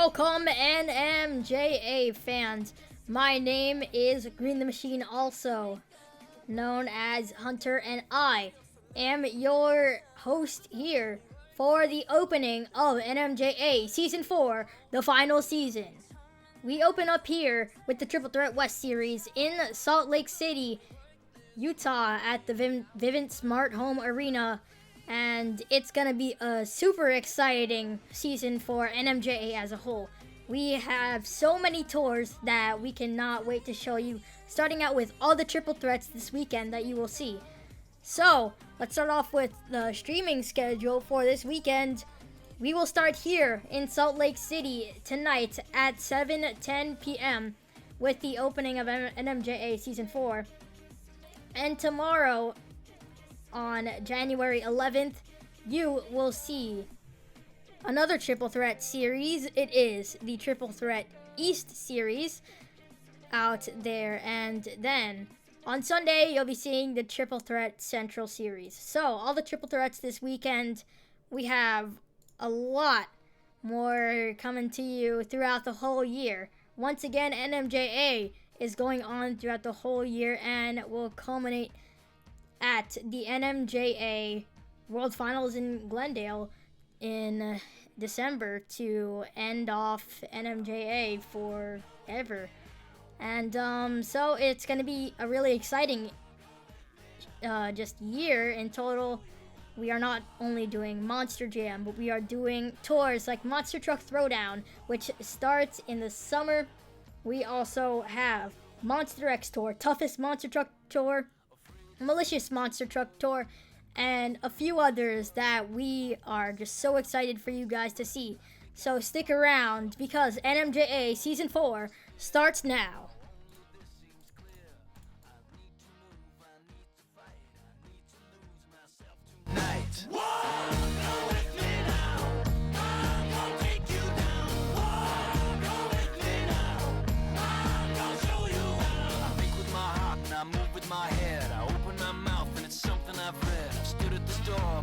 Welcome NMJA fans. My name is Green the Machine, also known as Hunter, and I am your host here for the opening of NMJA Season 4, the final season. We open up here with the Triple Threat West series in Salt Lake City, Utah at the Vivint Smart Home Arena. And it's going to be a super exciting season for NMJA as a whole. We have so many tours that we cannot wait to show you, starting out with all the triple threats this weekend that you will see. So, let's start off with the streaming schedule for this weekend. We will start here in Salt Lake City tonight at 7:10 p.m. with the opening of NMJA Season 4. And tomorrow, on January 11th, you will see another Triple Threat series. It is the Triple Threat East series out there. And then on Sunday, you'll be seeing the Triple Threat Central series. So, all the Triple Threats this weekend. We have a lot more coming to you throughout the whole year. Once again, NMJA is going on throughout the whole year and will culminate at the NMJA World Finals in Glendale in December to end off NMJA forever. And so it's going to be a really exciting just year in total. We are not only doing Monster Jam, but we are doing tours like Monster Truck Throwdown, which starts in the summer. We also have Monster X Tour, Toughest Monster Truck Tour, Malicious Monster Truck Tour, and a few others that we are just so excited for you guys to see. So stick around because NMJA Season 4 starts now.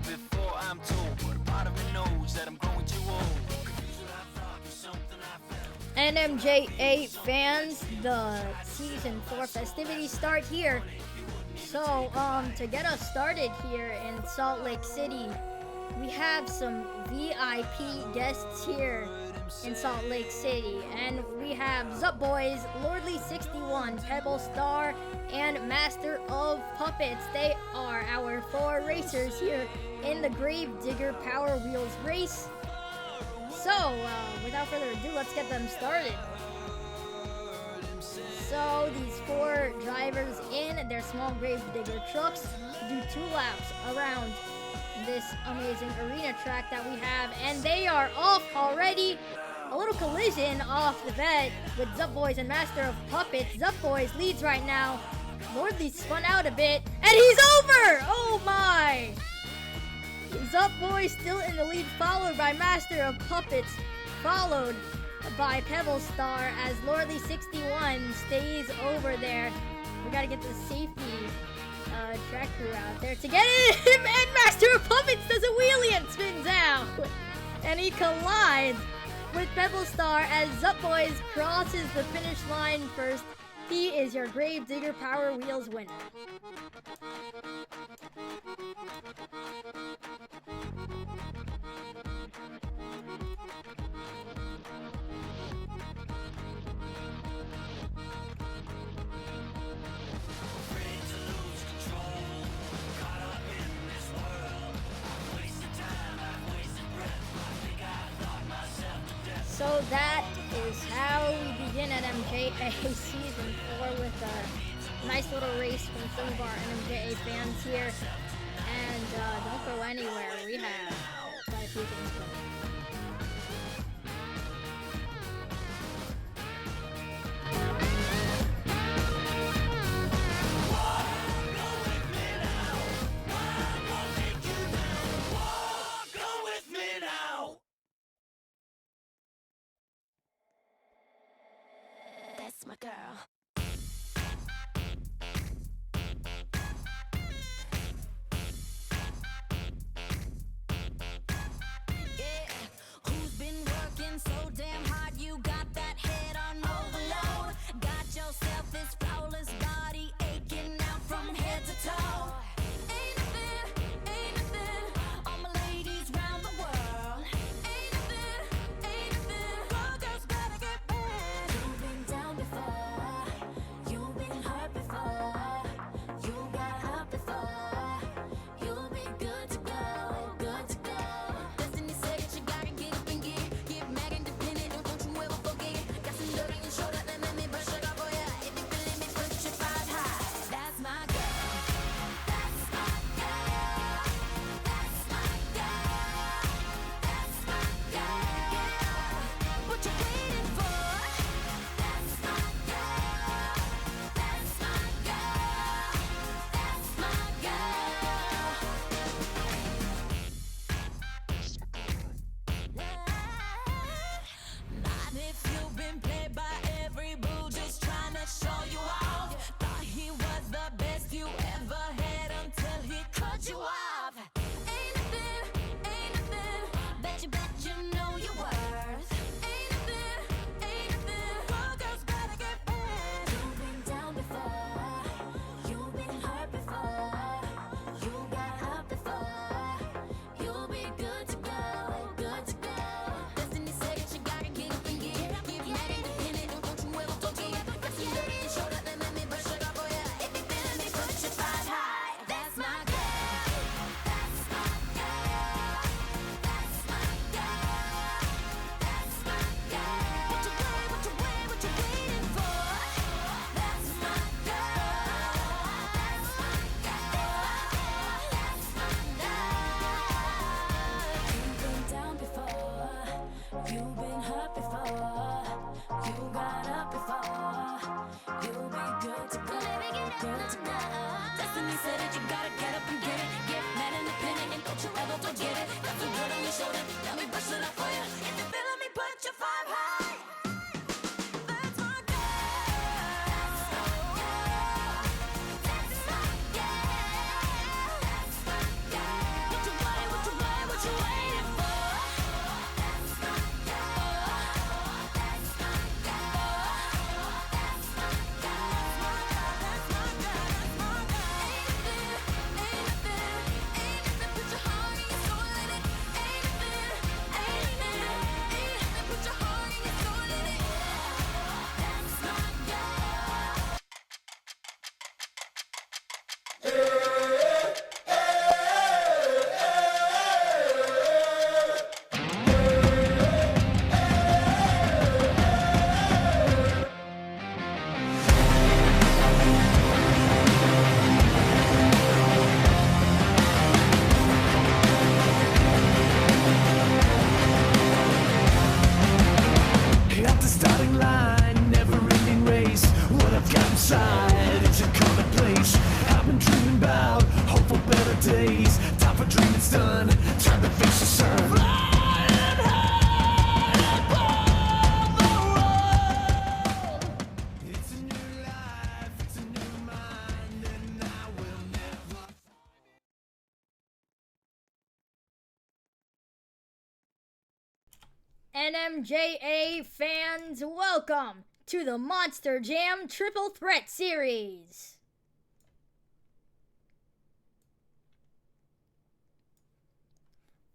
Before I'm told, but a part of me knows that I'm growing too old. NMJA fans, the Season 4 festivities start here. So, to get us started here in Salt Lake City, we have some VIP guests here in Salt Lake City. And we have Zup Boys, Lordly 61, Pebble Star, and Master of Puppets. They are our 4 racers here in the Grave Digger Power Wheels race. So, without further ado, let's get them started. So, these 4 drivers in their small Grave Digger trucks do 2 laps around this amazing arena track that we have, and they are off already. A little collision off the bat with Zup Boys and Master of Puppets. Zup Boys leads right now. Lordly spun out a bit, and he's over! Oh my! Zup Boy still in the lead, followed by Master of Puppets, followed by Pebble Star as Lordly 61 stays over there. We gotta get the safety track crew out there to get him, and Master of Puppets does a wheelie and spins out! And he collides with Pebble Star as Zup Boys crosses the finish line first. He is your Grave Digger Power Wheels winner. So that is how we begin at NMJA Season 4 with a nice little race from some of our NMJA fans here. And don't go anywhere, we have quite a few things going. My girl. Yeah, who's been working so damn hard up before. You'll be good to go. Good to go. Destiny said it, you gotta get up and get it. Get mad independent and don't you ever forget it. Got some good on your shoulder, let me brush it up for you. If you're feeling me, put your five high. That's my girl. That's my girl. That's my girl. That's my girl. What you want, what you want, what you waiting for? That's my girl. That's my girl. That's my girl. That's my girl. That's my girl. Ain't nothing, put your heart and your soul in it. Ain't nothing, put your heart and your soul in it. That's my girl. At the starting line, never-ending race. What I've got inside, it's a commonplace. I've been dreaming about hope for better days. Time for dreaming's done. Time to face the sun. Flying high above the world. It's a new life, it's a new mind, and I will never. NMJA fans, welcome to the Monster Jam Triple Threat Series.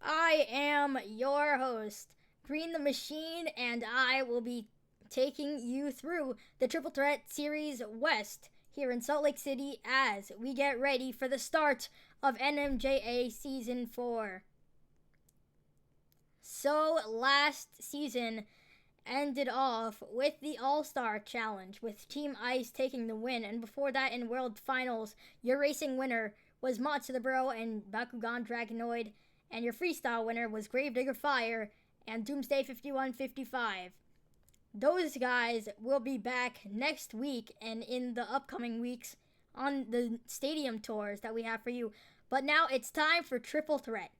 I am your host, Green the Machine, and I will be taking you through the Triple Threat Series West here in Salt Lake City as we get ready for the start of NMJA Season 4. So, last season ended off with the All-Star Challenge, with Team Ice taking the win, and before that in World Finals, your racing winner was Monster the Bro and Bakugan Dragonoid, and your freestyle winner was Gravedigger Fire and Doomsday 5155. Those guys will be back next week and in the upcoming weeks on the stadium tours that we have for you. But now it's time for Triple Threat.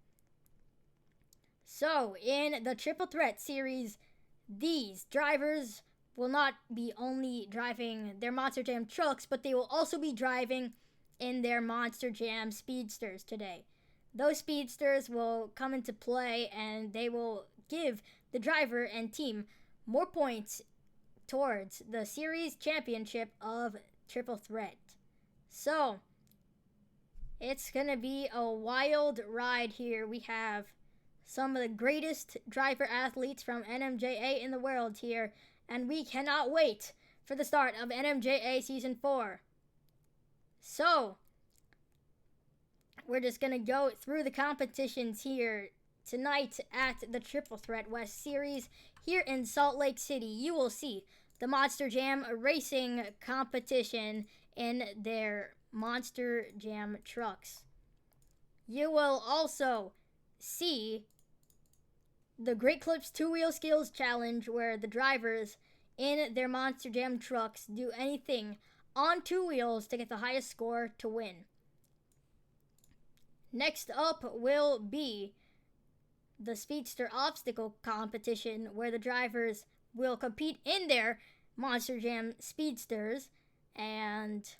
So, in the Triple Threat series, these drivers will not be only driving their Monster Jam trucks, but they will also be driving in their Monster Jam Speedsters today. Those Speedsters will come into play and they will give the driver and team more points towards the series championship of Triple Threat. So, it's going to be a wild ride here. We have some of the greatest driver athletes from NMJA in the world here, and we cannot wait for the start of NMJA Season 4. So, we're just going to go through the competitions here tonight at the Triple Threat West Series here in Salt Lake City. You will see the Monster Jam racing competition in their Monster Jam trucks. You will also see the Great Clips 2-Wheel Skills Challenge, where the drivers in their Monster Jam trucks do anything on 2 wheels to get the highest score to win. Next up will be the Speedster Obstacle Competition, where the drivers will compete in their Monster Jam Speedsters and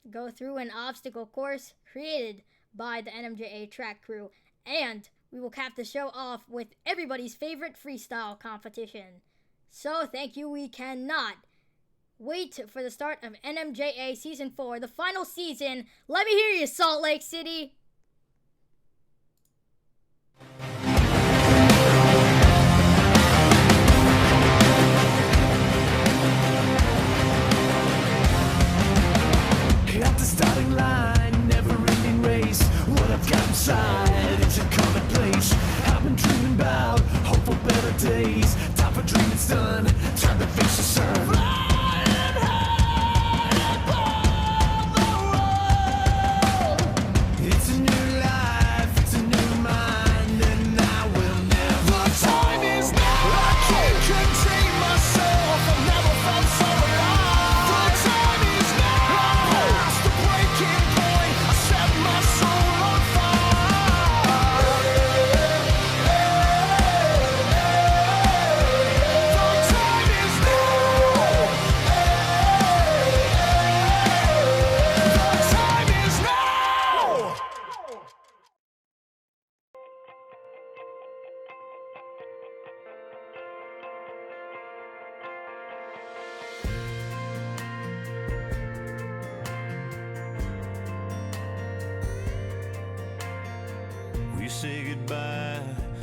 go through an obstacle course created by the NMJA track crew. And we will cap the show off with everybody's favorite freestyle competition. So thank you, we cannot wait for the start of NMJA Season 4, the final season. Let me hear you, Salt Lake City! At the starting line, never-ending race. What I've got inside, it's a commonplace. I've been dreaming about hope for better days. Time for dreaming's done. Time to face the sun. Flying high above the world. It's a We say goodbye,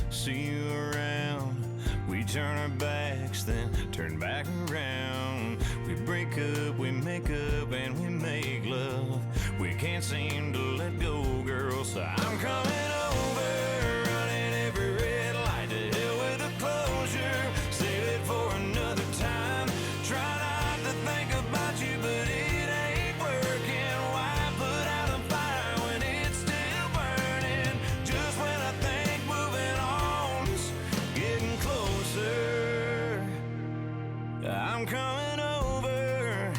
see you around. We turn our backs, then turn back around. We break up, we make up, and we make love. We can't seem to let go, girl, so I'm coming over. Running every red light, to hell with the closure. Save it for another time. Try not to think about you, but it ain't working. Why put out a fire when it's still burning? Just when I think moving on's getting closer, I'm coming over.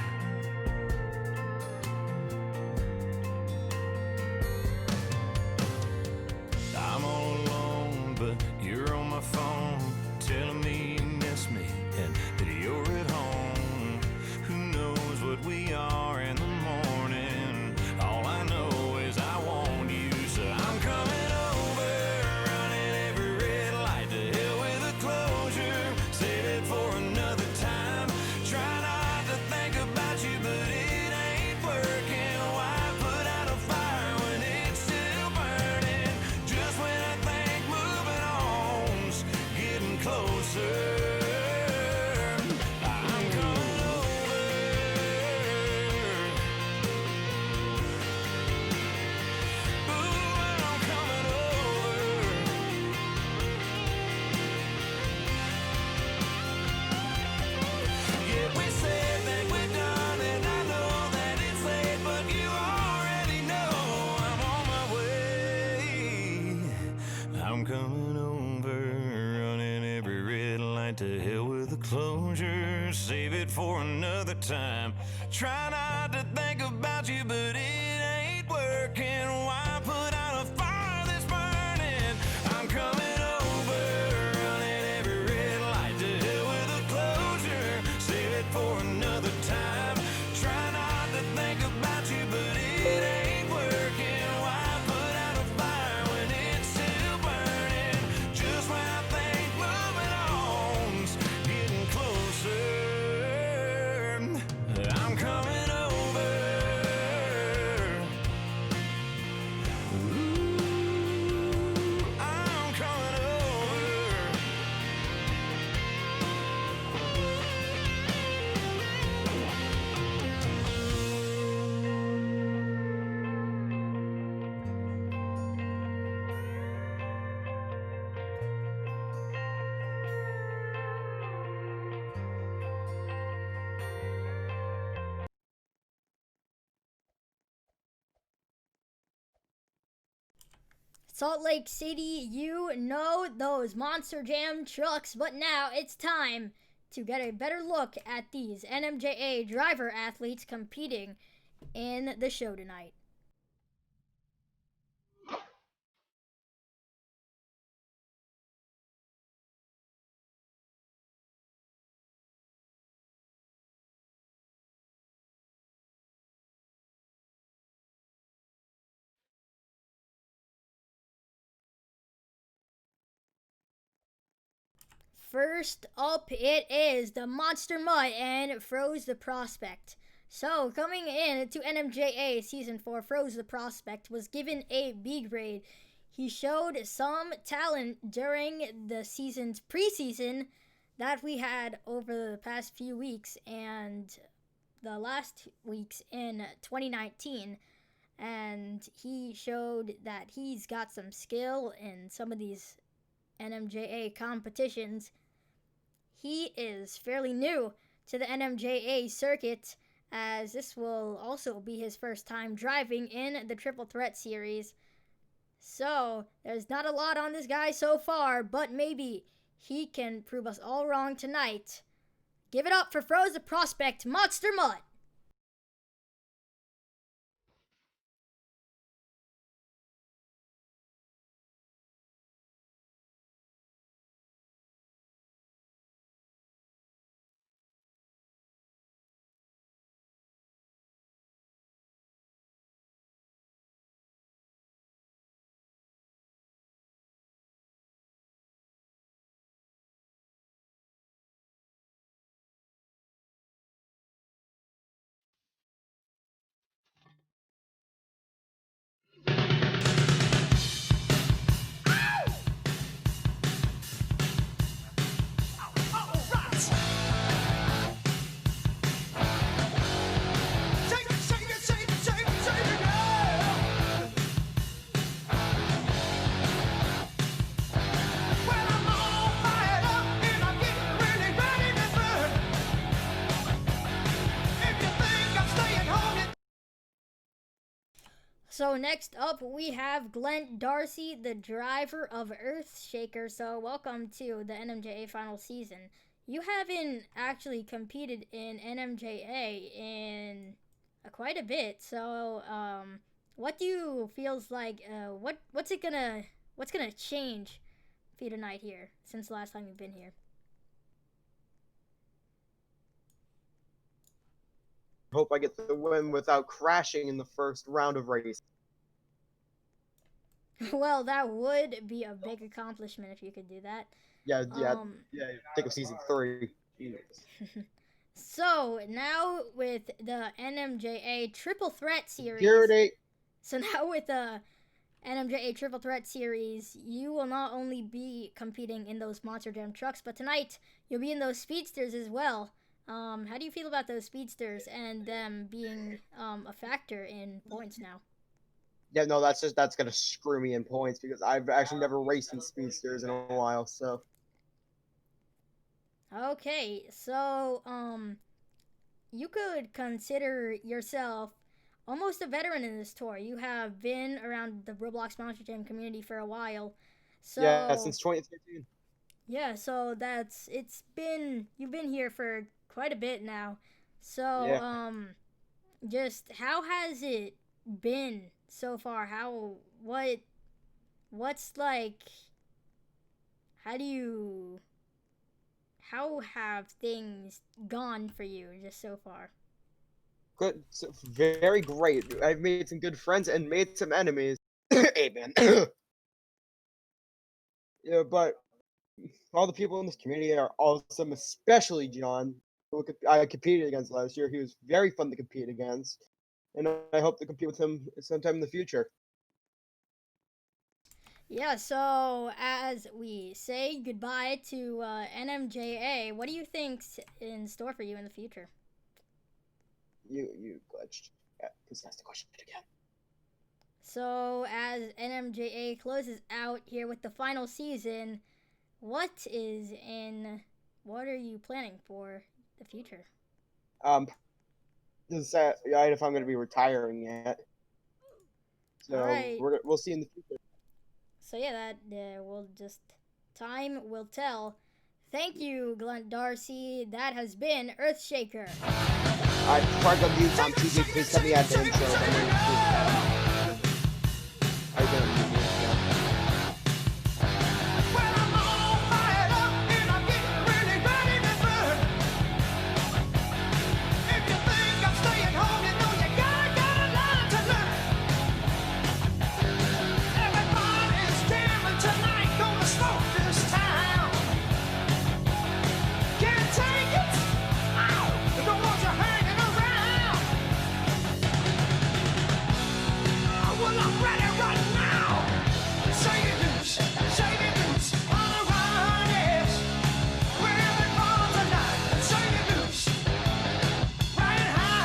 I'm all alone, but you're on my phone, telling me you miss me and that you're at home. Who knows what we are in the morning? All I know is I want you, so I'm coming over. Running every red light, to hell with the closure. Save it for another time. Try not to think about you, but it ain't working. Why put out a fire when it's still burning? Just when I think moving on's getting closer, I'm coming over. Ooh, I'm coming over. Yeah, we said that we're done, and I know that it's late, but you already know I'm on my way. I'm coming over, running every red light, to hell with the closure. Save it for another time. Try not to think about you, but it ain't working. Why put out a fire that's burning? I'm coming over, running every red light, to hell with the closure. Save it for another time. Try not to think about you, but it ain't working. Why put out a fire when it's still burning? Just when I think moving on's getting closer, I'm coming over. Ooh, I'm coming over. Salt Lake City, you know those Monster Jam trucks, but now it's time to get a better look at these NMJA driver athletes competing in the show tonight. First up, it is the Monster Mutt and Froze the Prospect. So, coming in to NMJA Season 4, Froze the Prospect was given a B grade. He showed some talent during the season's preseason that we had over the past few weeks and the last weeks in 2019. And he showed that he's got some skill in some of these NMJA competitions. He is fairly new to the NMJA circuit, as this will also be his first time driving in the Triple Threat Series. So, there's not a lot on this guy so far, but maybe he can prove us all wrong tonight. Give it up for Froze the Prospect, Monster Mutt! So next up, we have Glenn Darcy, the driver of Earthshaker. So welcome to the NMJA final season. You haven't actually competed in NMJA in quite a bit. So what do you feels like? What's gonna change for you tonight here since the last time you've been here? Hope I get the win without crashing in the first round of race. Well, that would be a big accomplishment if you could do that. Yeah. Think of season 3. So now with the NMJA Triple Threat Series. Security. So now with the NMJA Triple Threat Series, you will not only be competing in those Monster Jam trucks, but tonight you'll be in those Speedsters as well. How do you feel about those Speedsters and them being a factor in points now? Yeah, no, that's gonna screw me in points because I've actually never raced in Speedsters in a while. So Okay, so you could consider yourself almost a veteran in this tour. You have been around the Roblox Monster Jam community for a while. So yeah, since 2013. yeah, so you've been here for quite a bit now. So Yeah. just how has it been so far? What's like how have things gone for you just so far? Good, so very great. I've made some good friends and made some enemies. Amen. Yeah, but all the people in this community are awesome, especially John, who I competed against last year. He was very fun to compete against, and I hope to compete with him sometime in the future. Yeah, so as we say goodbye to NMJA, what do you think's in store for you in the future? You glitched. Yeah, please ask the question again. So as NMJA closes out here with the final season, what are you planning for the future? Doesn't say if I'm going to be retiring yet. So All right. we'll see in the future. So yeah, time will tell. Thank you, Glenn Darcy. That has been Earthshaker. Alright, before I go mute on TV, please tell me at the intro. Are you going to mute me? Well, I'm all fired up and I'm getting really ready to burn. If you think I'm staying home, you know you gotta learn to learn. Everybody's jamming tonight, gonna smoke this town. Can't take it. Ow! Don't want you hanging around. Well, I'm ready right now. Say it loose, run around, yes. We're having fun tonight. Say it loose, right high.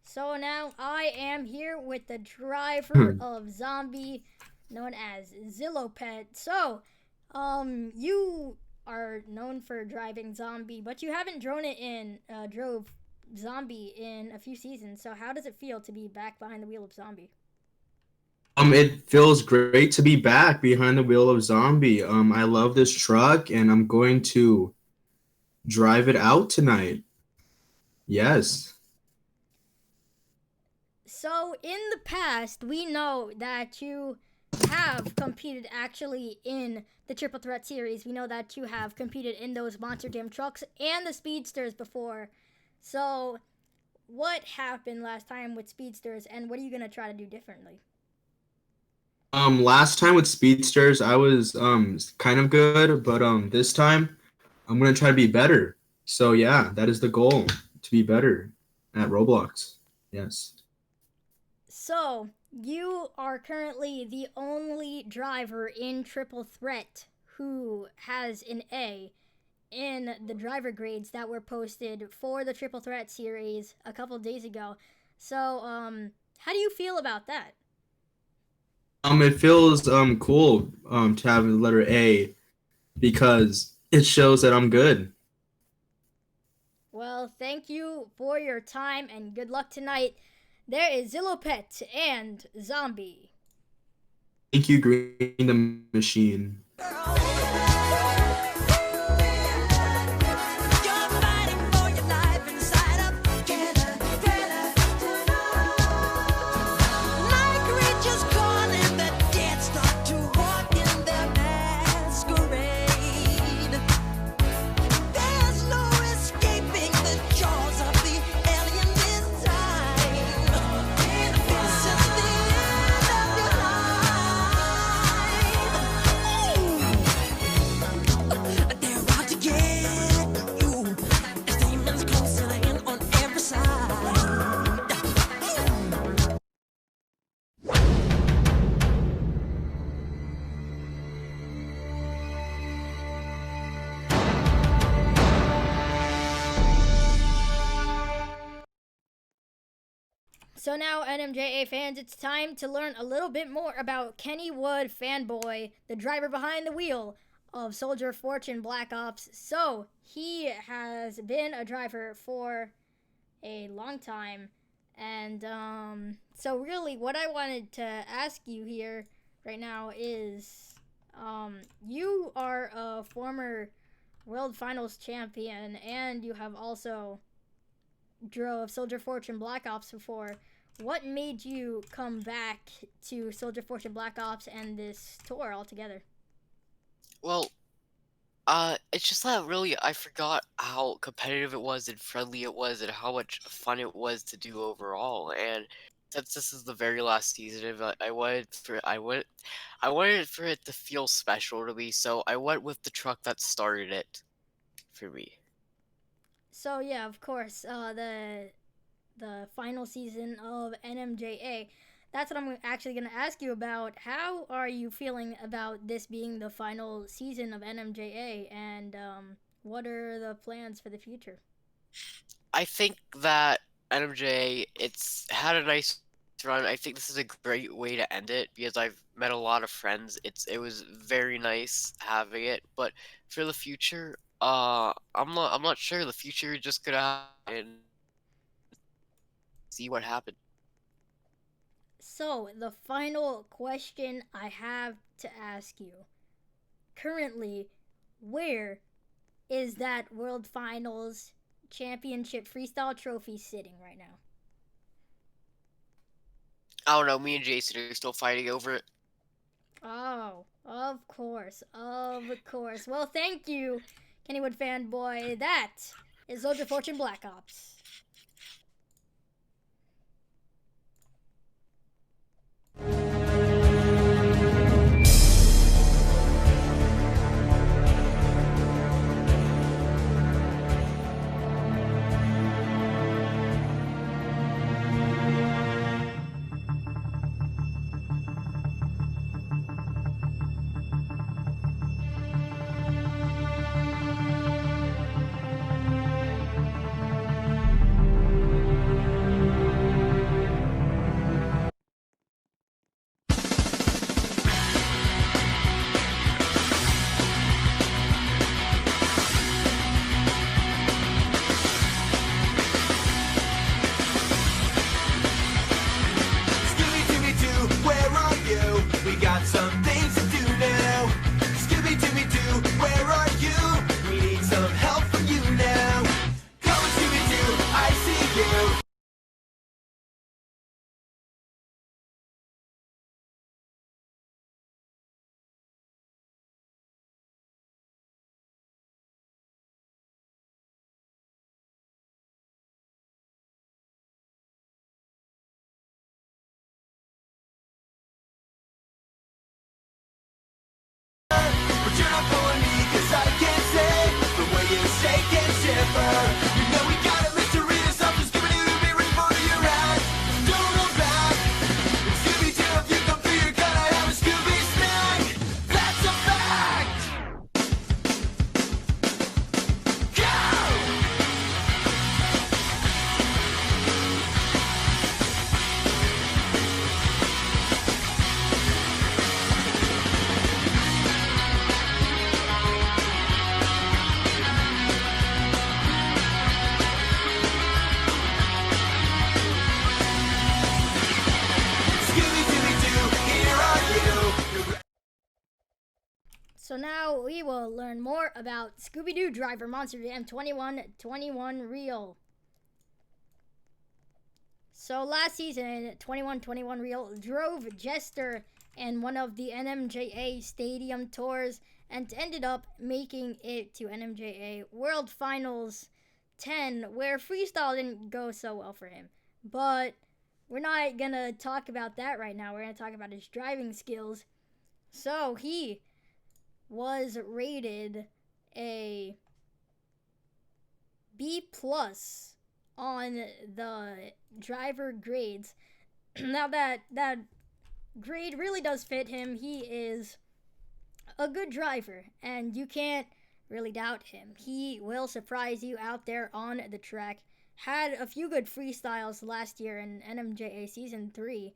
So now I am here with the driver of Zombie, known as Zillopet. So, you are known for driving Zombie, but you haven't drove Zombie in a few seasons. So how does it feel to be back behind the wheel of Zombie? It feels great to be back behind the wheel of Zombie. I love this truck and I'm going to drive it out tonight. Yes. So in the past, we know that you have competed actually in the Triple Threat Series. We know that you have competed in those Monster Jam trucks and the Speedsters before. So what happened last time with Speedsters and what are you going to try to do differently? Last time with Speedsters, I was kind of good, but this time I'm gonna try to be better. So yeah, that is the goal, to be better at Roblox. Yes. So, you are currently the only driver in Triple Threat who has an A in the driver grades that were posted for the Triple Threat series a couple days ago. So, how do you feel about that? It feels cool to have the letter A because it shows that I'm good. Well, thank you for your time and good luck tonight. There is Zillopet and Zombie. Thank you, Green the Machine. You're fighting for your life inside of together. Like creatures caught in the dead start to walk in their masquerade. There's no escaping the jaws of the alien design. This is the end of your life. They're out to get you. As demons closing in on every side. So now, NMJA fans, it's time to learn a little bit more about Kenny Wood, fanboy, the driver behind the wheel of Soldier of Fortune Black Ops. So, he has been a driver for a long time. And, so really, what I wanted to ask you here right now is, you are a former World Finals champion, and you have also drove Soldier of Fortune Black Ops before. What made you come back to Soldier of Fortune Black Ops and this tour altogether? Well, it's just that really I forgot how competitive it was and friendly it was and how much fun it was to do overall. And since this is the very last season, I wanted for it to feel special to me, so I went with the truck that started it for me. So yeah, of course, the final season of NMJA. That's what I'm actually going to ask you about. How are you feeling about this being the final season of NMJA, and what are the plans for the future? I think that NMJ, it's had a nice run. I think this is a great way to end it because I've met a lot of friends. It was very nice having it, but for the future, I'm not sure. The future is just gonna happen. See what happens. So, the final question I have to ask you. Currently, where is that World Finals Championship Freestyle trophy sitting right now? I don't know. Me and Jason are still fighting over it. Oh, of course, of course. Well, thank you, Kennywood fanboy. That is Soldier of Fortune Black Ops. So now we will learn more about Scooby-Doo Driver Monster Jam 2121 Reel. So last season, 2121 Reel drove Jester in one of the NMJA Stadium tours and ended up making it to NMJA World Finals 10, where Freestyle didn't go so well for him. But we're not gonna talk about that right now. We're gonna talk about his driving skills. So he was rated a B+ on the driver grades. Now that grade really does fit him. He is a good driver, and you can't really doubt him. He will surprise you out there on the track. Had a few good freestyles last year in NMJA Season 3,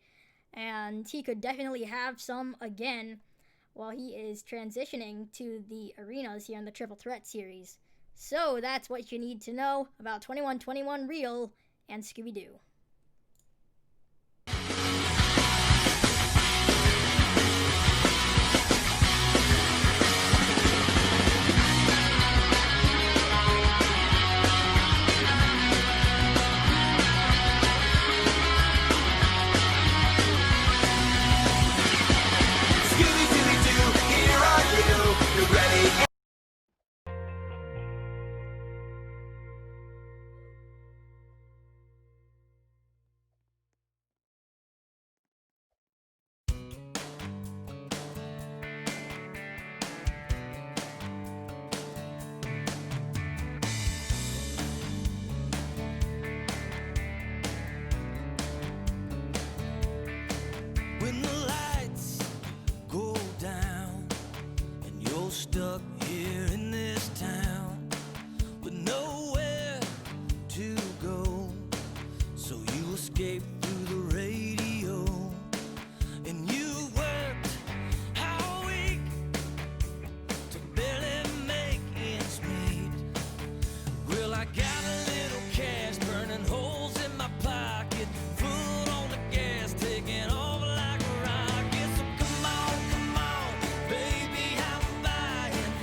and he could definitely have some again while he is transitioning to the arenas here in the Triple Threat series. So that's what you need to know about 2121 Reel and Scooby-Doo. When the lights go down and you're stuck here in this town with nowhere to go, so you escape through the radio and you worked all week to barely make ends meet. Well, I got a little cash burning holes in my pocket, foot on the gas, taking off like a rocket. So come on, baby, I'm buying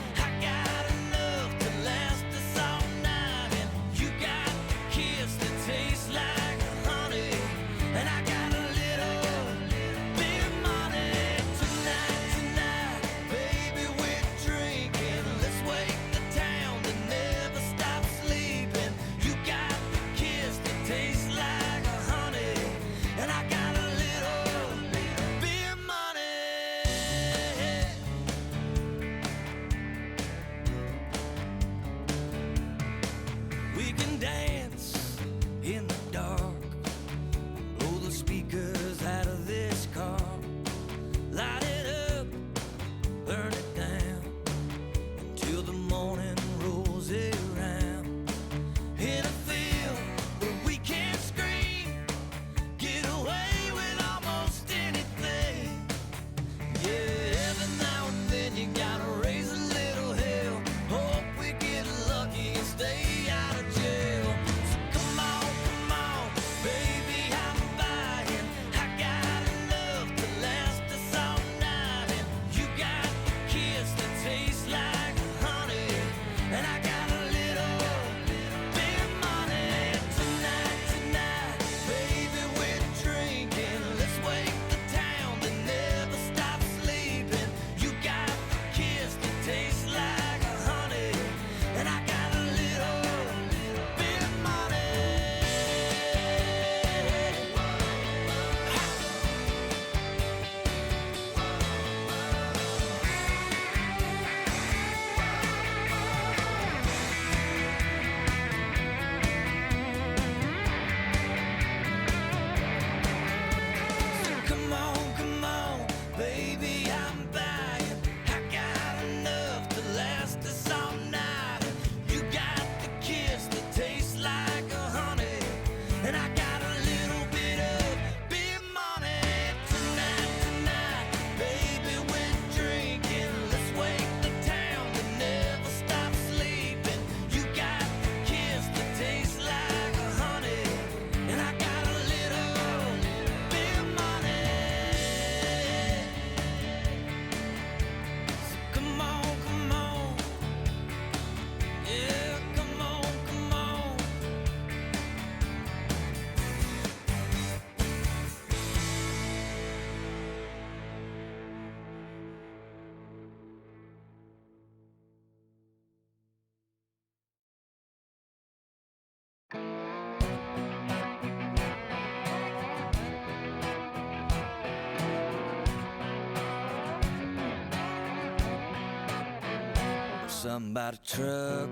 Somebody truck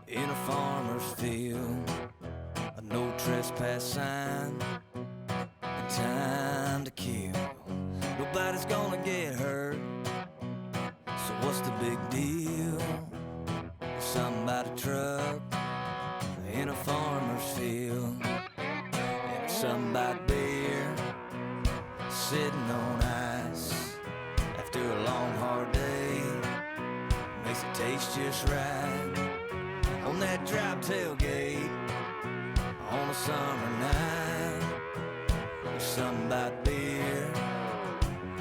in a farmer's field, a no trespass sign, and time to kill. Nobody's gonna get hurt, so what's the big deal? Somebody truck in a farmer's field, and somebody beer sitting on ice after a long hard day. Makes it taste just right on that drop tailgate on a summer night. There's somebody beer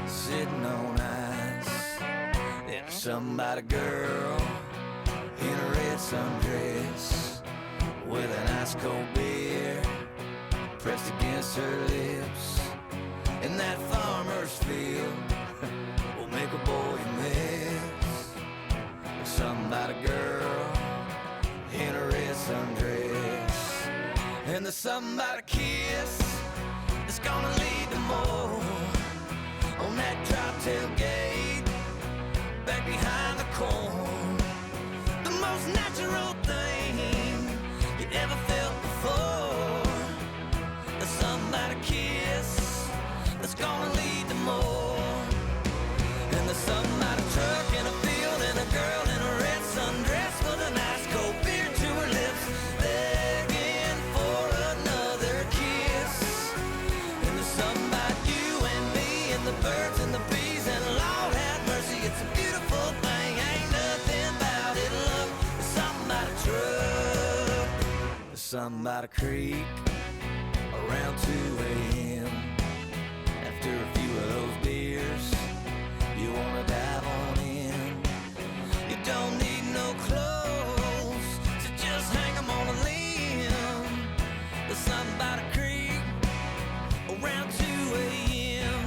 sitting on ice, and there's somebody girl in a red sundress with an ice cold beer pressed against her lips. In that farmer's field will make a boy miss. Somebody girl in a red sundress, and there's somebody kiss that's gonna lead to more on that drop tailgate back behind the corn. The most natural thing you ever felt before. There's somebody kiss that's gonna lead to more, and there's somebody truck in a field and a girl in a red sundress with an ice cold beer to her lips, begging for another kiss. And there's somebody you and me and the birds and the bees, and Lord have mercy, it's a beautiful thing. Ain't nothing about it, look. There's somebody truck, there's somebody creek around 2 a.m. After a few of those beers, you wanna dive on in. You don't need no clothes to just hang 'em on a limb. There's somebody creek around 2 a.m.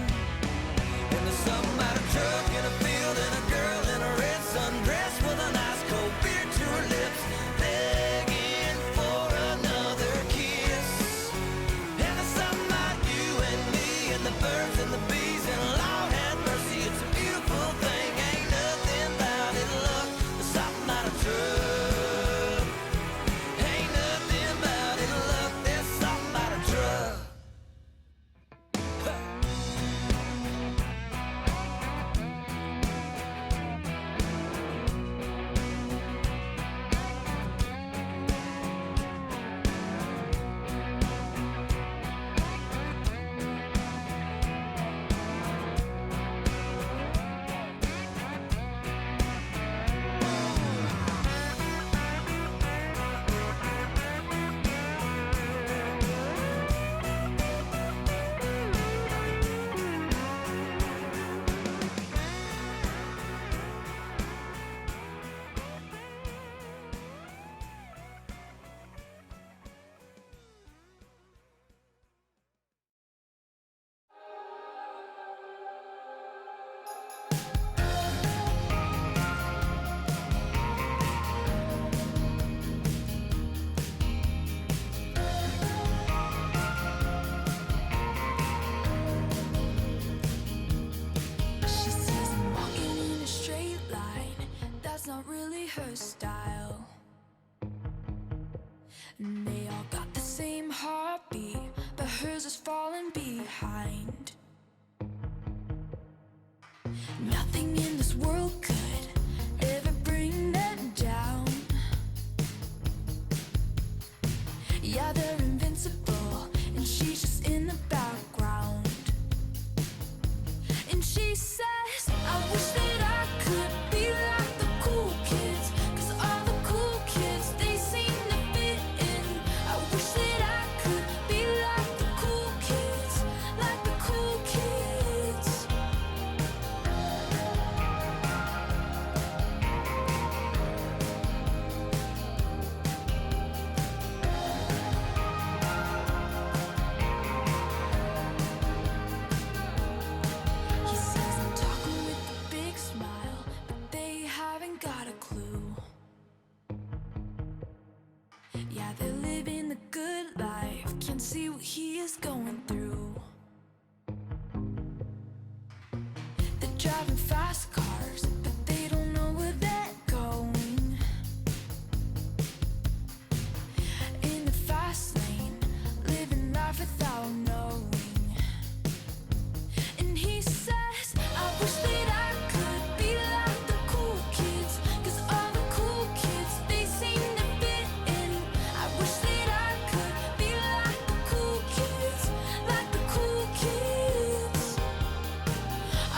And there's somebody truck in a field and a girl in a red sundress with an ice cold beer to her lips, begging for another kiss. And there's somebody you and me and the birds and the bees, and Lord have mercy, it's a beautiful thing. Ain't nothing about it, look. There's something about a truck. Ain't nothing about it, look. There's something about a truck. She says I'm walking in a straight line. That's not really her style. And they all got the same heartbeat, but hers is falling behind. Nothing in this world could ever bring them down. Yeah, they're invincible, and she's just in the background. And she says, I wish that I could be like the cool kids, 'cause all the cool kids, they seem to fit in. I wish that I could be like the cool kids, like the cool kids. He says I'm talking with a big smile, but driving fast cars, but they don't know where they're going. In the fast lane, living life without knowing. And he says, I wish that I could be like the cool kids, 'cause all the cool kids, they seem to fit in. I wish that I could be like the cool kids, like the cool kids.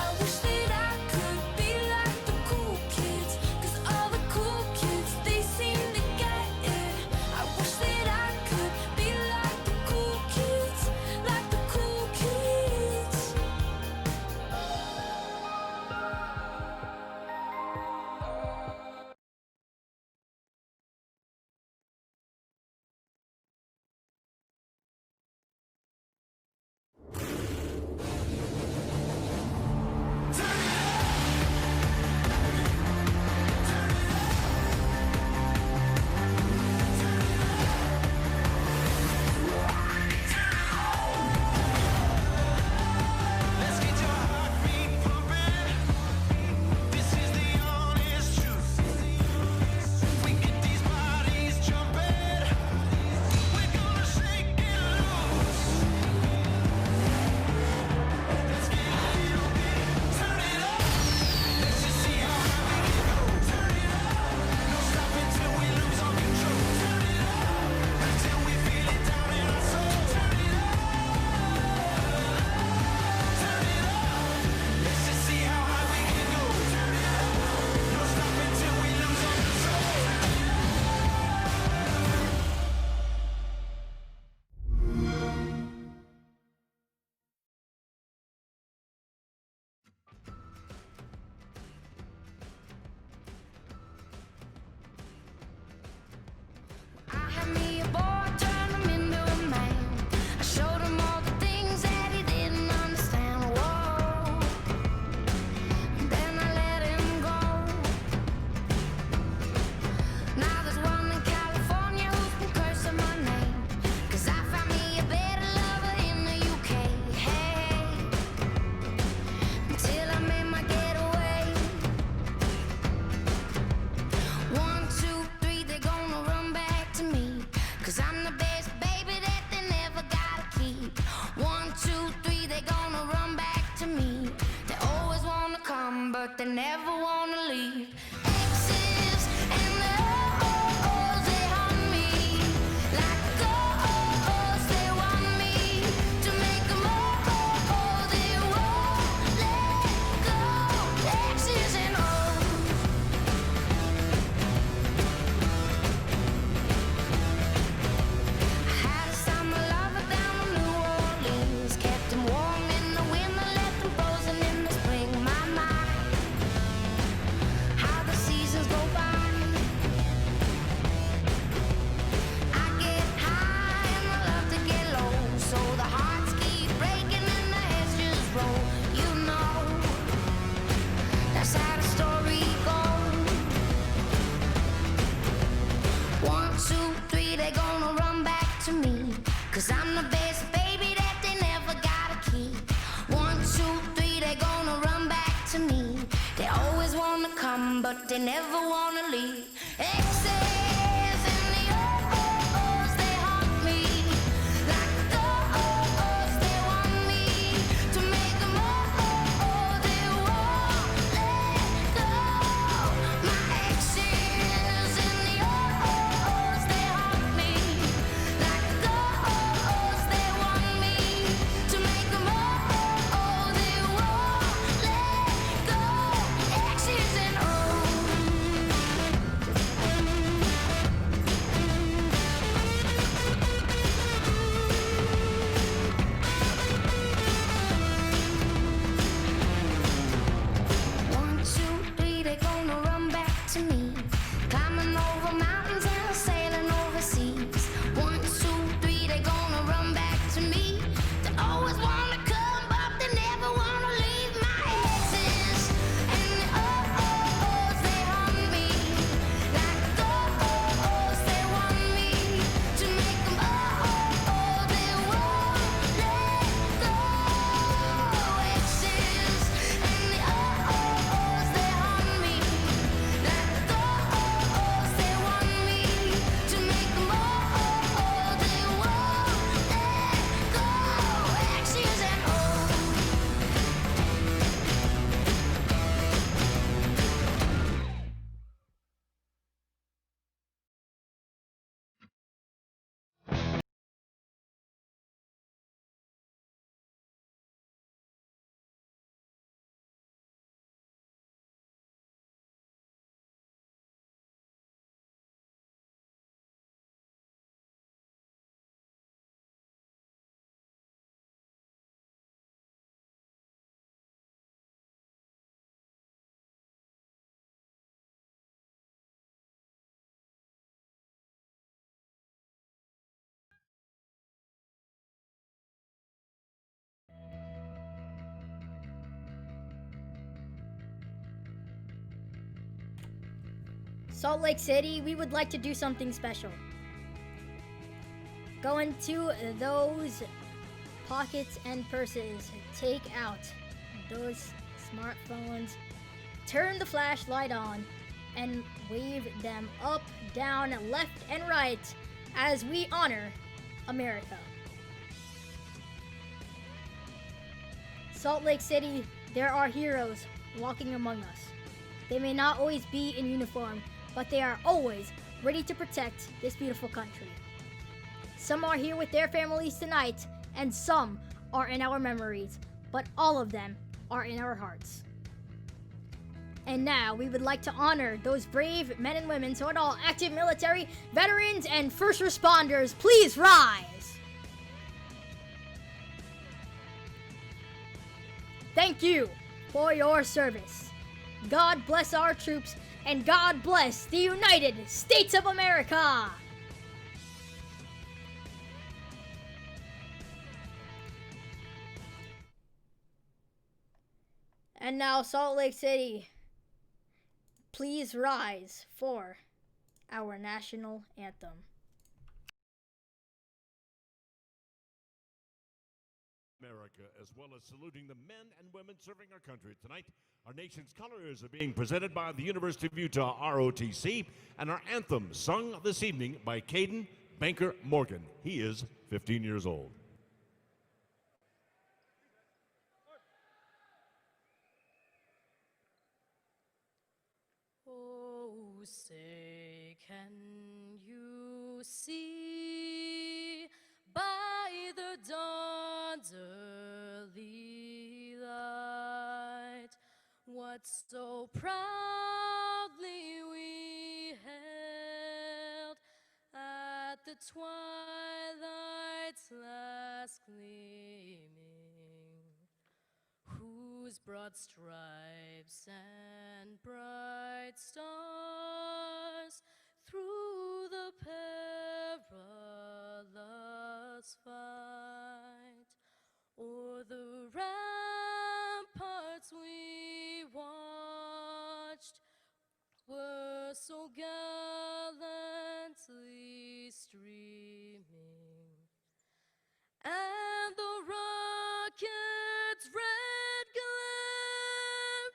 I wish that I could be like the cool kids, 'cause all the cool kids, they seem to get it. I wish that I could be like the cool kids, like the cool kids. Let's get your heartbeat pumping. This is the honest truth. We get these bodies jumping. We're gonna shake it loose. Let's get a little bit, turn it up. Let's just see how high we can go. Turn it up. No stopping till we lose all control. Turn it up until we feel it down in our soul. Turn it up. Turn it up. Let's just see how high we can go. Turn it up. No stopping till we lose all control. I had me a boy, turned him into a man. I showed him all the things that he didn't understand. Whoa. Then I let him go. Now there's one in California who's been cursing my name, 'cause I found me a better lover in the UK. Hey, until I made my getaway. 1, 2, 3, they're gonna run back to me, 'cause I'm the best baby that they never gotta keep. 1, 2, 3, they're gonna run back to me. They always wanna come, but they never wanna leave. Exes and the oh-ohs, they haunt me like ghosts. They want me to make them oh-oh, they won't let go. Exes and O's. I had a summer lover down in New Orleans, kept him warm in the winter, left him frozen in the spring. My, how the seasons go by. I get high and I love to get low, so the hearts keep breaking and the heads just roll. You know, that's how the story goes. 1, 2, 3, they're gonna run back to me, 'cause I'm the best baby that they never gotta keep. 1, 2, 3, they're gonna run back to me. They always wanna come, but they never wanna leave. Exes and the oh-ohs, they haunt me like ghosts. They want me to make them oh-oh, they won't let go. My exes and the oh-ohs, they haunt me like ghosts. They want me to make them oh-oh, they won't let go. Exes and O's. Salt Lake City, we would like to do something special. Go into those pockets and purses, take out those smartphones, turn the flashlight on, and wave them up, down, left, and right as we honor America. Salt Lake City, there are heroes walking among us. They may not always be in uniform, but they are always ready to protect this beautiful country. Some are here with their families tonight, and some are in our memories, but all of them are in our hearts. And now we would like to honor those brave men and women, so all active military, veterans, and first responders, please rise. Thank you for your service. God bless our troops, and God bless the United States of America. And now, Salt Lake City, please rise for our national anthem. America, as well as saluting the men and women serving our country tonight. Our nation's colors are being presented by the University of Utah ROTC, and our anthem sung this evening by Caden Banker Morgan. He is 15 years old. Oh, say, can you see by the dawn's early light what so proudly we held at the twilight's last gleaming, whose broad stripes and bright stars through the perilous fight o'er the ramparts we watched were so gallantly streaming, and the rocket's red glare,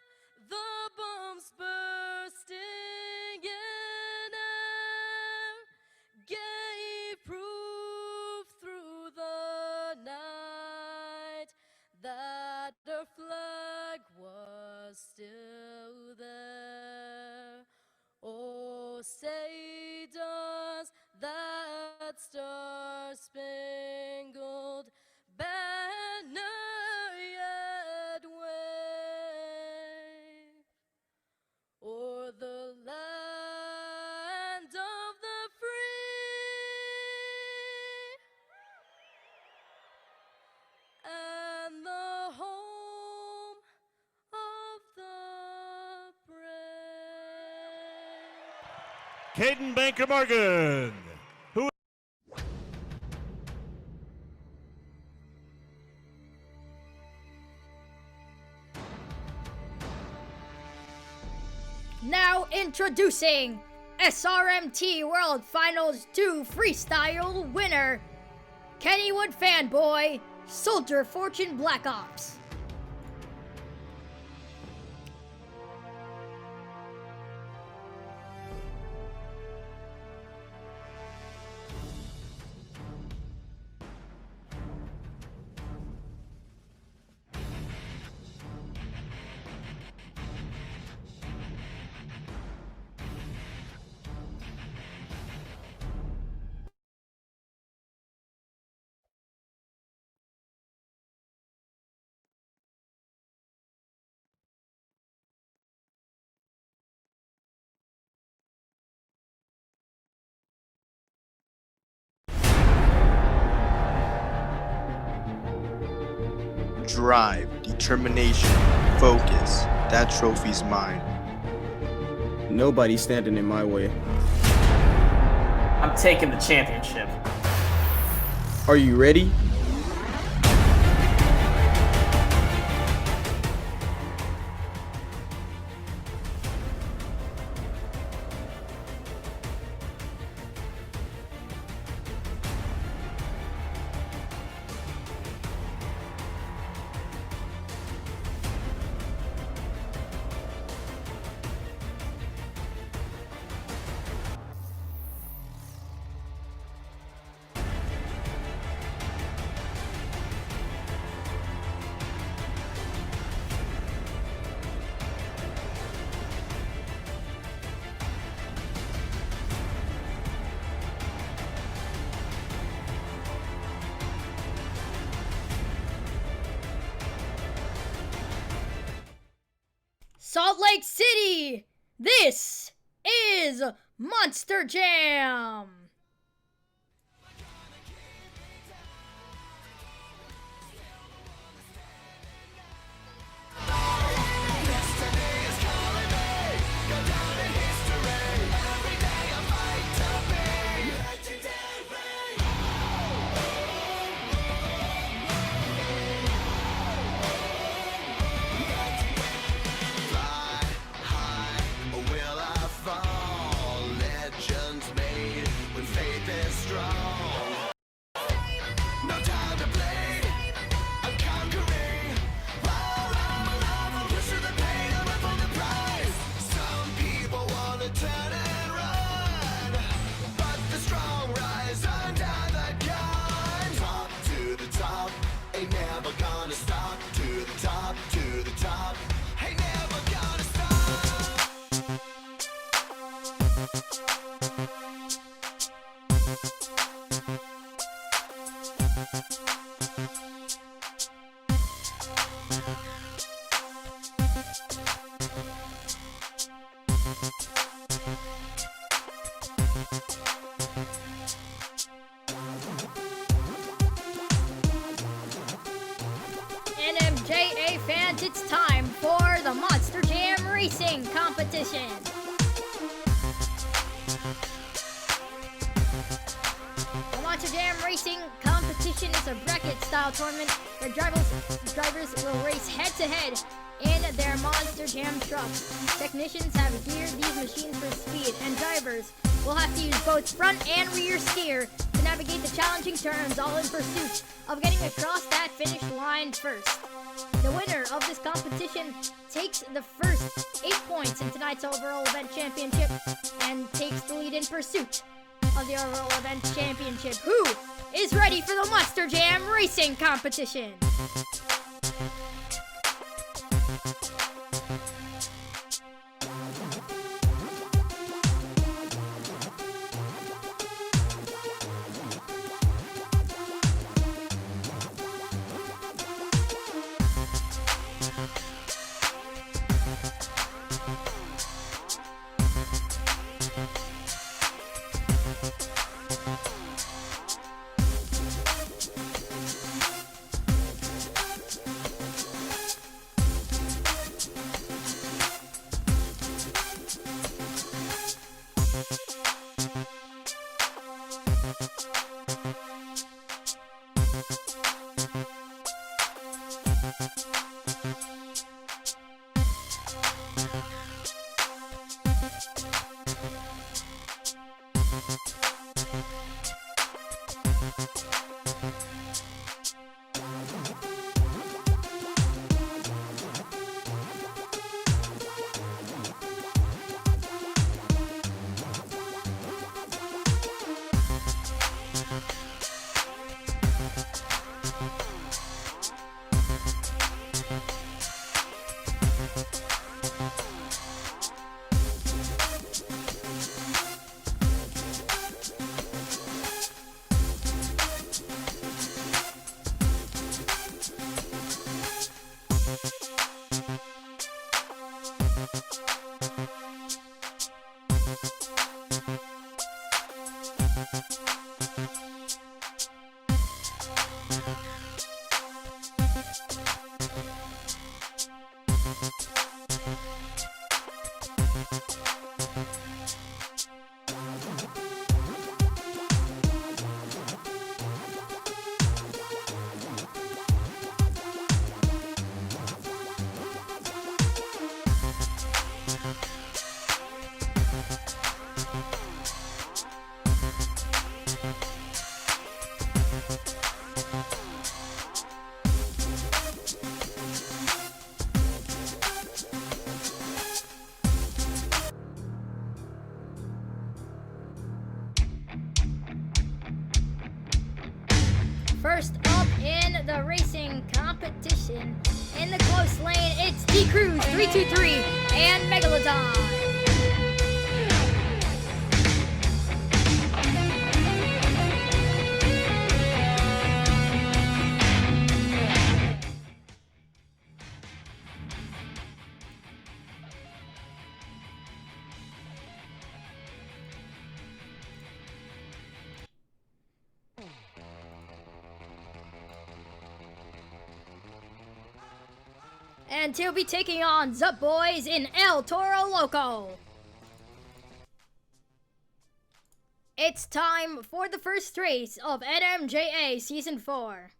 the bombs bursting in air, gave proof through the night that our flag was still there. Oh, say does that star-spangled banner yet wave o'er the land of the free and the home of the brave? Caden Banker Morgan. Now introducing SRMT World Finals 2 Freestyle winner, Kennywood fanboy, Soldier Fortune Black Ops. Drive, determination, focus. That trophy's mine. Nobody's standing in my way. I'm taking the championship. Are you ready? Salt Lake City. This is Monster Jam. NMJA fans, it's time for the Monster Jam Racing Competition. The Monster Jam Racing Competition is a bracket-style tournament where drivers will race head-to-head in their Monster Jam trucks. Technicians have geared these machines for speed, and drivers will have to use both front and rear steer to navigate the challenging turns, all in pursuit of getting across that finish line first. The winner of this competition takes the first 8 points in tonight's overall event championship and takes the lead in pursuit of the overall event championship. Who is ready for the Monster Jam Racing Competition? First up in the racing competition, in the close lane, it's D-Cruise 323 and Megalodon. And he'll be taking on Zup Boys in El Toro Loco. It's time for the first race of NMJA Season 4.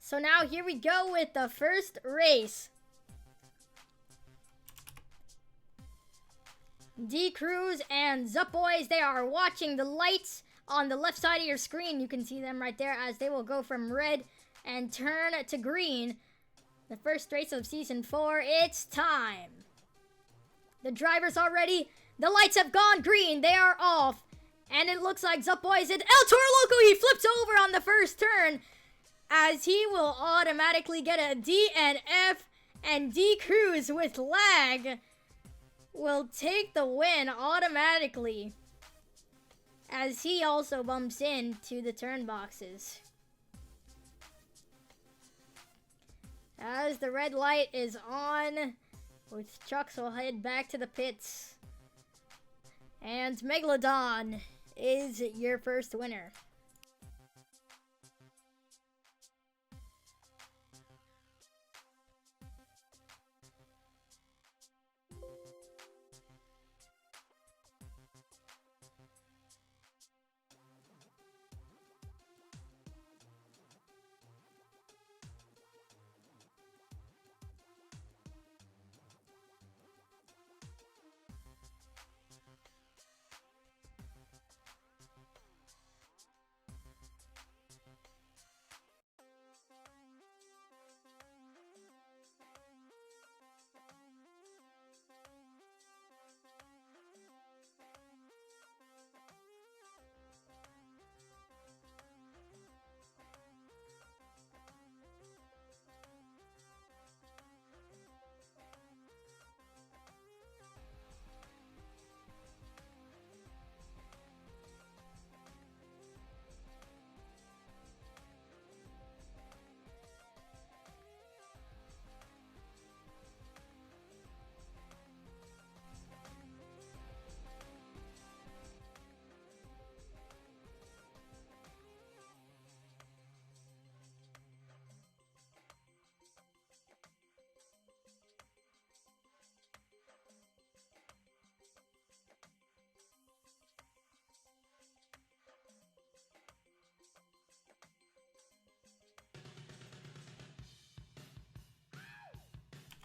So now here we go with the first race. D Cruz and Zup Boys, they are watching the lights on the left side of your screen. You can see them right there as they will go from red and turn to green. The first race of Season 4, it's time. The drivers are ready. The lights have gone green. They are off. And it looks like Zup Boys and El Toro Loco, he flips over on the first turn, as he will automatically get a DNF, and D Cruz with lag will take the win automatically, as he also bumps into the turn boxes. As the red light is on, with Chucks will head back to the pits. And Megalodon is your first winner.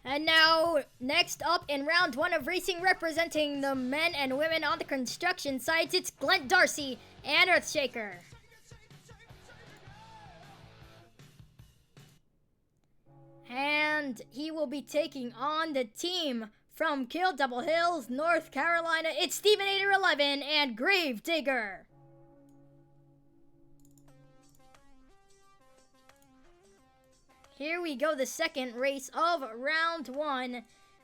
And now, next up in round 1 of racing, representing the men and women on the construction sites, it's Glenn Darcy and Earthshaker. And he will be taking on the team from Kill Double Hills, North Carolina. It's Stevenator11 and Gravedigger. Here we go, the second race of round 1.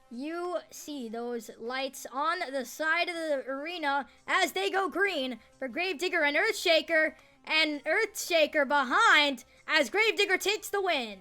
You see those lights on the side of the arena as they go green for Gravedigger and Earthshaker behind as Gravedigger takes the win.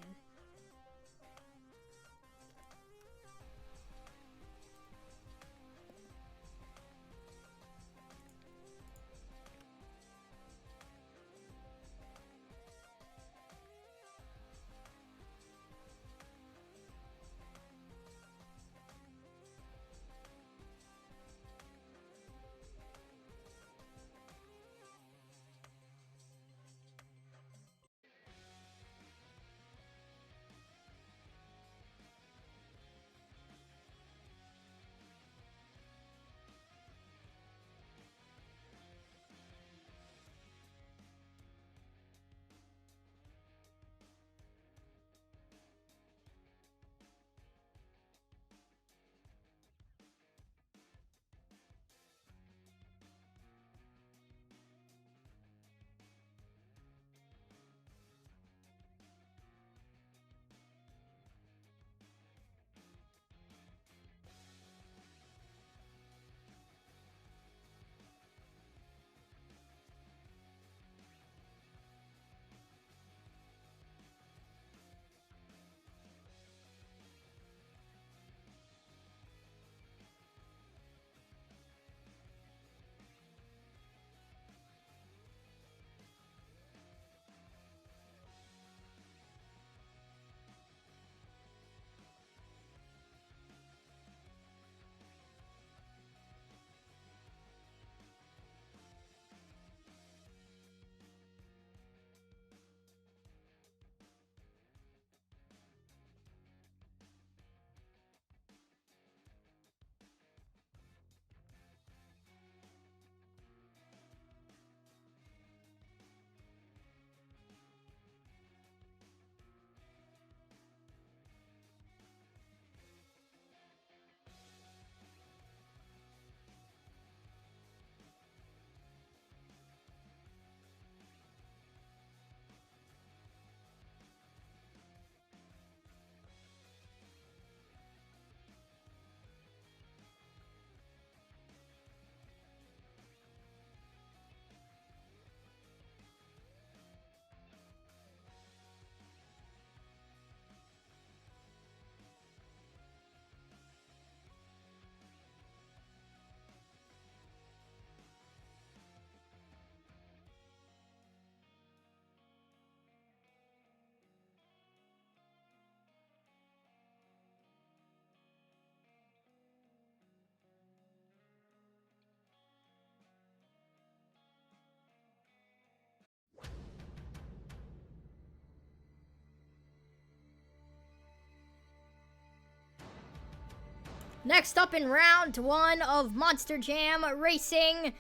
Next up in round 1 of Monster Jam Racing,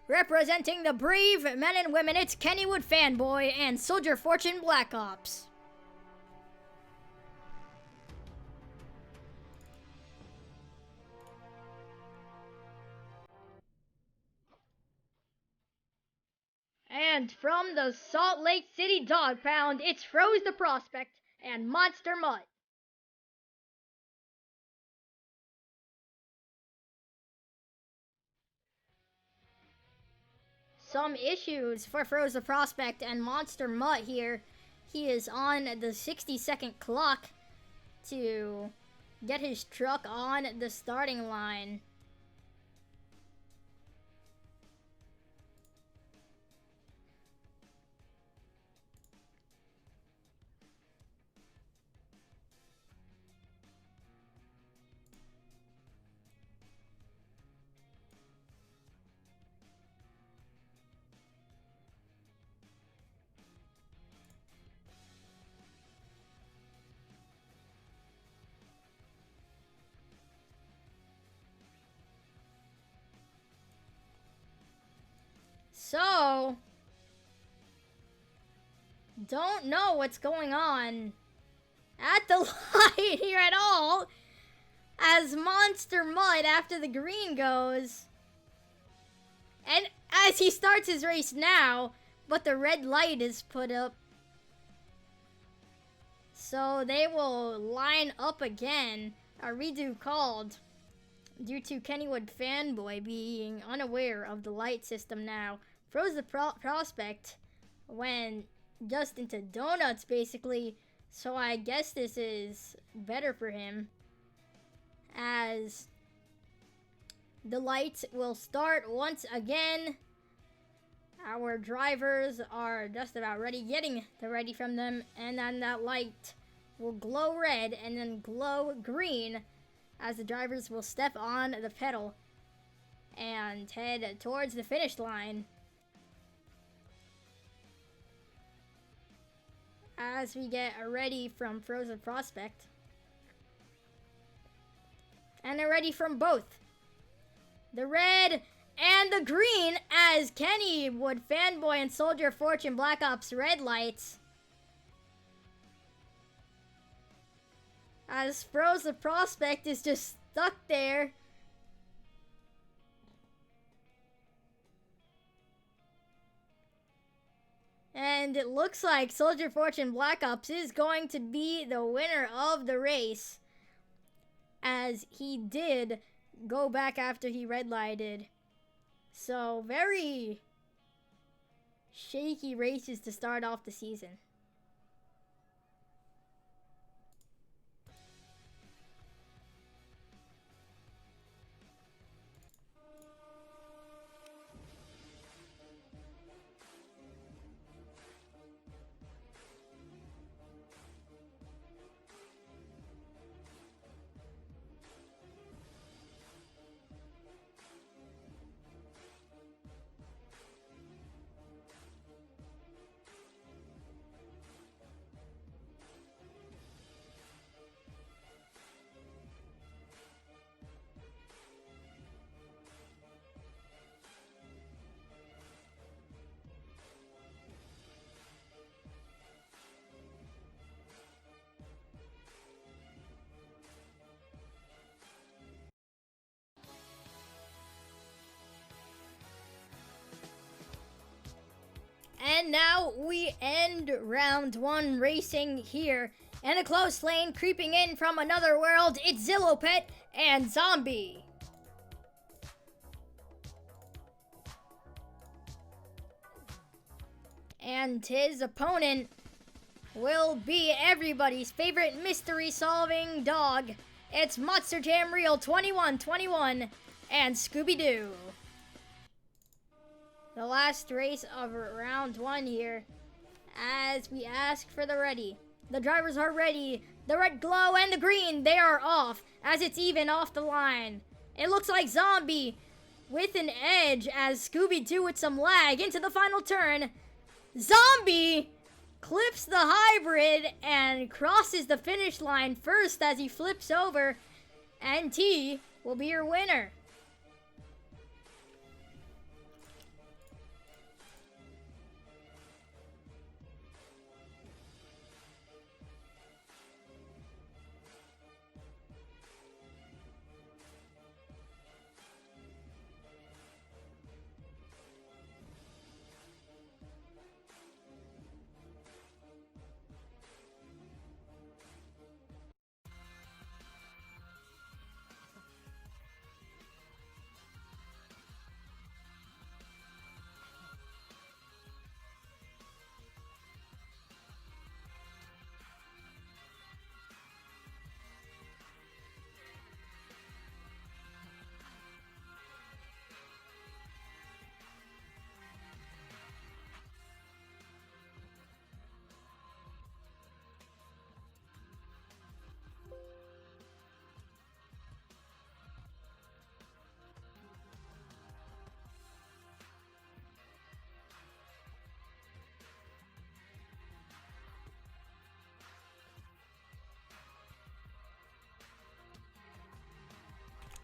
representing the brave men and women, it's Kennywood Fanboy and Soldier Fortune Black Ops. And from the Salt Lake City Dog Pound, it's Froze the Prospect and Monster Mutt. Some issues for Froze the Prospect and Monster Mutt here. He is on the 60-second clock to get his truck on the starting line. So, don't know what's going on at the line here at all, as Monster Mud, after the green goes, and as he starts his race now, but the red light is put up, so they will line up again, a redo called, due to Kennywood Fanboy being unaware of the light system now. Froze the Prospect went just into donuts, basically, so I guess this is better for him, as the lights will start once again. Our drivers are just about ready, getting the ready from them, and then that light will glow red and then glow green as the drivers will step on the pedal and head towards the finish line. As we get a ready from Frozen Prospect. And a ready from both the red and the green, as Kennywood Fanboy and Soldier Fortune Black Ops red lights. As Frozen Prospect is just stuck there. And it looks like Soldier Fortune Black Ops is going to be the winner of the race, as he did go back after he red lighted. So very shaky races to start off the season. And now we end round 1 racing here. In a close lane, creeping in from another world, it's Zillopet and Zombie. And his opponent will be everybody's favorite mystery-solving dog. It's Monster Jam Reel 2121 and Scooby-Doo. The last race of round 1 here, as we ask for the ready. The drivers are ready. The red glow and the green, they are off, as it's even off the line. It looks like Zombie with an edge, as Scooby-Doo with some lag into the final turn. Zombie clips the hybrid and crosses the finish line first as he flips over. NT will be your winner.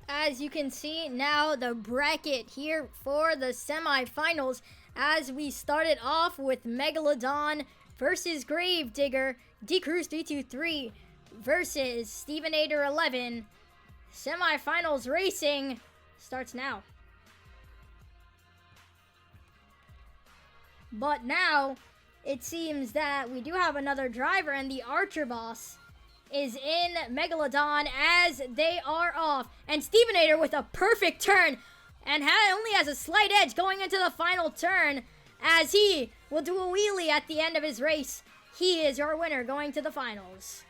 As you can see now, the bracket here for the semifinals, as we started off with Megalodon versus Gravedigger, Decruise323 versus Stevenator 11. Semifinals racing starts now. But now, it seems that we do have another driver, and the Archer Boss is in Megalodon as they are off. And Stevenator with a perfect turn and only has a slight edge going into the final turn, as he will do a wheelie at the end of his race. He is your winner going to the finals.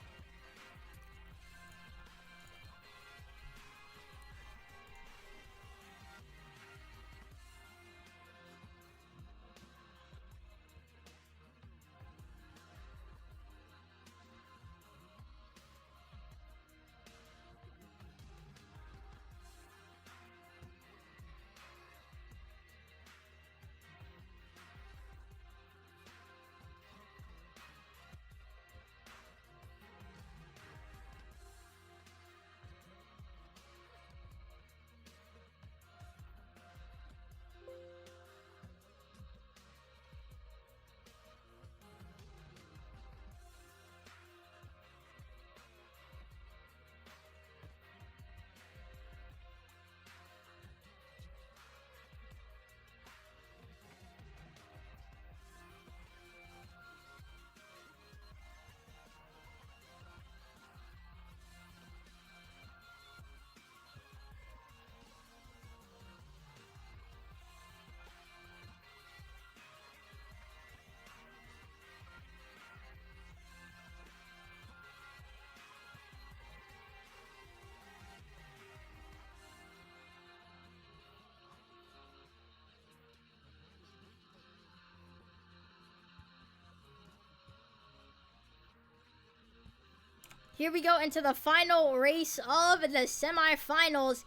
Here we go into the final race of the semifinals.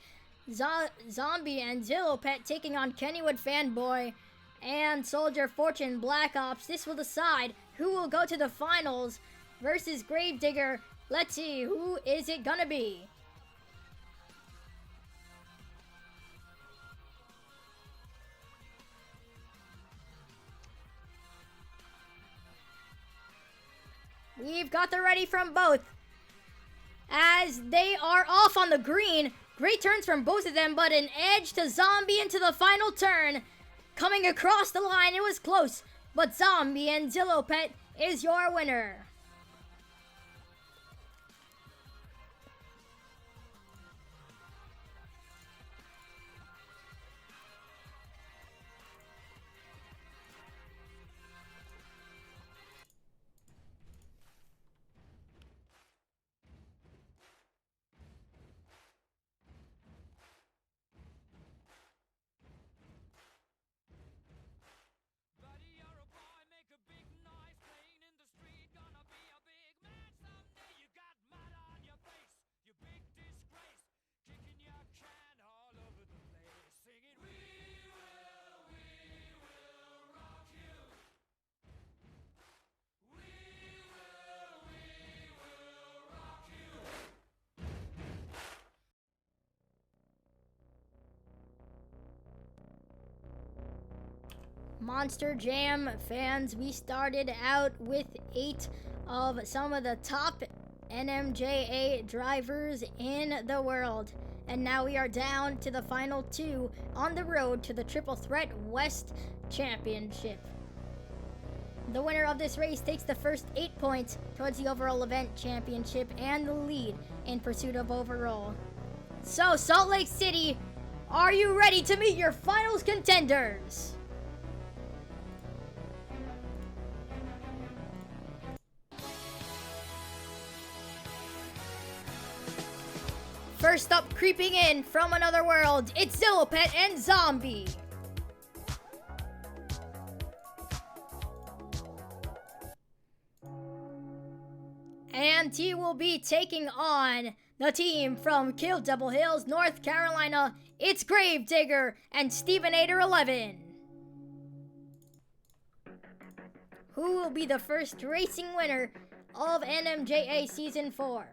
Zombie and Zillow Pet taking on Kennywood Fanboy and Soldier Fortune Black Ops. This will decide who will go to the finals versus Gravedigger. Let's see, who is it gonna be? We've got the ready from both, as they are off on the green. Great turns from both of them, but an edge to Zombie into the final turn. Coming across the line, it was close, but Zombie and Zillow Pet is your winner. Buddy, you're a boy, make a big noise, playing in the street, gonna be Monster Jam fans, we started out with 8 of some of the top NMJA drivers in the world. And now we are down to the final 2 on the road to the Triple Threat West Championship. The winner of this race takes the first 8 points towards the overall event championship and the lead in pursuit of overall. So, Salt Lake City, are you ready to meet your finals contenders? First up, creeping in from another world, it's Zillopet and Zombie. And he will be taking on the team from Kill Double Hills, North Carolina. It's Gravedigger and Stevenator 11. Who will be the first racing winner of NMJA Season 4?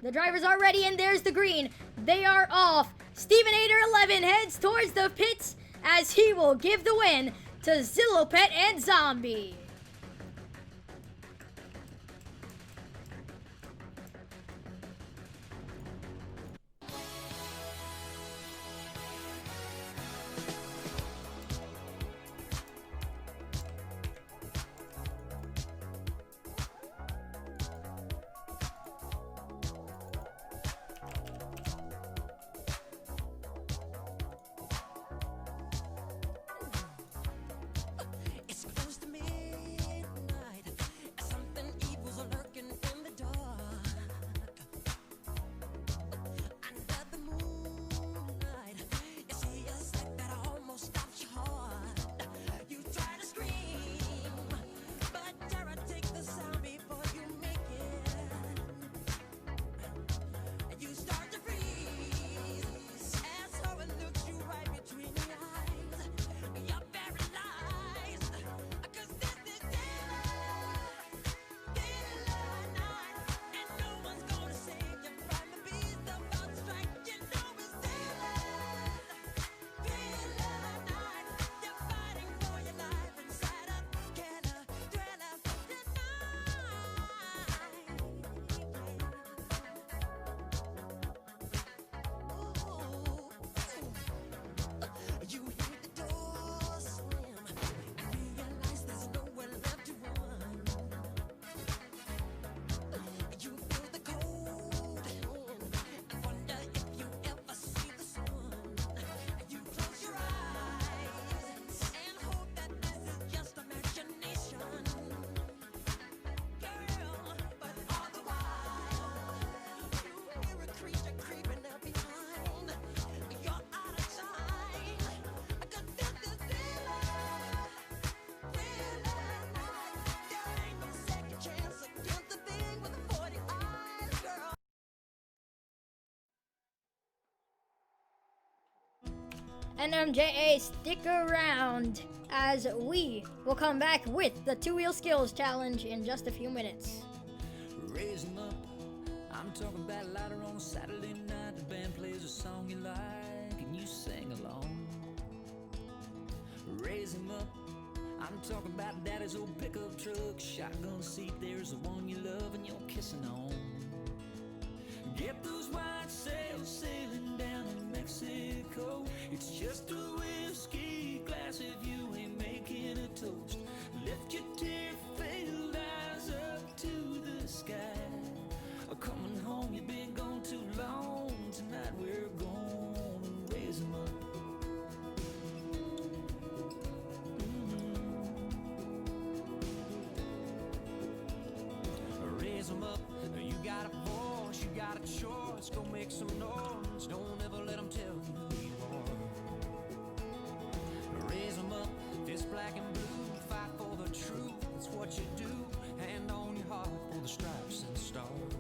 The drivers are ready, and there's the green. They are off. Stevenator 11 heads towards the pits as he will give the win to Zillopet and Zombie. It's close to midnight. Something evil's lurking in the dark. Under the moonlight, you see a sight that almost stops your heart. You try to scream, but terror takes the sound before you make it. You start to freeze as someone looks you right between the eyes. You're paralyzed, 'cause this is daylight night, and no one's gonna save you from the beast about to strike. You know it's daylight night. You're fighting for your life inside a killer thriller You hear the door slam and realize there's nowhere left to run. You feel the cold hand and wonder if you ever see the sun. You close your eyes and hope that this is just imagination, girl. But all the while, you hear a creature creeping up behind. You're out of time, 'cause this is daylight night. There ain't no second chance against the thing with the 40 eyes, girl. NMJA, stick around as we will come back with the 2-wheel skills challenge in just a few minutes. Raise 'em up. I'm talking about later on a Saturday night. The band plays a song you like and you sing along. Raise 'em up. I'm talking about daddy's old pickup truck, shotgun seat. There's the one you love and you're kissing on. Get those white sails sailing down in Mexico. It's just a whiskey glass if you ain't making a toast. Lift your tear-filled eyes up to the sky. Coming home, you've been gone too long. Tonight we're gonna raise 'em up. Raise 'em up. You got a voice, you got a choice. Go make some noise. Don't ever let 'em tell you who you are. Raise 'em up. This black and blue. Fight for the truth. It's what you do. Hand on your heart for the stripes and stars.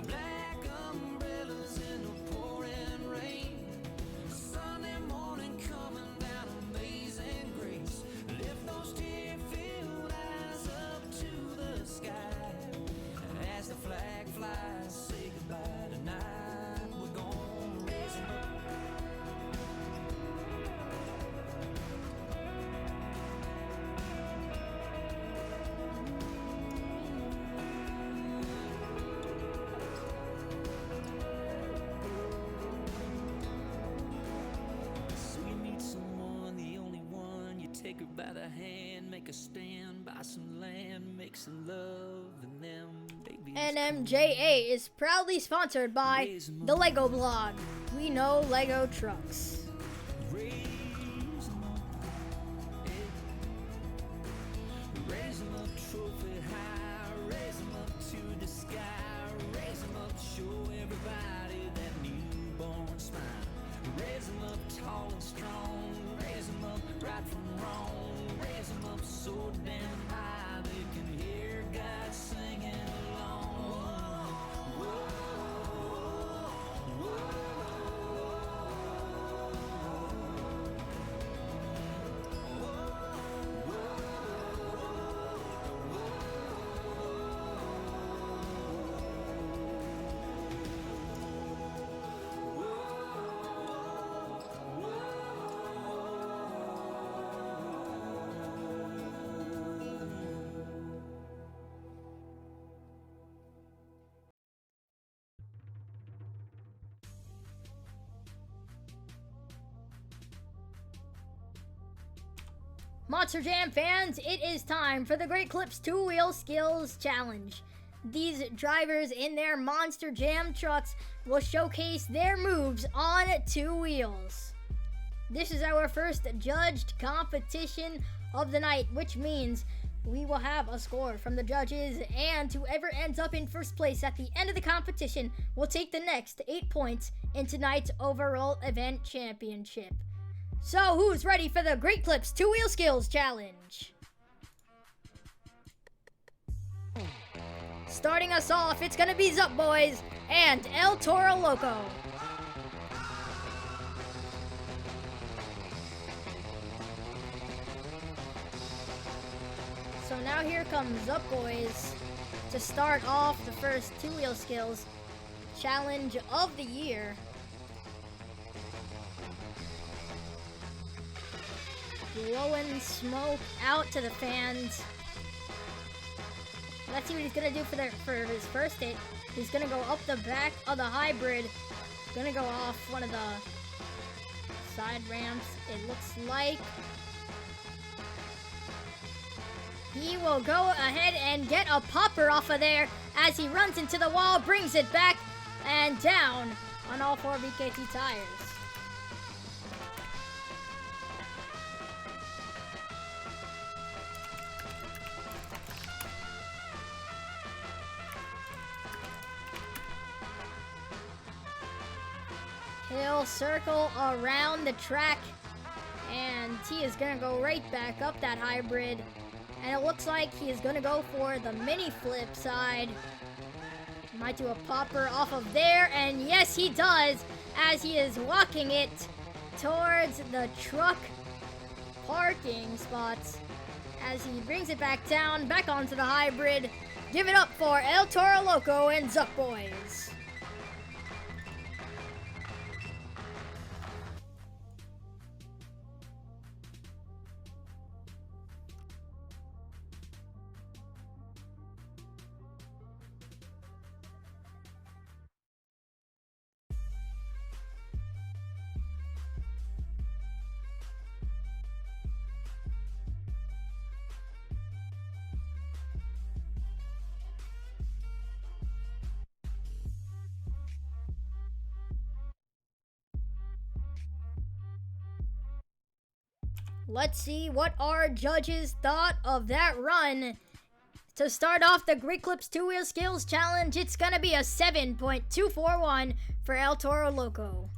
Black umbrellas in the pouring rain. Sunday morning coming down, amazing grace. Lift those tear-filled eyes up to the sky. As the flag flies, say goodbye tonight. We're gonna raise 'em up. by the hand, make a stand, buy some land, make some love, and them babies. NMJA is proudly sponsored by the Lego blog. We know Lego trucks. Raise 'em up, raise 'em up, trophy high, raise 'em up to the sky, raise 'em up, show everybody that newborn smile. Raise 'em up tall and strong, raise 'em up right from wrong, raise 'em up so damn high they can hear God singing along. Whoa, whoa, Monster Jam fans, it is time for the Great Clips 2-Wheel Skills Challenge. These drivers in their Monster Jam trucks will showcase their moves on 2 wheels. This is our first judged competition of the night, which means we will have a score from the judges, and whoever ends up in first place at the end of the competition will take the next 8 points in tonight's overall event championship. So, who's ready for the Great Clips 2-Wheel Skills Challenge? Starting us off, it's gonna be Zup Boys and El Toro Loco. So now here comes Zup Boys to start off the first 2-Wheel Skills Challenge of the year. Blowing smoke out to the fans. Let's see what he's gonna do for his first hit. He's gonna go up the back of the hybrid. Gonna go off one of the side ramps, it looks like. He will go ahead and get a popper off of there as he runs into the wall, brings it back and down on all 4 BKT tires. He'll circle around the track, and he is gonna go right back up that hybrid. And it looks like he is gonna go for the mini flip side. Might do a popper off of there, and yes, he does, as he is walking it towards the truck parking spots. As he brings it back down, back onto the hybrid. Give it up for El Toro Loco and Zup Boys. Let's see what our judges thought of that run. To start off the Great Clips 2-Wheel Skills Challenge, it's gonna be a 7.241 for El Toro Loco.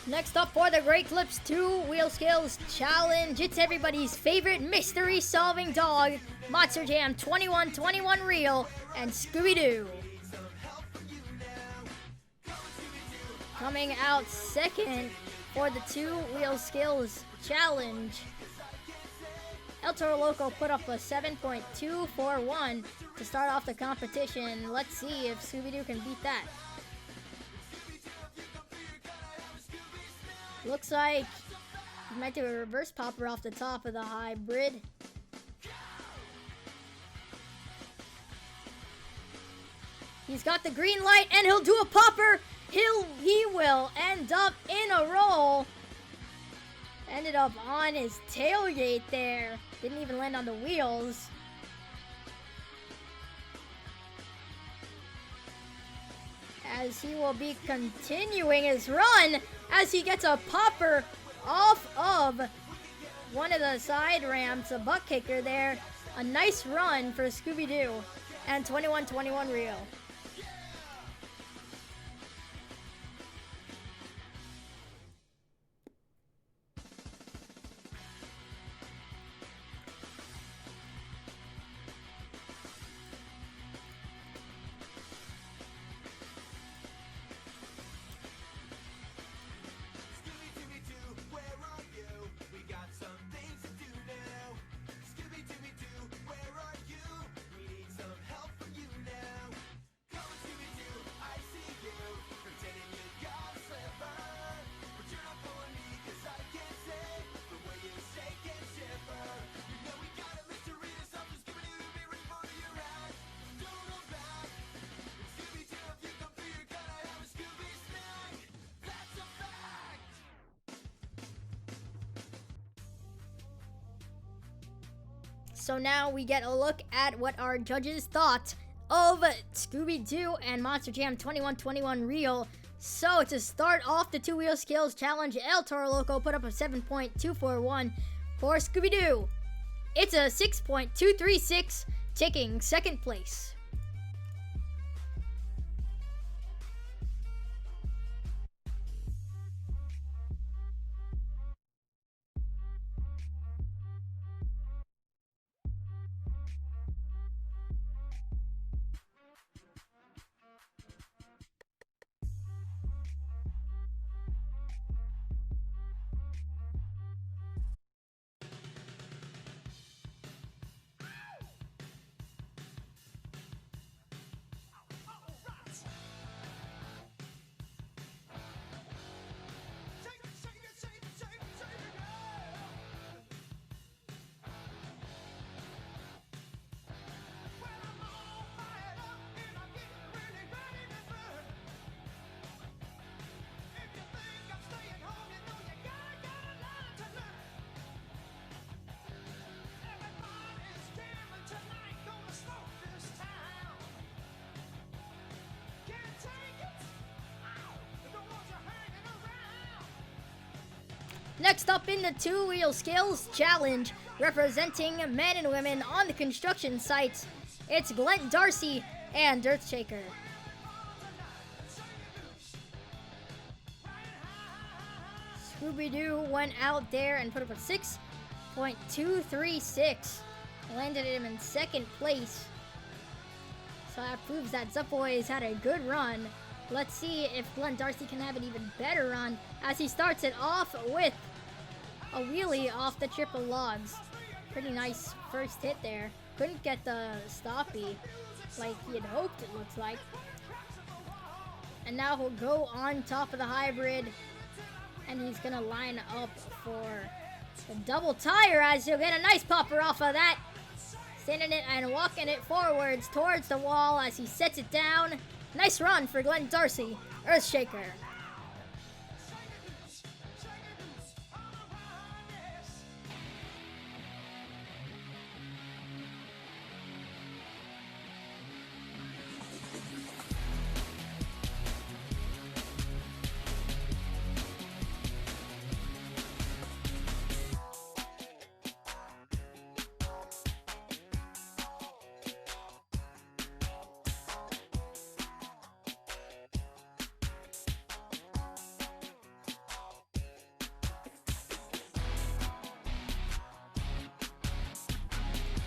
Next up for the Great Clips 2-Wheel Skills Challenge, it's everybody's favorite mystery solving dog, Monster Jam 2121 Reel and Scooby-Doo. Coming out second for the two-wheel skills challenge. El Toro Loco put up a 7.241 to start off the competition. Let's see if Scooby-Doo can beat that. Looks like he might do a reverse popper off the top of the hybrid. He's got the green light and he'll do a popper. He will end up in a roll. Ended up on his tailgate there. Didn't even land on the wheels. As he will be continuing his run as he gets a popper off of one of the side ramps, a butt kicker there. A nice run for Scooby-Doo and 21-21 reel. So now we get a look at what our judges thought of Scooby-Doo and Monster Jam 21-21 reel. So to start off the two-wheel skills challenge, El Toro Loco put up a 7.241 for Scooby-Doo. It's a 6.236, taking second place. Next up in the two-wheel skills challenge, representing men and women on the construction sites, it's Glenn Darcy and Earthshaker. Scooby-Doo went out there and put up a 6.236. Landed him in second place. So that proves that Zupboys had a good run. Let's see if Glenn Darcy can have an even better run as he starts it off with a wheelie off the triple logs. Pretty nice first hit there. Couldn't get the stoppie like he had hoped, it looks like. And now he'll go on top of the hybrid and he's gonna line up for the double tire as he'll get a nice popper off of that. Standing it and walking it forwards towards the wall as he sets it down. Nice run for Glenn Darcy, Earthshaker.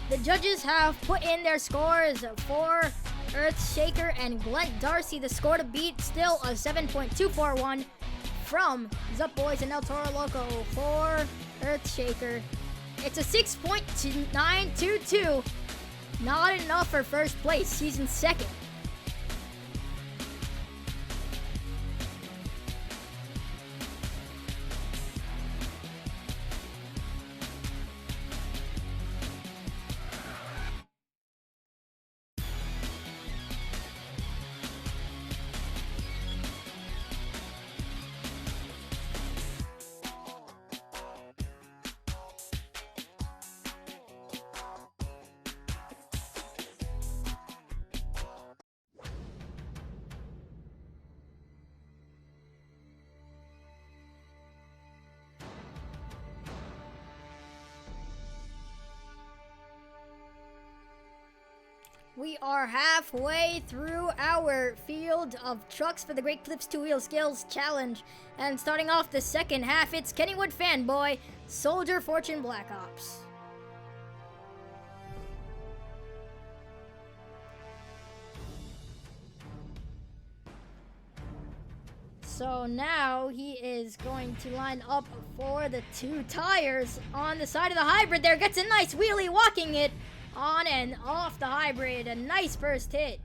The judges have put in their scores for Earthshaker and Glent Darcy. The score to beat still a 7.241 from Zup Boys and El Toro Loco for Earthshaker. It's a 6.922. Not enough for first place. He's in second. We are halfway through our field of trucks for the Great Clips 2-Wheel Skills Challenge. And starting off the second half, it's Kennywood Fanboy, Soldier Fortune Black Ops. So now he is going to line up for the 2 tires on the side of the hybrid there. Gets a nice wheelie, walking it on and off the hybrid. A nice first hit.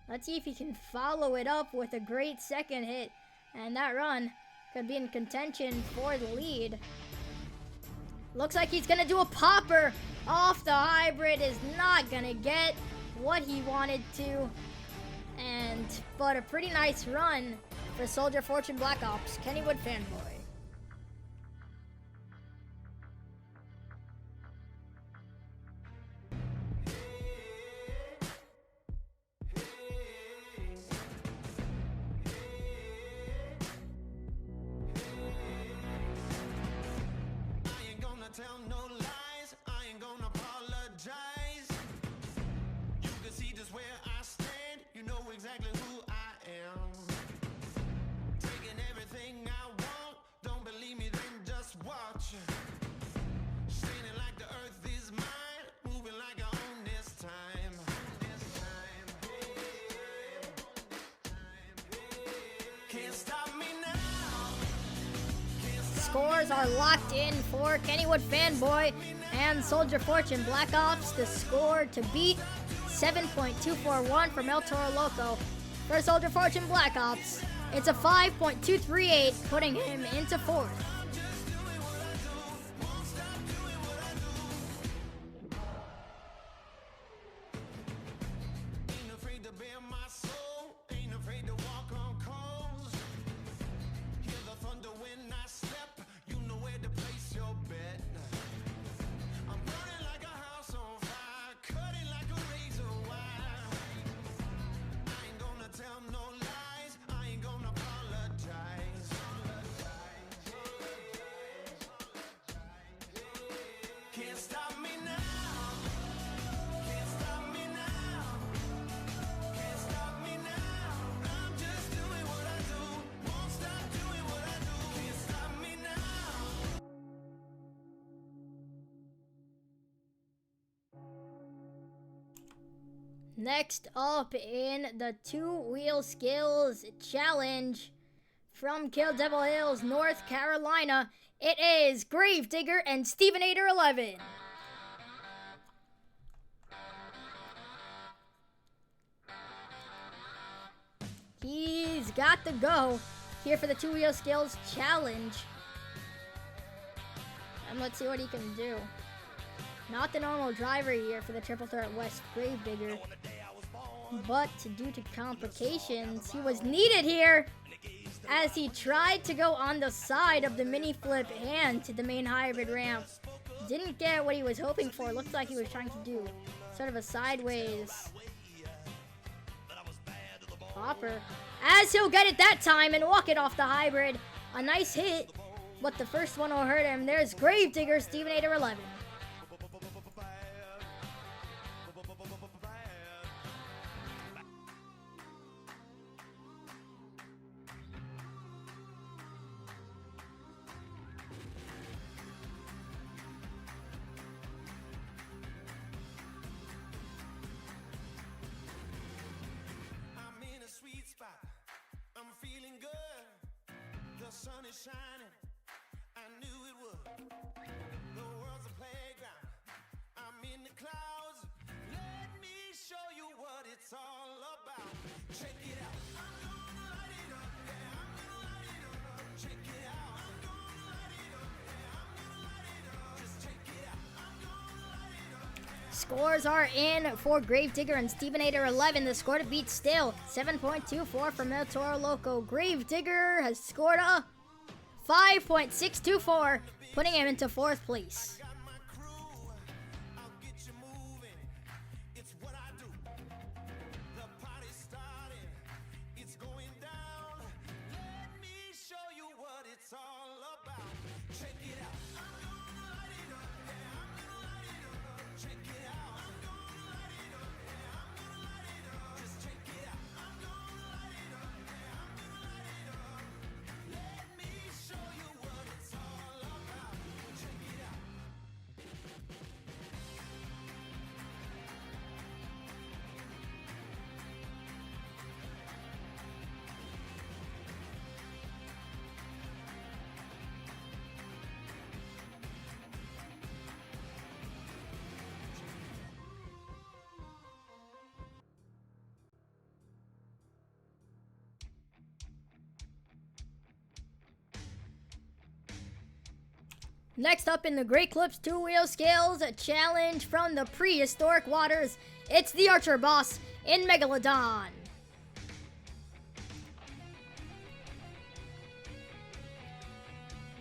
Let's see if he can follow it up with a great second hit. And that run could be in contention for the lead. Looks like he's going to do a popper off the hybrid. Is not going to get what he wanted to. But a pretty nice run for Soldier Fortune Black Ops, Kennywood Fanboy. Tell no lies, I ain't gonna apologize. You can see just where I stand, you know exactly who I am. Taking everything I want, don't believe me, then just watch. Standing like the earth is mine, moving like I own this time. Can't stop me now. Scores are locked in for Kennywood Fanboy and Soldier Fortune Black Ops. The score to beat, 7.241 from El Toro Loco. For Soldier Fortune Black Ops, it's a 5.238, putting him into fourth. Ain't afraid to bare my soul, ain't afraid to walk on coals. Hear the thunder when I step, you know where to place your bet. I'm burning like a house on fire, cutting like a razor wire. I ain't gonna tell no lies, I ain't gonna apologize. Can't stop me now. Can't stop me now. Can't stop me now. I'm just doing what I do. Won't stop doing what I do. Can't stop me now. Next up in the 2-Wheel Skills Challenge from Kill Devil Hills, North Carolina, it is Gravedigger and Stevenator 11. He's got the go here for the 2-Wheel Skills Challenge. And let's see what he can do. Not the normal driver here for the Triple Threat West Gravedigger. But due to complications, he was needed here as he tried to go on the side of the mini flip and to the main hybrid ramp. Didn't get what he was hoping for. Looked like he was trying to do sort of a sideways popper, as he'll get it that time and walk it off the hybrid. A nice hit, but the first one will hurt him. There's Gravedigger, Stevenator 11. The sun is shining, I knew it would. The world's a playground, I'm in the clouds. Let me show you what it's all about. Check it out, I'm gonna light it up, yeah, I'm gonna light it up. Check it out, I'm gonna light it up, yeah, I'm gonna light it up. Just check it out, I'm gonna light it up, yeah. Scores are in for Gravedigger and Stevenator 11. The score to beat still 7.24 for Minotauro Loco. Gravedigger has scored a 5.624, putting him into 4th place. Got my crew, I'll get you moving. It's what I do. The party's starting, it's going down. Let me show you what it's all about. Check it out, I'm gonna light it up, yeah, I'm gonna light it up. Check it out, I'm gonna light it up, yeah, I'm gonna light it up. Just check it out, I'm gonna light it up, yeah, I'm gonna light it up. Let me show you what it's all about. Check it out. Next up in the Great Clips 2-wheel scales, a challenge from the prehistoric waters. It's the Archer Boss in Megalodon.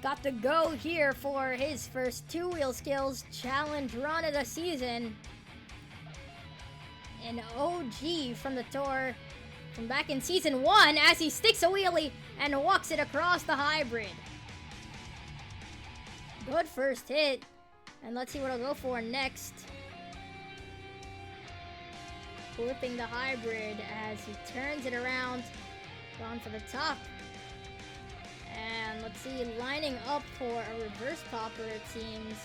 Got the go here for his first 2-wheel scales challenge run of the season. An OG from the tour from back in season 1 as he sticks a wheelie and walks it across the hybrid. Good first hit. And let's see what I'll go for next. Flipping the hybrid as he turns it around. Going for the top. And let's see, lining up for a reverse popper, it seems.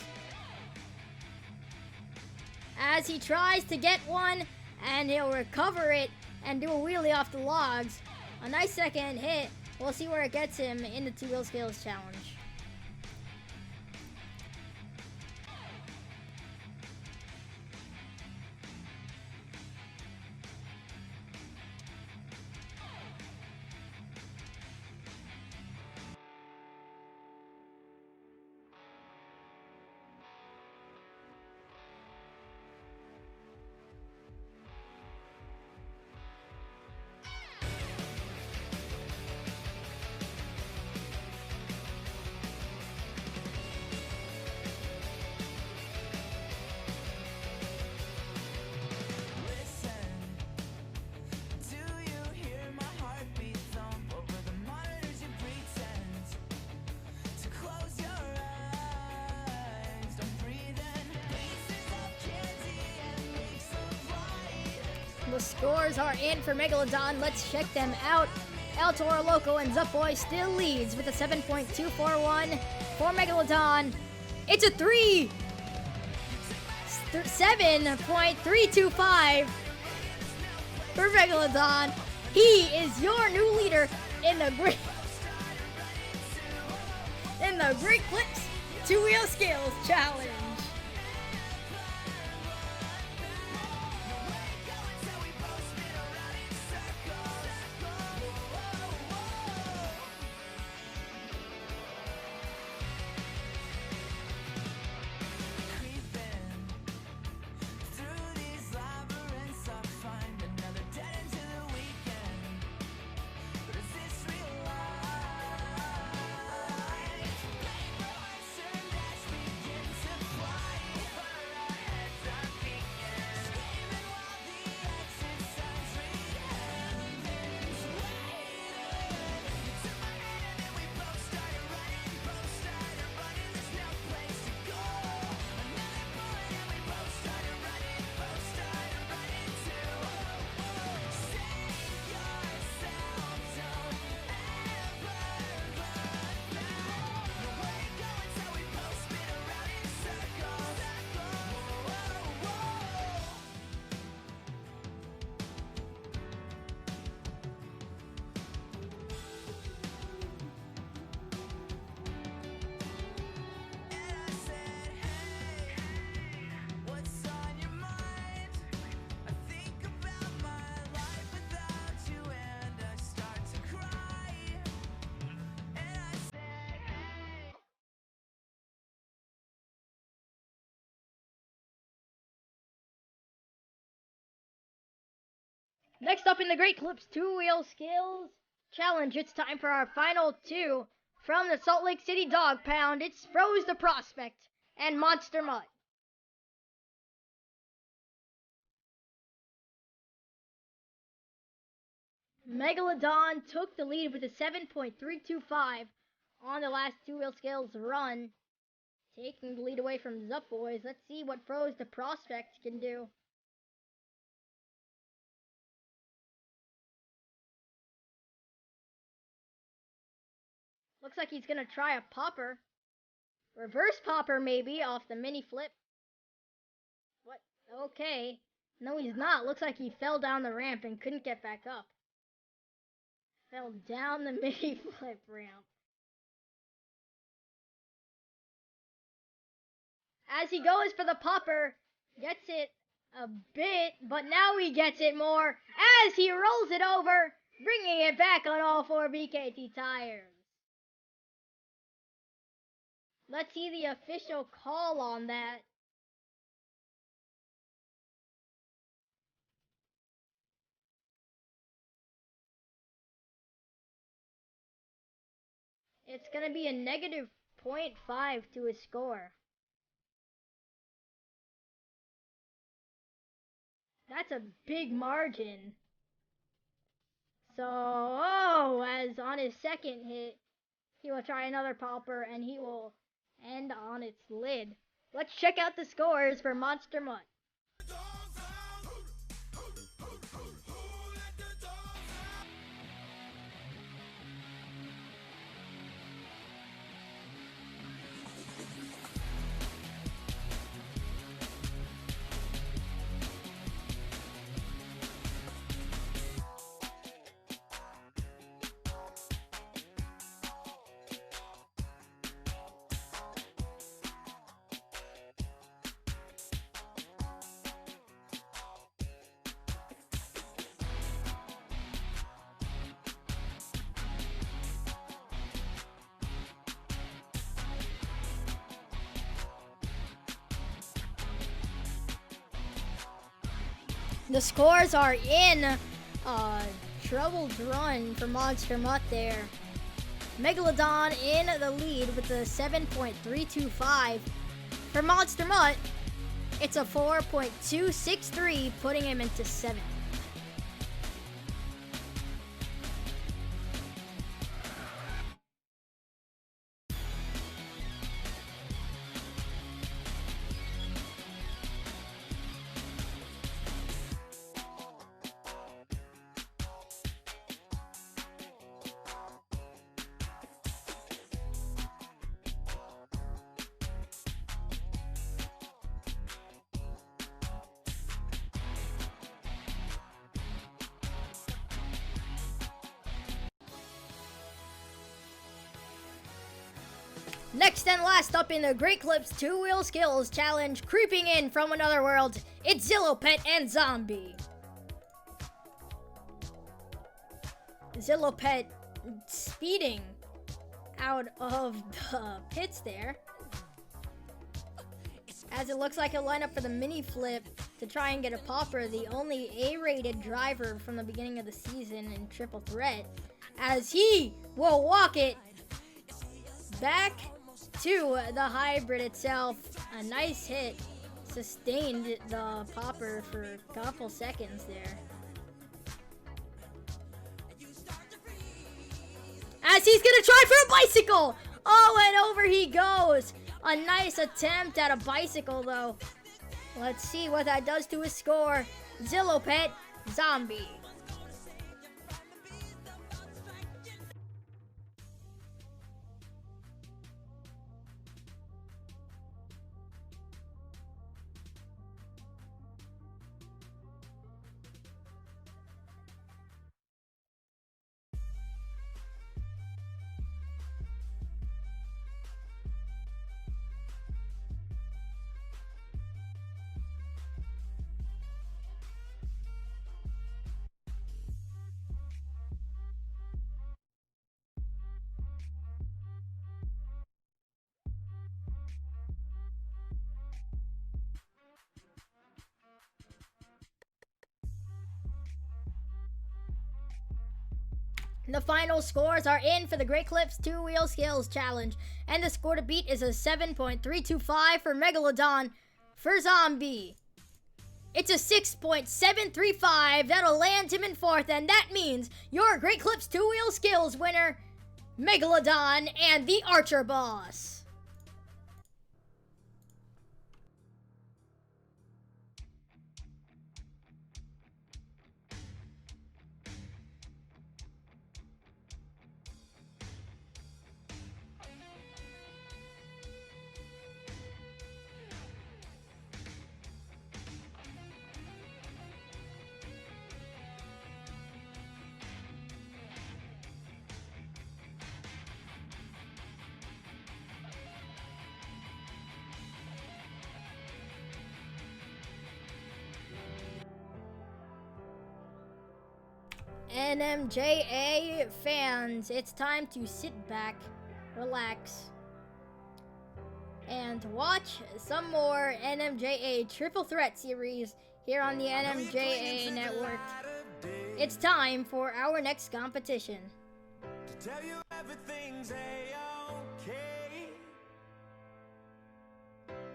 As he tries to get one, and he'll recover it and do a wheelie off the logs. A nice second hit. We'll see where it gets him in the 2-wheel scales challenge. The scores are in for Megalodon. Let's check them out. El Toro Loco and Zupboy still leads with a 7.241 for Megalodon. It's a 7.325 for Megalodon. He is your new leader in the Great Clips 2-wheel scales challenge. Next up in the Great Clips 2-Wheel Skills Challenge, it's time for our final two from the Salt Lake City Dog Pound. It's Froze the Prospect and Monster Mutt. Megalodon took the lead with a 7.325 on the last 2-Wheel Skills run, taking the lead away from Zup Boys. Let's see what Froze the Prospect can do. Looks like he's gonna try a popper. Reverse popper maybe off the mini flip. What? Okay. No, he's not. Looks like he fell down the ramp and couldn't get back up. Fell down the mini flip ramp. As he goes for the popper, gets it a bit, but now he gets it more as he rolls it over, bringing it back on all four BKT tires. Let's see the official call on that. It's going to be a negative 0.5 to his score. That's a big margin. So, as on his second hit, he will try another popper and he will end on its lid. Let's check out the scores for Monster Mutt. The scores are in. Troubled run for Monster Mutt there. Megalodon in the lead with a 7.325. For Monster Mutt, it's a 4.263, putting him into 7th. Next and last up in the Great Clips 2-Wheel Skills Challenge, creeping in from another world, it's Zillow Pet and Zombie. Zillow Pet speeding out of the pits there, as it looks like he'll line up for the mini flip to try and get a popper, the only A-rated driver from the beginning of the season in Triple Threat, as he will walk it back to the hybrid itself. A nice hit, sustained the popper for a couple seconds there. As he's gonna try for a bicycle! Oh, and over he goes! A nice attempt at a bicycle though. Let's see what that does to his score. Zillow Pet, Zombie. The final scores are in for the Great Clips 2-Wheel Skills Challenge, and the score to beat is a 7.325 for Megalodon. For Zombie, it's a 6.735 that'll land him in 4th, and that means your Great Clips 2-Wheel Skills winner, Megalodon and the Archer Boss. NMJA fans, it's time to sit back, relax, and watch some more NMJA Triple Threat series here on the NMJA network. It's time for our next competition. To tell you everything's A-okay,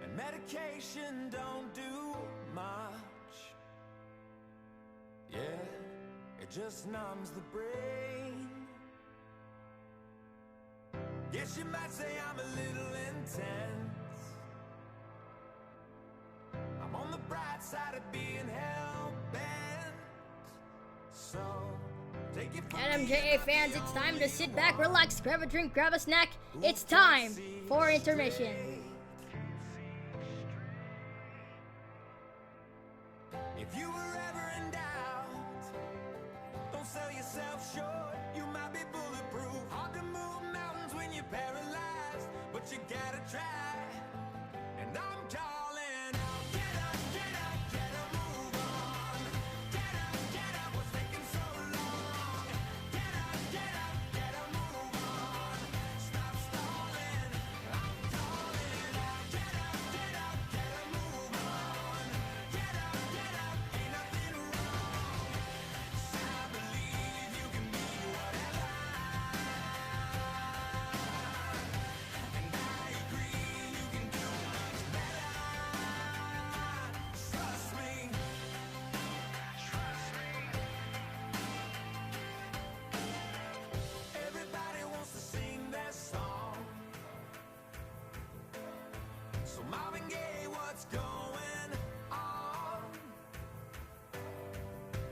and medication don't do much. Yeah, it just numbs the brain. Guess you might say I'm a little intense. I'm on the bright side of being hell-bent. So take it from NMJA fans, it's time to sit back, relax, grab a drink, grab a snack. It's time for intermission. If you were ever in doubt, don't sell yourself short. You might be bulletproof. Hard to move mountains when you're paralyzed, but you gotta try. And I'm calling out, get up, get up, get a move on. Get up, what's taking so long? Get up, get a move on. Stop stalling, I'm calling out. Get up, get a move on. Get up, ain't nothing wrong. So I believe you can be whatever. And I agree you can do much better. Trust me. Everybody wants to sing their song. So Marvin Gaye, what's going on?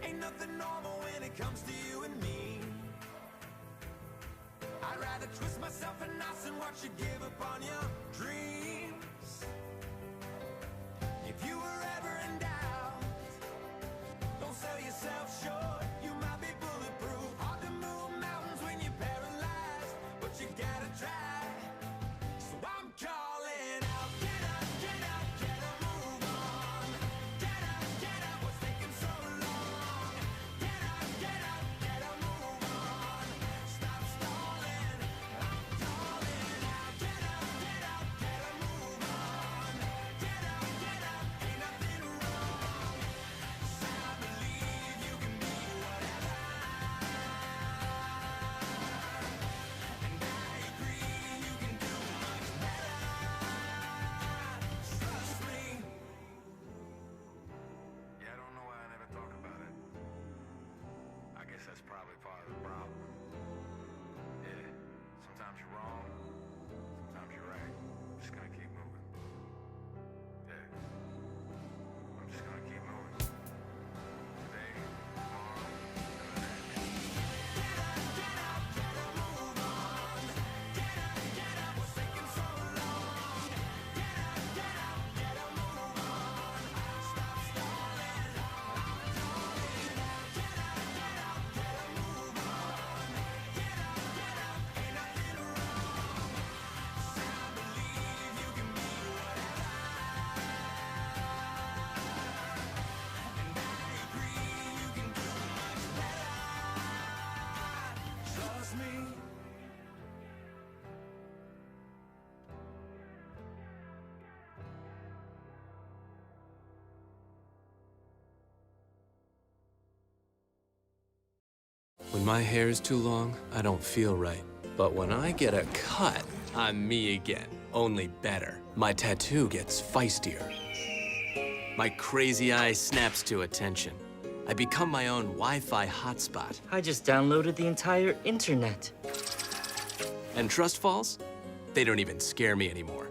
Ain't nothing normal when it comes to you and me. I'd rather twist myself in knots and watch you give up on your dreams. If you were ever in doubt, don't sell yourself short. You might be bulletproof. Hard to move mountains when you're paralyzed, but you gotta try. So I'm calling out, get up, get a move on. Get up, what's taking so long? Get up, get a move on. Stop stalling, I'm calling out. Get up, get a move on. Get up, ain't nothing wrong. So I believe you can be When my hair is too long, I don't feel right. But when I get a cut, I'm me again, only better. My tattoo gets feistier. My crazy eye snaps to attention. I become my own Wi-Fi hotspot. I just downloaded the entire internet. And trust falls? They don't even scare me anymore.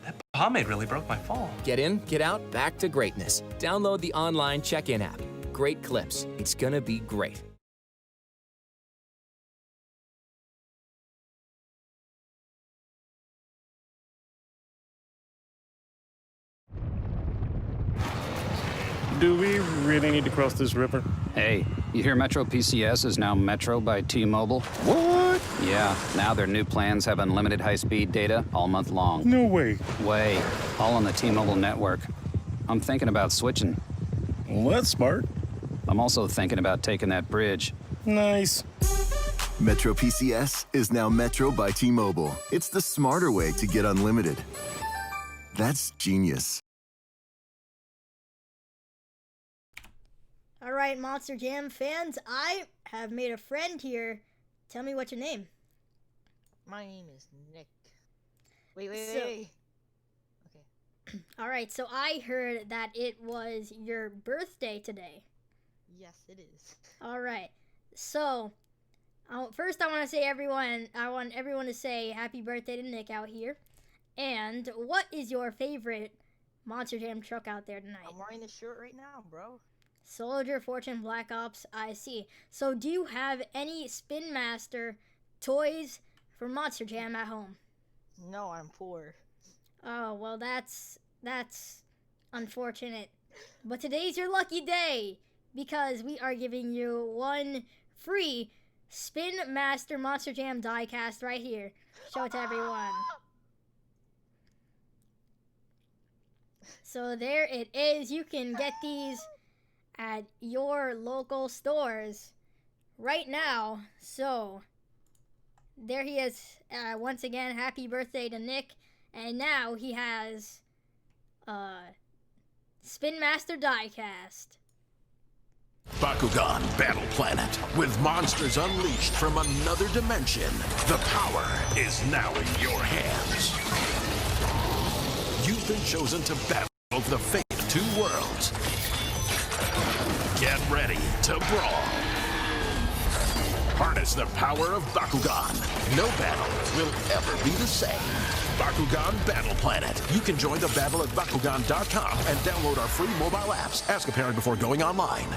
That pomade really broke my fall. Get in, get out, back to greatness. Download the online check-in app. Great clips. It's gonna be great. Do we really need to cross this river? Hey, you hear Metro PCS is now Metro by T-Mobile? What? Yeah, now their new plans have unlimited high-speed data all month long. No way. Way, all on the T-Mobile network. I'm thinking about switching. Well, that's smart. I'm also thinking about taking that bridge. Nice. Metro PCS is now Metro by T-Mobile. It's the smarter way to get unlimited. That's genius. All right, Monster Jam fans, I have made a friend here. Tell me what's your name. My name is Nick. Wait. Okay. All right, so I heard that it was your birthday today. Yes, it is. All right. So, first I want everyone to say happy birthday to Nick out here. And what is your favorite Monster Jam truck out there tonight? I'm wearing this shirt right now, bro. Soldier, Fortune, Black Ops, I see. So do you have any Spin Master toys for Monster Jam at home? No, I'm poor. Oh, well that's unfortunate. But today's your lucky day because we are giving you one free Spin Master Monster Jam diecast right here. Show it to everyone. So there it is. You can get these at your local stores right now. So there he is. Once again, happy birthday to Nick. And now he has Spin Master diecast. Bakugan Battle Planet. With monsters unleashed from another dimension, the power is now in your hands. You've been chosen to battle the fate of two worlds. Get ready to brawl. Harness the power of Bakugan. No battle will ever be the same. Bakugan Battle Planet. You can join the battle at Bakugan.com and download our free mobile apps. Ask a parent before going online.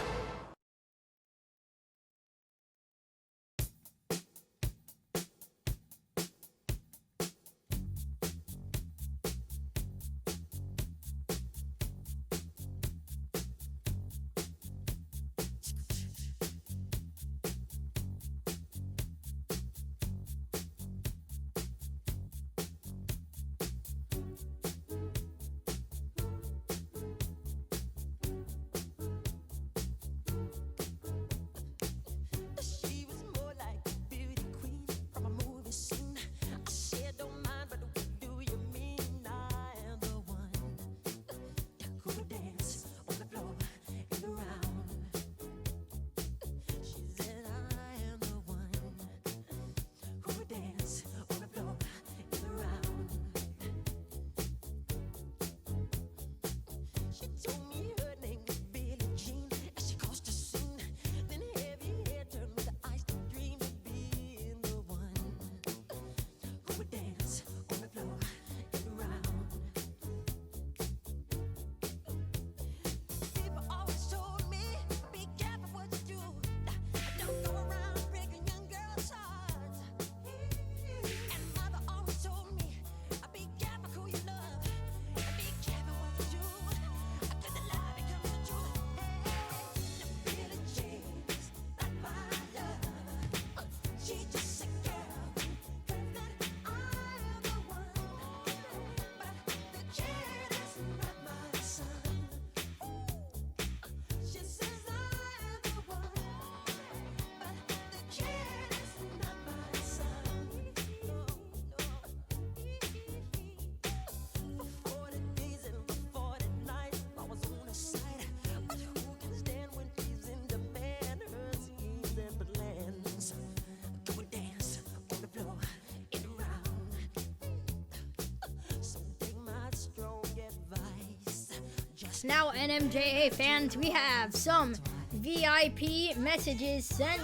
Now, NMJA fans, we have some VIP messages sent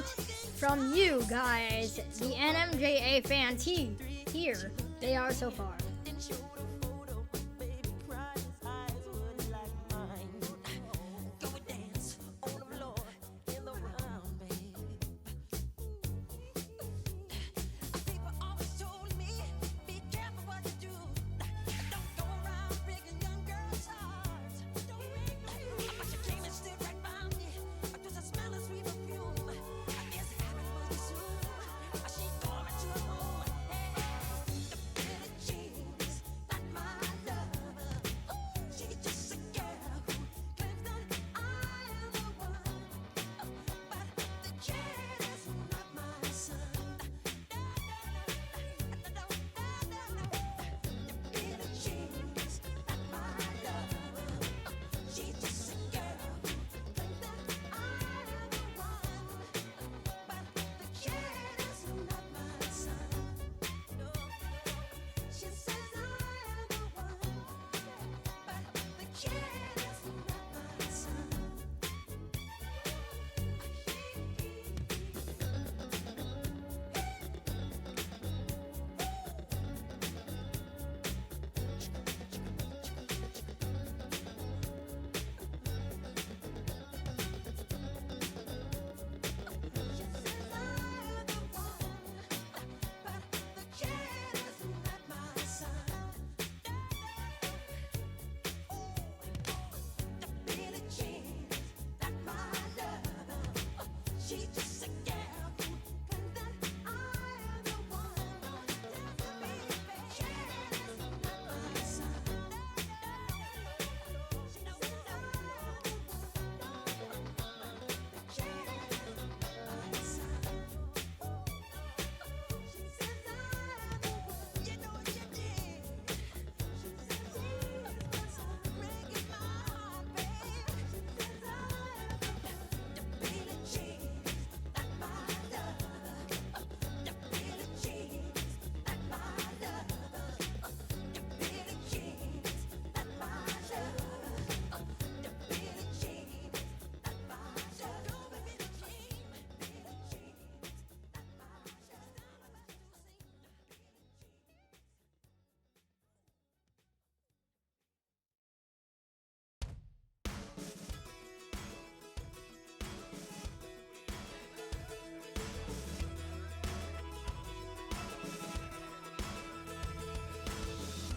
from you guys. The NMJA fans here they are so far.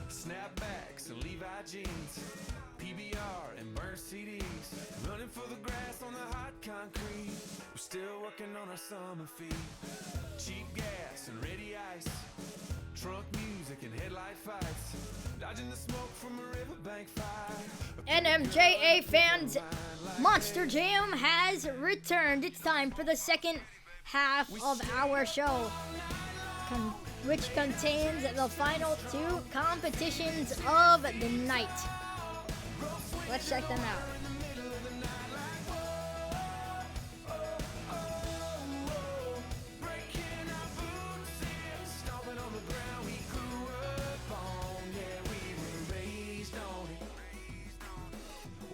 Snapbacks and Levi jeans, PBR and burnt CDs, running for the grass on the hot concrete. We're still working on our summer feet. Cheap gas and ready ice, truck music and headlight fights, dodging the smoke from a riverbank fire. NMJA fans, Monster Jam has returned. It's time for the second half of our show, which contains the final two competitions of the night. Let's check them out.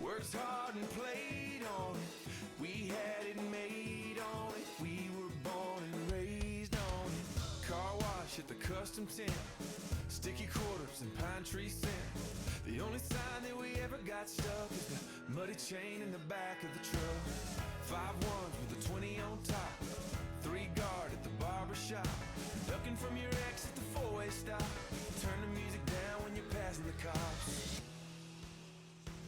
Worked hard and played on it. We had it made on it. We were born and raised on it. Car wash at the custom tent. Sticky quarters and pine tree scent. The only sign that we ever got stuck is the muddy chain in the back of the truck. 5-1s with a 20 on top. 3 guard at the barber shop. Ducking from your ex at the four-way stop. Turn the music down when you're passing the cops.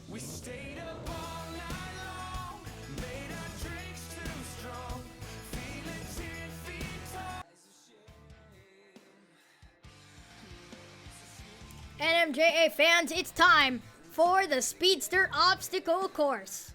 We stayed up all night long, made our drinks too strong, feeling 10 feet tall. NMJA fans, it's time for the Speedster obstacle course.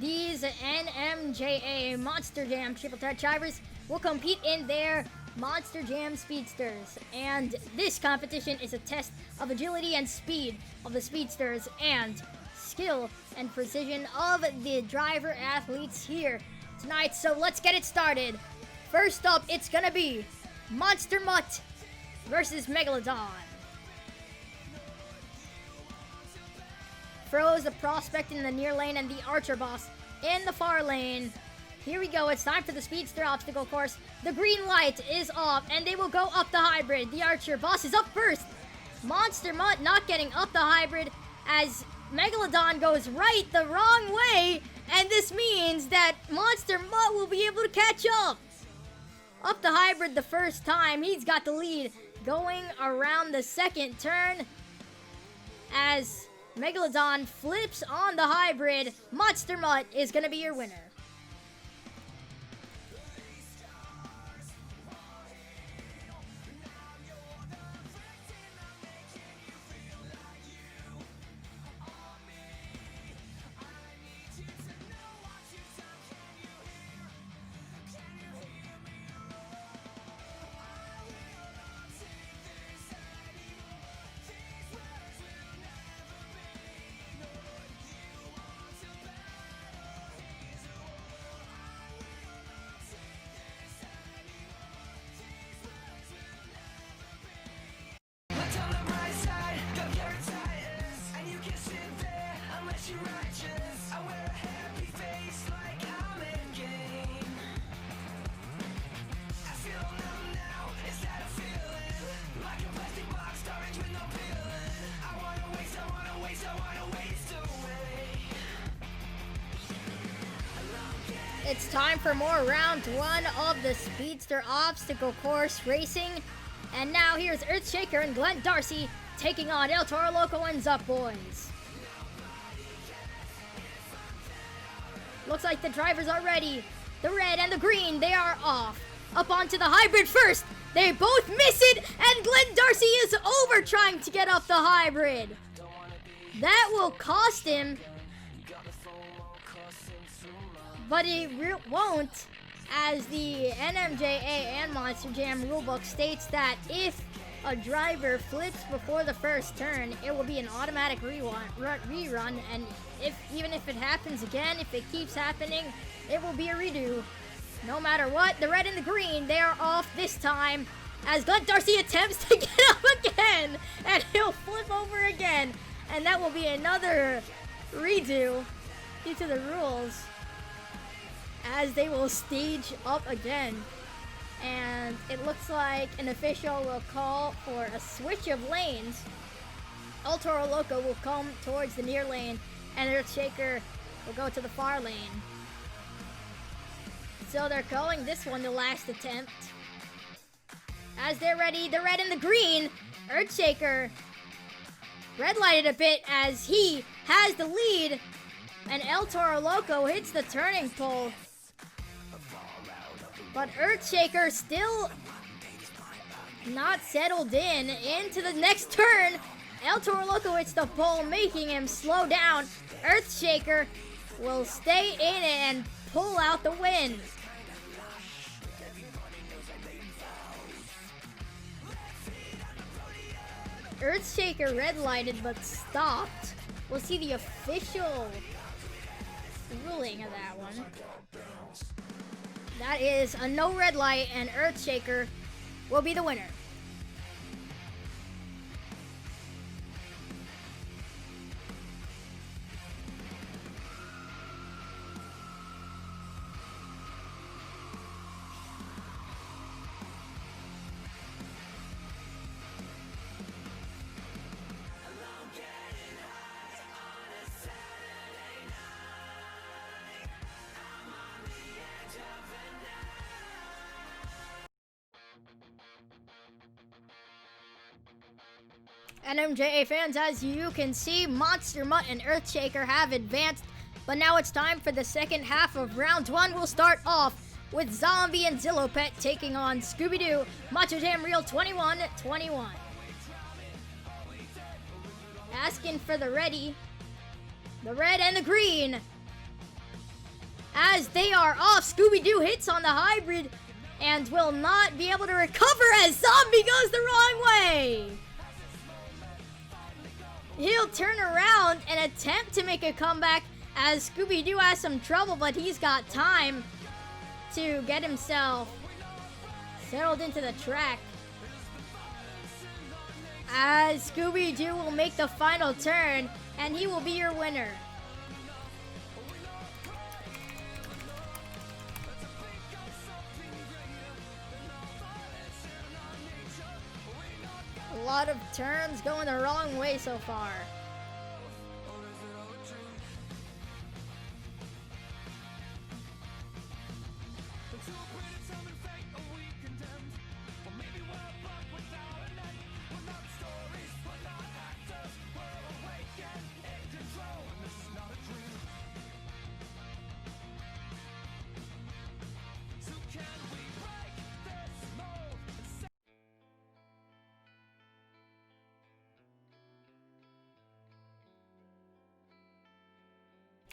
These NMJA Monster Jam Triple Threat drivers will compete in their Monster Jam Speedsters, and this competition is a test of agility and speed of the speedsters and skill and precision of the driver athletes here tonight. So let's get it started. First up, it's gonna be Monster Mutt versus Megalodon. Froze, the prospect in the near lane, and the Archer boss in the far lane. Here we go. It's time for the Speedster obstacle course. The green light is off, and they will go up the hybrid. The Archer boss is up first. Monster Mutt not getting up the hybrid as Megalodon goes right the wrong way, and this means that Monster Mutt will be able to catch up. Up the hybrid the first time. He's got the lead going around the second turn as Megalodon flips on the hybrid. Monster Mutt is going to be your winner. It's time for more round one of the Speedster obstacle course racing. And now here's Earthshaker and Glenn Darcy taking on El Toro Loco and Zup Boys. Looks like the drivers are ready. The red and the green, they are off. Up onto the hybrid first. They both miss it, and Glenn Darcy is over trying to get up the hybrid. That will cost him, but it won't, as the NMJA and Monster Jam rulebook states that if a driver flips before the first turn, it will be an automatic rerun, and even if it happens again, if it keeps happening, it will be a redo. No matter what, the red and the green, they are off this time, as Glenn Darcy attempts to get up again, and he'll flip over again, and that will be another redo due to the rules, as they will stage up again. And it looks like an official will call for a switch of lanes. El Toro Loco will come towards the near lane, and Earthshaker will go to the far lane. So they're calling this one the last attempt. As they're ready, the red and the green, Earthshaker red lighted a bit as he has the lead, and El Toro Loco hits the turning pole. But Earthshaker still not settled into the next turn. El Toro Loco hits the pole, making him slow down. Earthshaker will stay in it and pull out the win. Earthshaker red lighted but stopped. We'll see the official ruling of that one. That is a no red light, and Earthshaker will be the winner. NMJA fans, as you can see, Monster Mutt and Earthshaker have advanced, but now it's time for the second half of round one. We'll start off with Zombie and Zillopet taking on Scooby-Doo, Macho Jam Reel 21-21. Asking for the ready, the red and the green. As they are off, Scooby-Doo hits on the hybrid and will not be able to recover as Zombie goes the wrong way. He'll turn around and attempt to make a comeback as Scooby-Doo has some trouble, but he's got time to get himself settled into the track. As Scooby-Doo will make the final turn, and he will be your winner. A lot of turns going the wrong way so far.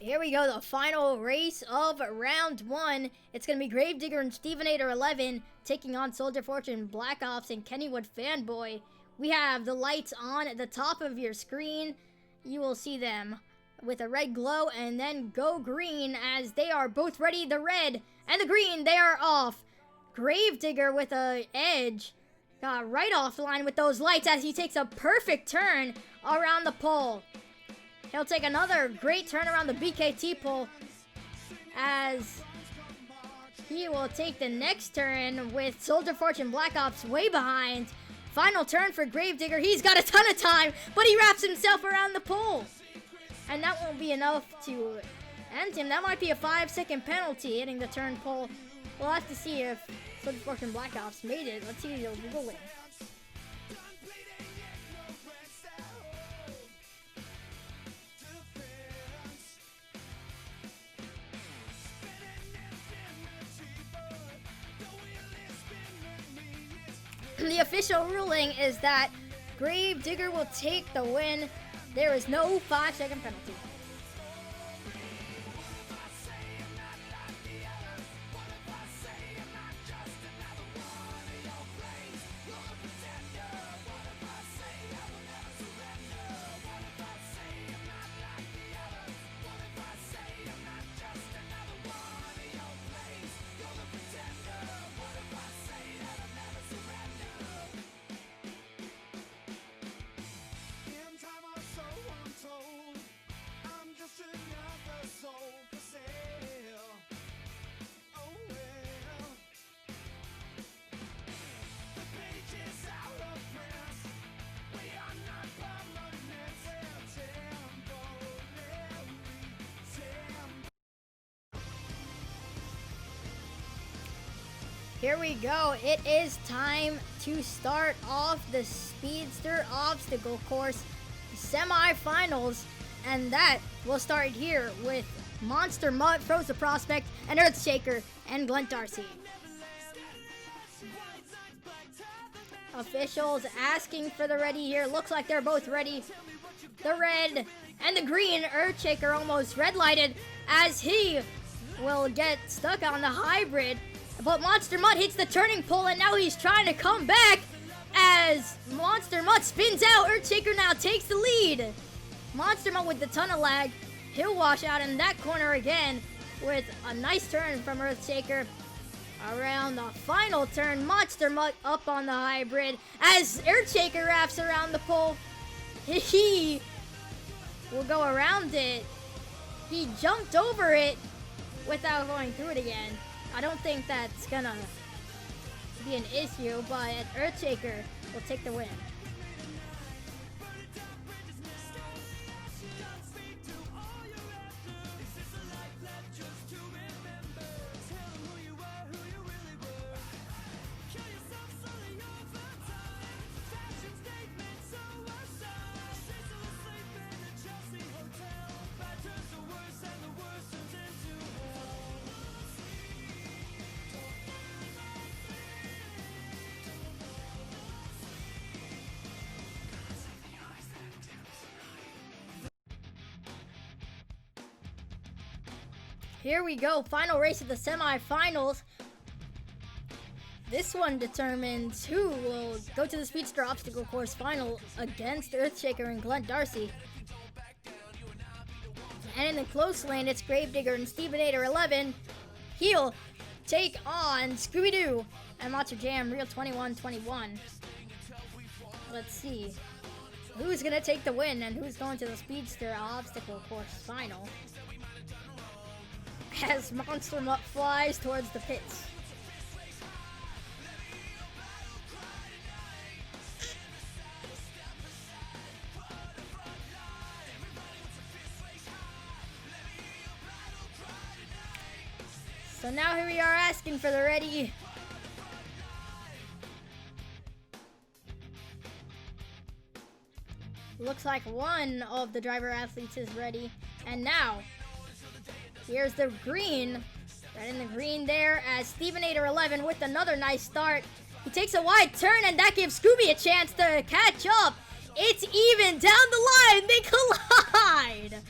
Here we go, the final race of round 1. It's going to be Gravedigger and Stevenator 11 taking on Soldier Fortune, Black Ops, and Kennywood Fanboy. We have the lights on at the top of your screen. You will see them with a red glow and then go green as they are both ready. The red and the green, they are off. Gravedigger with a edge got right off the line with those lights as he takes a perfect turn around the pole. He'll take another great turn around the BKT pole as he will take the next turn with Soldier Fortune Black Ops way behind. Final turn for Gravedigger. He's got a ton of time, but he wraps himself around the pole. And that won't be enough to end him. That might be a 5-second penalty hitting the turn pole. We'll have to see if Soldier Fortune Black Ops made it. Let's see the ruling. The official ruling is that Gravedigger will take the win. There is no 5-second penalty. Here we go. It is time to start off the Speedster obstacle course semi-finals, and that will start here with Monster Mutt, Froze the Prospect, and Earthshaker, and Glenn Darcy. Officials asking for the ready here. Looks like they're both ready. The red and the green. Earthshaker almost red lighted as he will get stuck on the hybrid. But Monster Mutt hits the turning pole, and now he's trying to come back as Monster Mutt spins out. Earthshaker now takes the lead. Monster Mutt with the ton of lag. He'll wash out in that corner again with a nice turn from Earthshaker. Around the final turn, Monster Mutt up on the hybrid as Earthshaker wraps around the pole. He will go around it. He jumped over it without going through it again. I don't think that's gonna be an issue, but Earthshaker will take the win. Here we go, final race of the semifinals. This one determines who will go to the Speedster obstacle course final against Earthshaker and Glenn Darcy. And in the close lane, it's Gravedigger and Stevenator 11. He'll take on Scooby-Doo and Monster Jam Real 2121. Let's see who's gonna take the win and who's going to the Speedster obstacle course final. As Monster Mutt flies towards the pits. So now here we are asking for the ready. Looks like one of the driver athletes is ready. And now, here's the green. Right in the green there as Stevenator11 with another nice start. He takes a wide turn and that gives Scooby a chance to catch up. It's even down the line. They collide.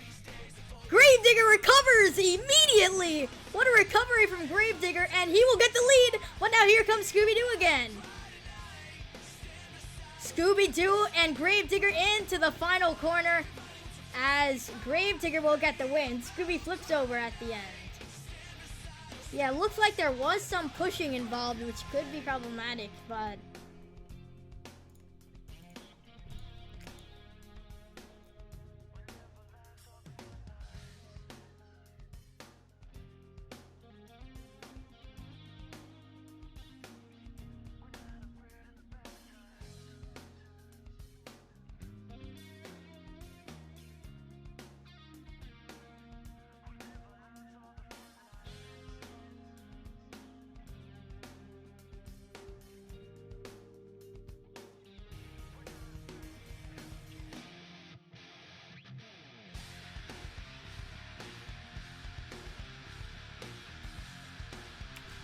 Gravedigger recovers immediately. What a recovery from Gravedigger, and he will get the lead. But now here comes Scooby-Doo again. Scooby-Doo and Gravedigger into the final corner as Gravedigger will get the win. Scooby flips over at the end. Yeah, it looks like there was some pushing involved, which could be problematic, but...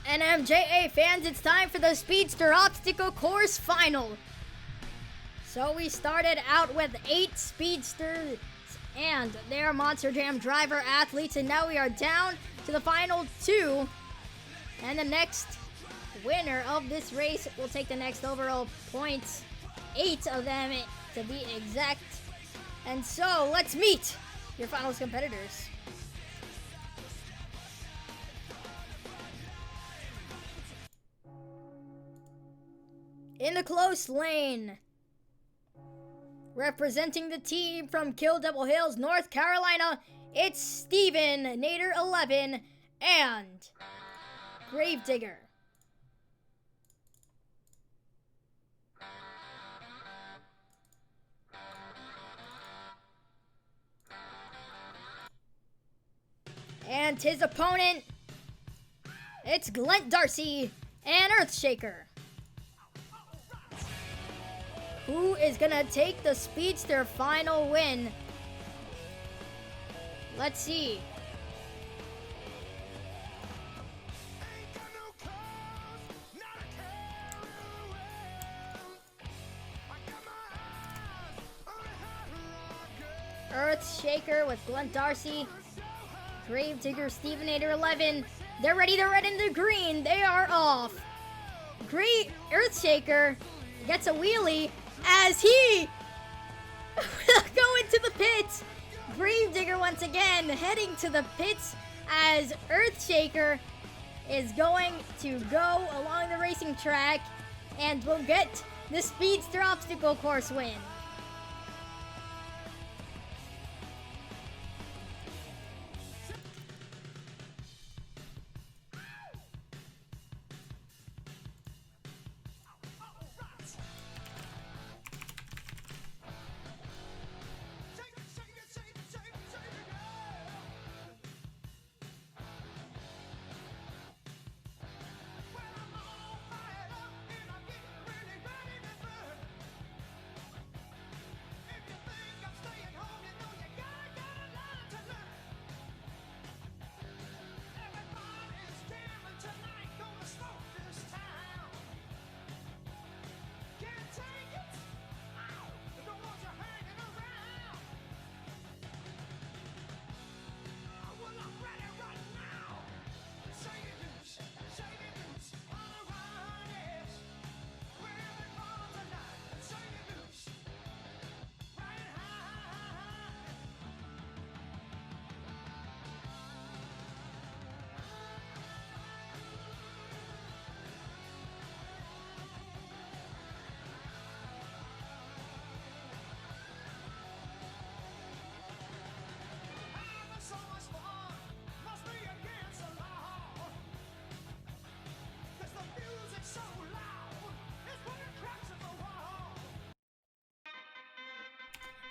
NMJA fans, it's time for the Speedster Obstacle Course Final. So we started out with 8 Speedsters and their Monster Jam driver athletes, and now we are down to the final 2. And the next winner of this race will take the next overall points, 8 of them to be exact. And so let's meet your finals competitors. In the close lane, representing the team from Kill Devil Hills, North Carolina, it's Steven Nader 11 and Gravedigger. And his opponent, it's Glent Darcy and Earthshaker. Who is gonna take the Speedster final win? Let's see. Earthshaker with Glent Darcy. Gravedigger, Stevenator 11. They're ready, they're red and the green. They are off. Great Earthshaker gets a wheelie as he go into the pits. Gravedigger once again heading to the pits as Earthshaker is going to go along the racing track and will get the Speedster obstacle course win.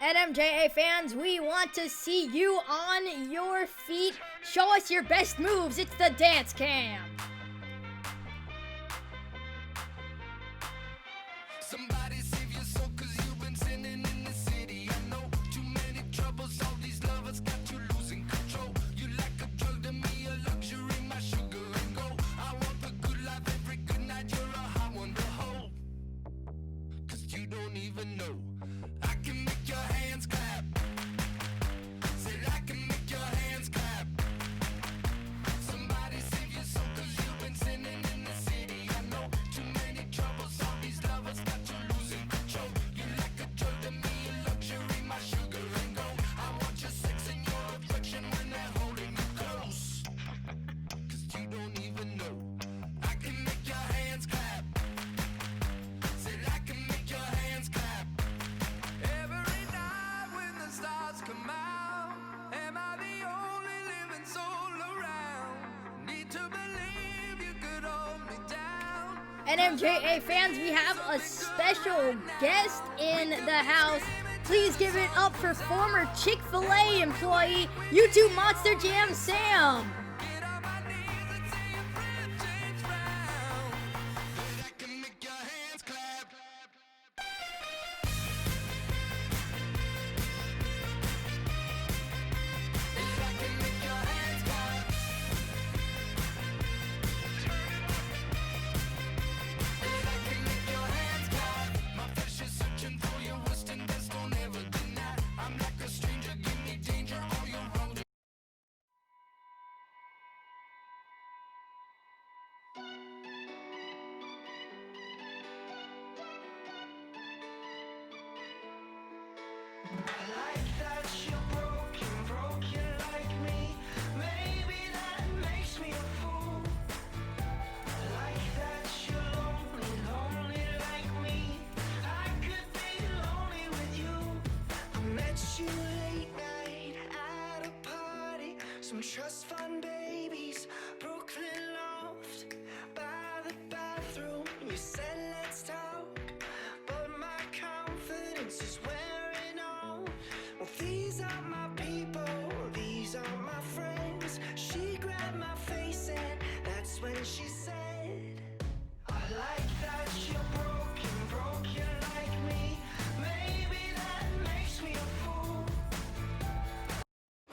NMJA fans, we want to see you on your feet. Show us your best moves. It's the dance cam. Somebody save your soul, 'cause you've been sinning in the city. I know too many troubles, all these lovers got you losing control. You like a drug to me, a luxury, my sugar and gold. I want the good life every good night, you're a hot one to hold. 'Cause you don't even know. I can make your hands clap. Said I can make your hands clap. Somebody save your soul, 'cause you've been sinning in the city. I know too many troubles, all these lovers got you losing control. You like a drug to me, a luxury, my sugar and gold. I want your sex and your affection when they're holding you close. 'Cause you don't even know. I can make your hands clap. Said I can make your hands clap. Every night when the stars come out, am I the only living soul around? Need to believe you could hold me down. NMJA fans, we have a special guest in the house. Please give it up for former Chick-fil-A employee, YouTube Monster Jam Sam. Trust fund babies, Brooklyn loft, by the bathroom. You said let's talk, but my confidence is wearing off. Well, these are my people, these are my friends. She grabbed my face and that's when she said, I like that you're broken like me. Maybe that makes me a fool.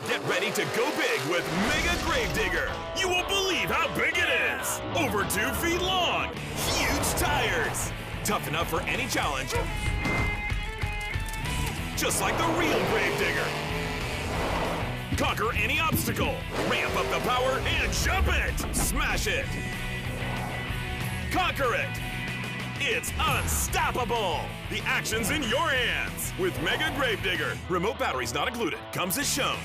Get ready to go big with Mega Gravedigger. You won't believe how big it is. Over 2 feet long. Huge tires. Tough enough for any challenge. Just like the real Gravedigger. Conquer any obstacle. Ramp up the power and jump it. Smash it. Conquer it. It's unstoppable. The action's in your hands with Mega Gravedigger. Remote batteries not included. Comes as shown.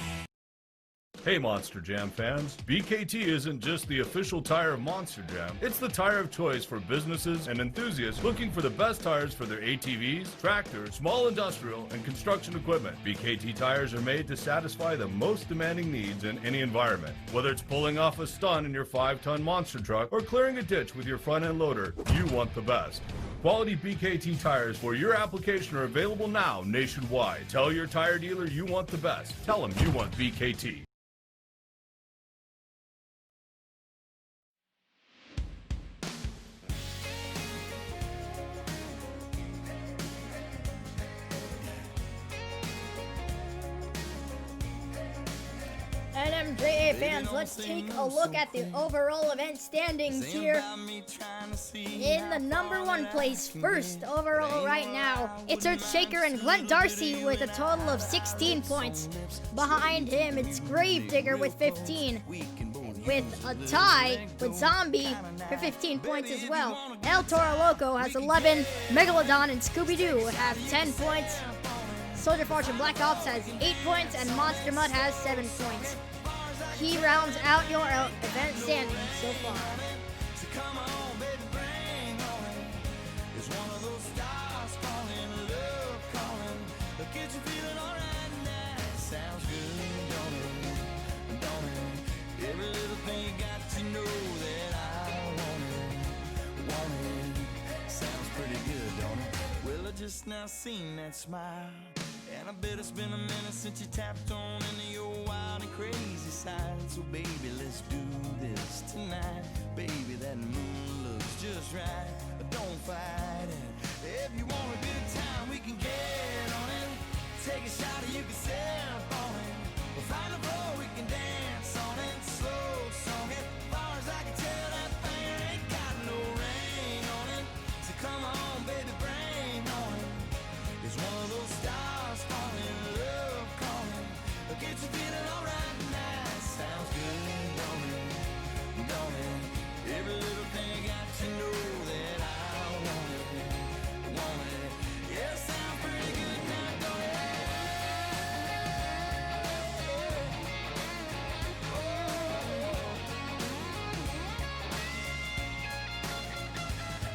Hey Monster Jam fans, BKT isn't just the official tire of Monster Jam, it's the tire of choice for businesses and enthusiasts looking for the best tires for their ATVs, tractors, small industrial, and construction equipment. BKT tires are made to satisfy the most demanding needs in any environment. Whether it's pulling off a stunt in your 5-ton monster truck or clearing a ditch with your front-end loader, you want the best. Quality BKT tires for your application are available now nationwide. Tell your tire dealer you want the best. Tell them you want BKT. NMJA fans, let's take a look at the overall event standings here. In the #1 place, first overall right now, it's Earthshaker and Glenn Darcy with a total of 16 points. Behind him, it's Gravedigger with 15. With a tie with Zombie for 15 points as well. El Toro Loco has 11. Megalodon and Scooby-Doo have 10 points. Soldier Fortune Black Ops has 8 points, and Monster Mud has 7 points. He rounds out your event standings so far. Just now seen that smile, And I bet it's been a minute since you tapped on into your wild and crazy side. So baby, let's do this tonight. Baby, that moon looks just right, but don't fight it. If you want a good time, we can get on it. Take a shot or you can sip on it. We'll find a floor, we can dance on it. Slow song it. Far as I can tell, that thing ain't got no rain on it. So come on, baby, bring on it. It's one of those stars falling, love calling. It'll get you feeling alright tonight. Sounds good, don't it? Don't it? Every little thing got to know that I want it. Want it? Yeah, sounds pretty good now, don't it?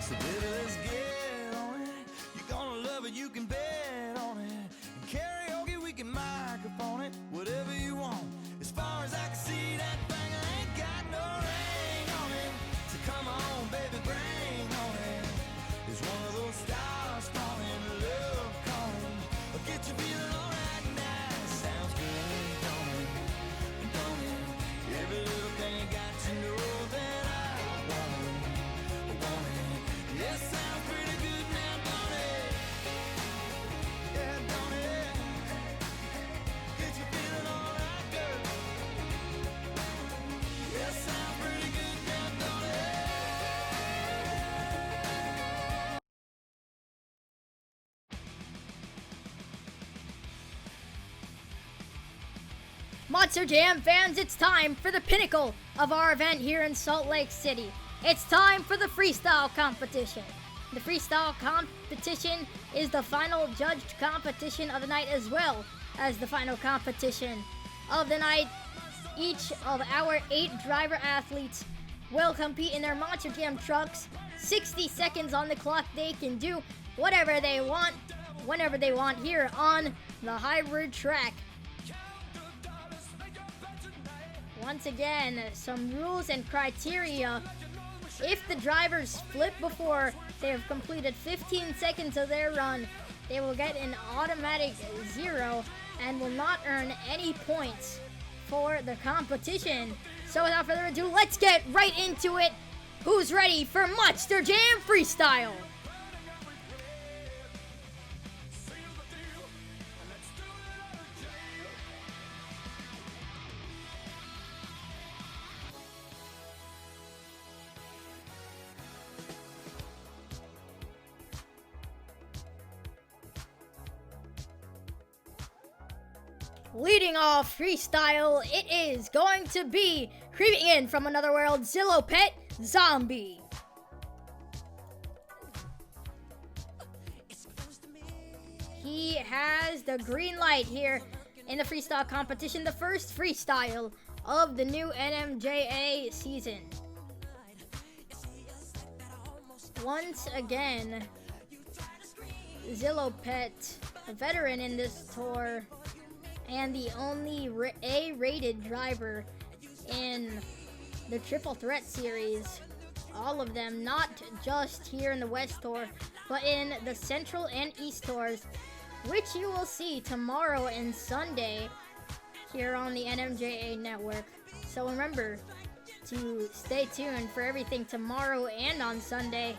So baby, let's get on it. You're gonna love it, you can bet on it. And karaoke, we can microphone it. Whatever you want. As far as I can see, that thing ain't got no ring on it. So come on, baby, bring on it. It's one of those stars falling, love calling. I'll get you feeling alright now. Sounds good, don't it? Don't it? Every little thing got to know that I want it. Want it? Yeah, sounds pretty good now, don't it? Yeah, don't it? Get you feeling alright, girl. Yeah, sounds pretty good now, don't it? Monster Jam fans, it's time for the pinnacle of our event here in Salt Lake City. It's time for the freestyle competition. The freestyle competition is the final judged competition of the night as well as the final competition of the night. Each of our 8 driver athletes will compete in their Monster Jam trucks. 60 seconds on the clock. They can do whatever they want, whenever they want here on the hybrid track. Once again, some rules and criteria. If the drivers flip before they have completed 15 seconds of their run, they will get an automatic 0 and will not earn any points for the competition. So without further ado, let's get right into it. Who's ready for Monster Jam Freestyle? Leading off freestyle, it is going to be creeping in from another world, Zillow Pet Zombie. He has the green light here in the freestyle competition, the first freestyle of the new NMJA season. Once again, Zillow Pet, a veteran in this tour, and the only A-rated driver in the Triple Threat series. All of them, not just here in the West Tour, but in the Central and East Tours, which you will see tomorrow and Sunday here on the NMJA network. So remember to stay tuned for everything tomorrow and on Sunday.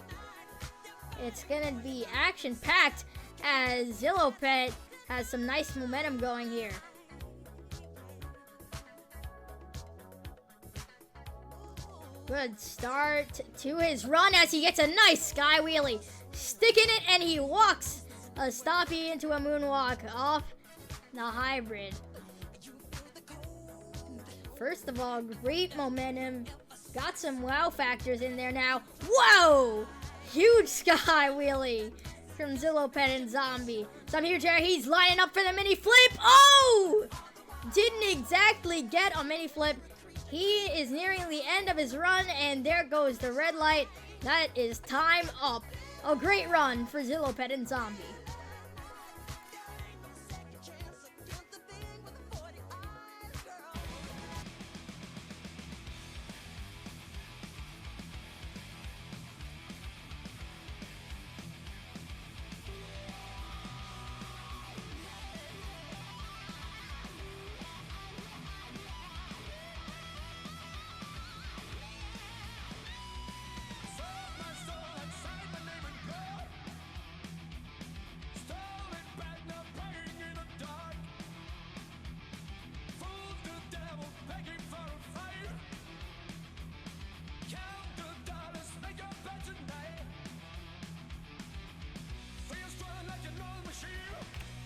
It's gonna be action-packed as Zillow Pet has some nice momentum going here. Good start to his run as he gets a nice sky wheelie. Sticking it, and he walks a stoppie into a moonwalk off the hybrid. First of all, great momentum. Got some wow factors in there now. Whoa! Huge sky wheelie from Zillow Pet and Zombie. So I'm here, Jerry. He's lining up for the mini flip. Oh! Didn't exactly get a mini flip. He is nearing the end of his run, and there goes the red light. That is time up. A great run for Zillow Pet and Zombie.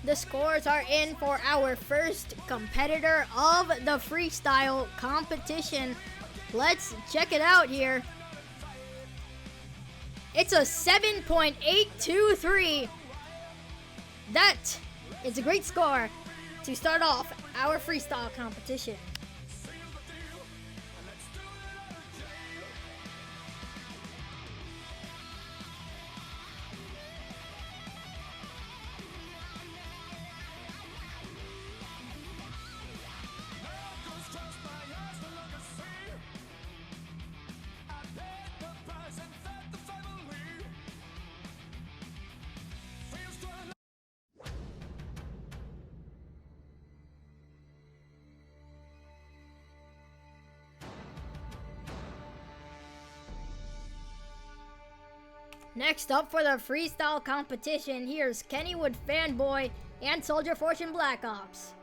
The scores are in for our first competitor of the freestyle competition. Let's check it out here. It's a 7.823. That is a great score to start off our freestyle competition. Next up for the freestyle competition, here's Kennywood Fanboy and Soldier Fortune Black Ops.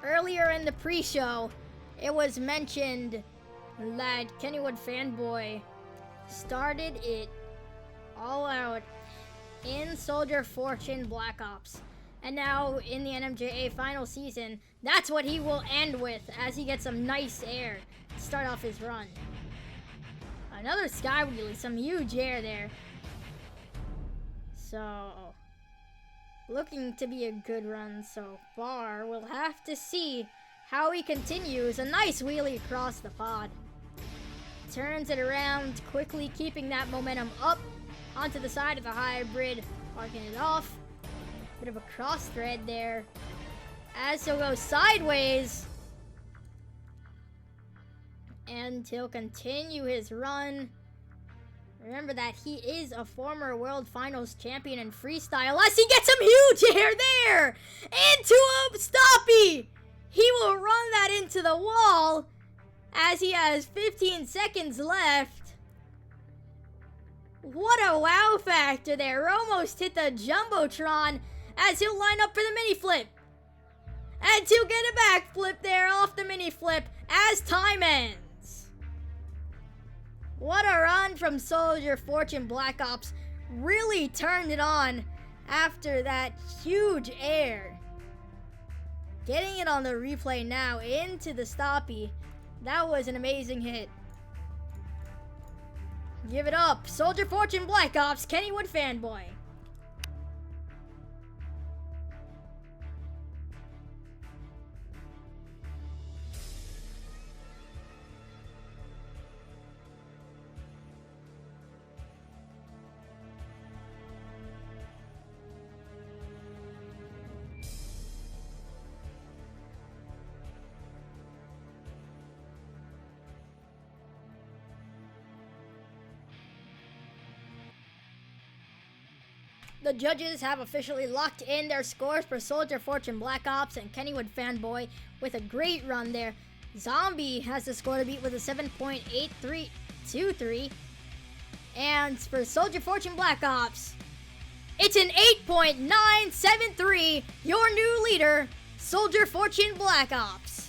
Earlier in the pre-show, it was mentioned that Kennywood Fanboy started it all out in Soldier Fortune Black Ops. And now in the NMJA final season, that's what he will end with as he gets some nice air to start off his run. Another sky wheelie, some huge air there. So, looking to be a good run so far. We'll have to see how he continues. A nice wheelie across the pod. Turns it around, quickly keeping that momentum up onto the side of the hybrid, parking it off. Bit of a cross thread there. As he'll go sideways. And he'll continue his run. Remember that he is a former World Finals champion in freestyle. As he gets some huge air there! Into a stoppie! He will run that into the wall as he has 15 seconds left. What a wow factor there. Almost hit the Jumbotron as he'll line up for the mini flip. And he'll get a backflip there off the mini flip as time ends. What a run from Soldier Fortune Black Ops. Really turned it on after that huge air. Getting it on the replay now into the stoppie. That was an amazing hit. Give it up. Soldier Fortune Black Ops, Kennywood Fanboy. The judges have officially locked in their scores for Soldier Fortune Black Ops and Kennywood Fanboy with a great run there. Zombie has the score to beat with a 7.8323. And for Soldier Fortune Black Ops, it's an 8.973. Your new leader, Soldier Fortune Black Ops.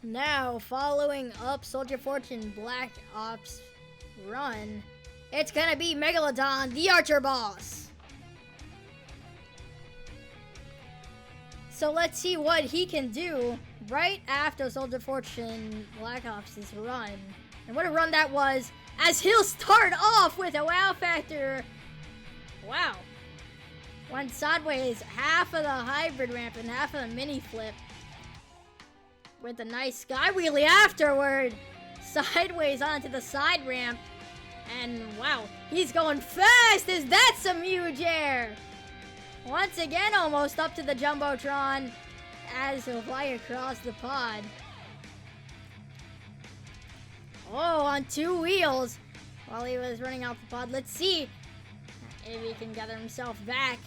Now, following up Soldier Fortune Black Ops run, it's gonna be Megalodon, the Archer Boss. So let's see what he can do right after Soldier Fortune Black Ops' run. And what a run that was, as he'll start off with a wow factor Wow. Went sideways half of the hybrid ramp and half of the mini flip. With a nice sky wheelie afterward. Sideways onto the side ramp. And wow, he's going fast. Is that some huge air? Once again, almost up to the Jumbotron as he'll fly across the pod. Oh, on 2 wheels while he was running out the pod. Let's see if he can gather himself back.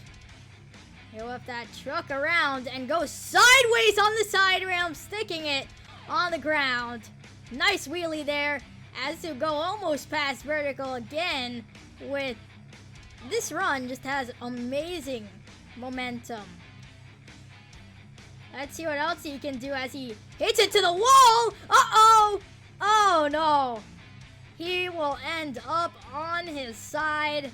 He'll whip that truck around and go sideways on the side ramp, sticking it on the ground. Nice wheelie there as he'll go almost past vertical again. With this run just has amazing momentum. Let's see what else he can do as he hits it to the wall. Uh-oh! Oh no! He will end up on his side.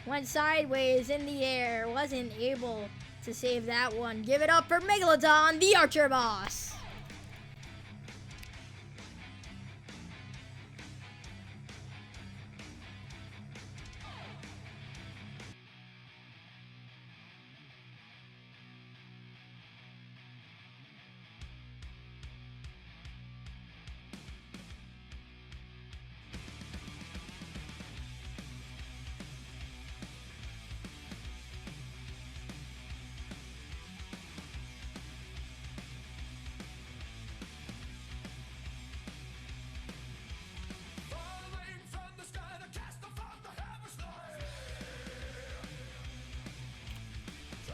Went sideways in the air. Wasn't able to save that one. Give it up for Megalodon, the Archer Boss.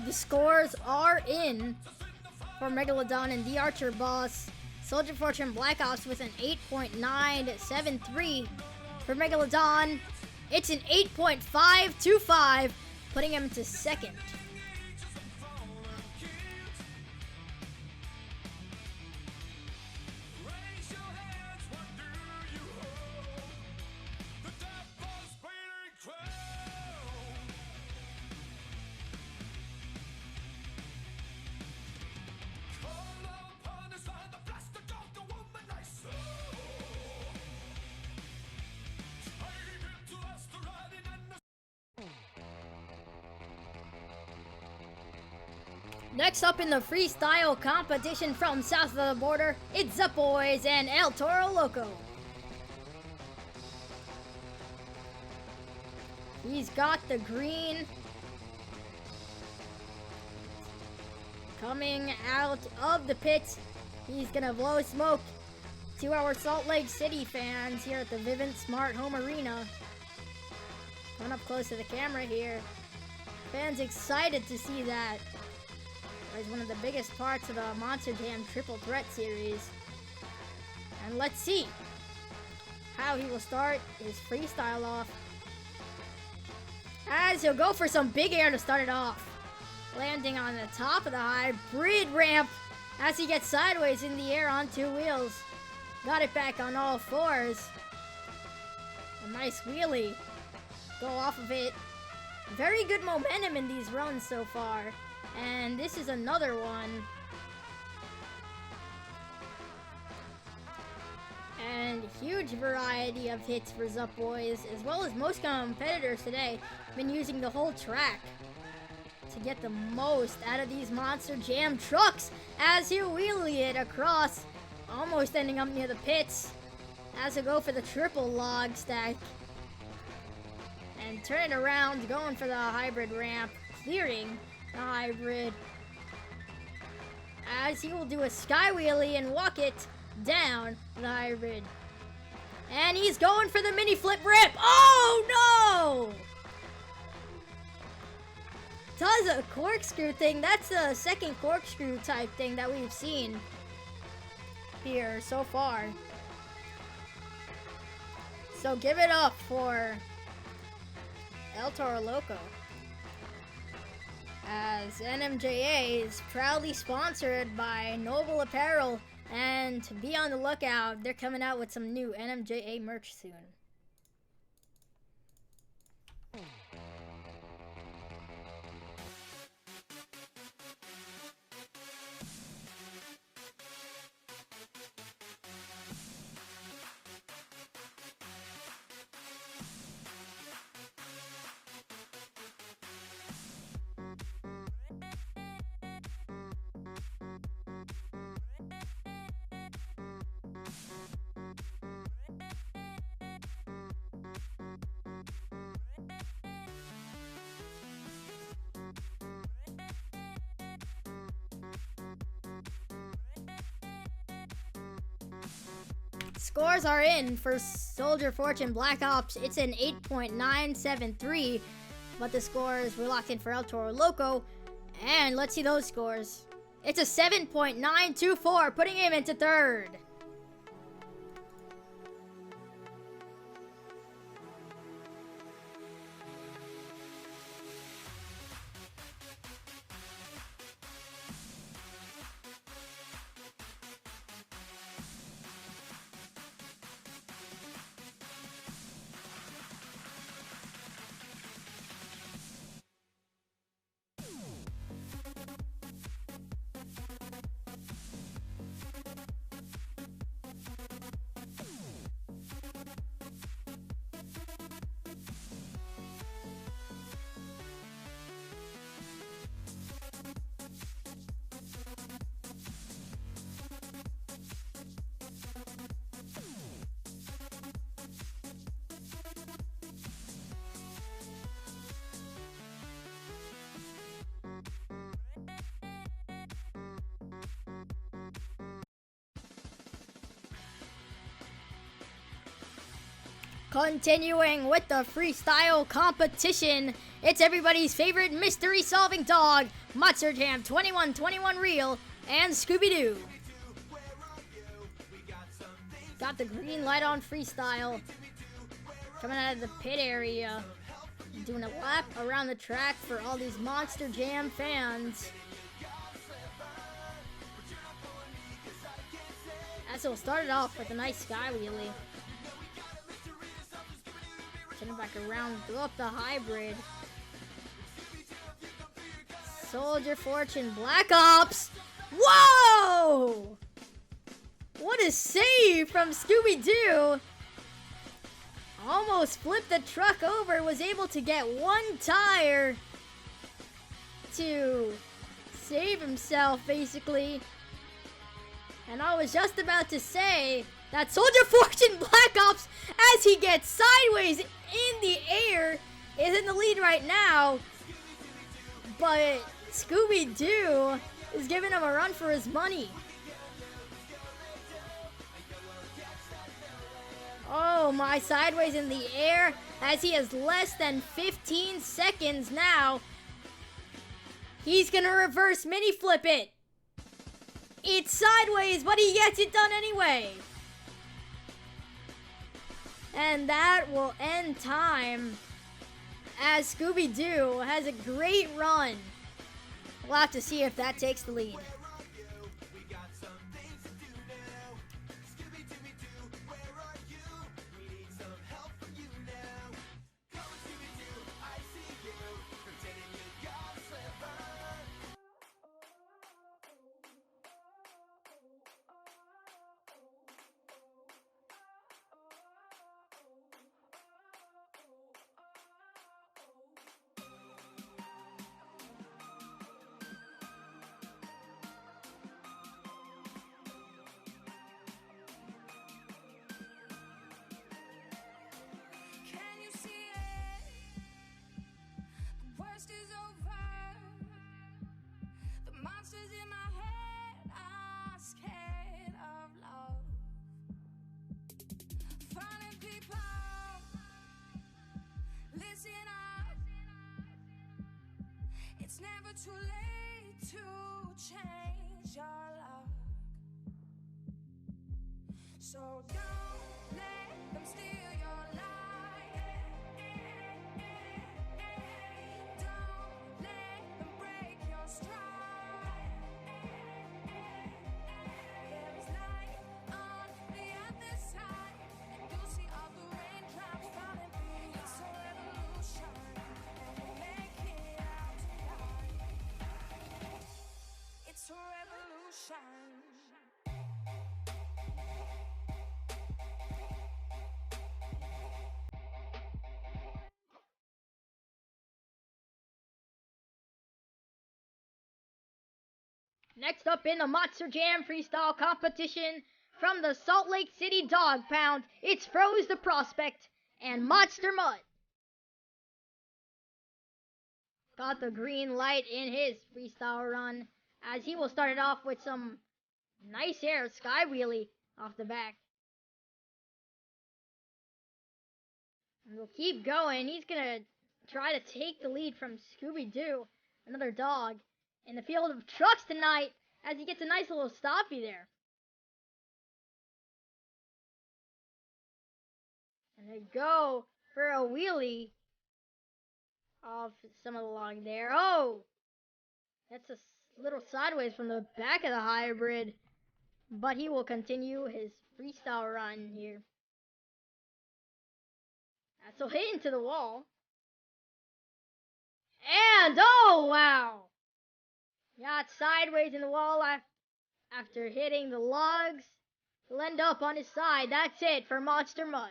The scores are in for Megalodon and the Archer Boss. Soldier Fortune Black Ops with an 8.973. For Megalodon, it's an 8.525, putting him to second. Next up in the freestyle competition from south of the border, it's Zup Boys and El Toro Loco. He's got the green. Coming out of the pits, he's gonna blow smoke to our Salt Lake City fans here at the Vivint Smart Home Arena. Coming up close to the camera here. Fans excited to see that. It's one of the biggest parts of the Monster Jam Triple Threat series. And let's see how he will start his freestyle off. As he'll go for some big air to start it off. Landing on the top of the hybrid ramp as he gets sideways in the air on 2 wheels. Got it back on all 4s. A nice wheelie. Go off of it. Very good momentum in these runs so far. And this is another one. And huge variety of hits for Zup Boys, as well as most competitors today. Been using the whole track to get the most out of these Monster Jam trucks as he wheelie it across, almost ending up near the pits. As he'll go for the triple log stack. And turn it around, going for the hybrid ramp, clearing the hybrid. As he will do a sky wheelie and walk it down the hybrid. And he's going for the mini flip rip. Oh no! Does a corkscrew thing. That's the second corkscrew type thing that we've seen here so far. So give it up for El Toro Loco, as NMJA is proudly sponsored by Noble Apparel, and be on the lookout, they're coming out with some new NMJA merch soon. Scores are in for Soldier Fortune Black Ops. It's an 8.973, but the scores were locked in for El Toro Loco. And let's see those scores. It's a 7.924, putting him into third. Continuing with the freestyle competition, it's everybody's favorite mystery solving dog, Monster Jam 2121 Real, and Scooby-Doo. Got the green light on freestyle. Coming out of the pit area. Doing a lap around the track for all these Monster Jam fans. As we'll start it off with a nice sky wheelie. Turn it back around, go up the hybrid. Soldier Fortune Black Ops. Whoa! What a save from Scooby-Doo. Almost flipped the truck over, was able to get one tire to save himself, basically. And I was just about to say that Soldier Fortune Black Ops, as he gets sideways in the air, is in the lead right now. But Scooby-Doo is giving him a run for his money. Oh my, sideways in the air as he has less than 15 seconds now. He's gonna reverse mini flip it. It's sideways, but he gets it done anyway. And that will end time as Scooby-Doo has a great run. We'll have to see if that takes the lead. Is over. The monsters in my head are scared of love. Finding people, listen up. It's never too late to change your luck. So don't let them steal your life. It's a revolution. Next up in the Monster Jam freestyle competition from the Salt Lake City Dog Pound, it's Froze the Prospect and Monster Mutt. Got the green light in his freestyle run as he will start it off with some nice air sky wheelie off the back. We'll keep going. He's gonna try to take the lead from Scooby-Doo, another dog, in the field of trucks tonight as he gets a nice little stoppie there. And they go for a wheelie off some of the log there. Oh! That's a little sideways from the back of the hybrid. But he will continue his freestyle run here. So hit into the wall. And, oh, wow! Got sideways in the wall after hitting the logs. He'll end up on his side. That's it for Monster Mud.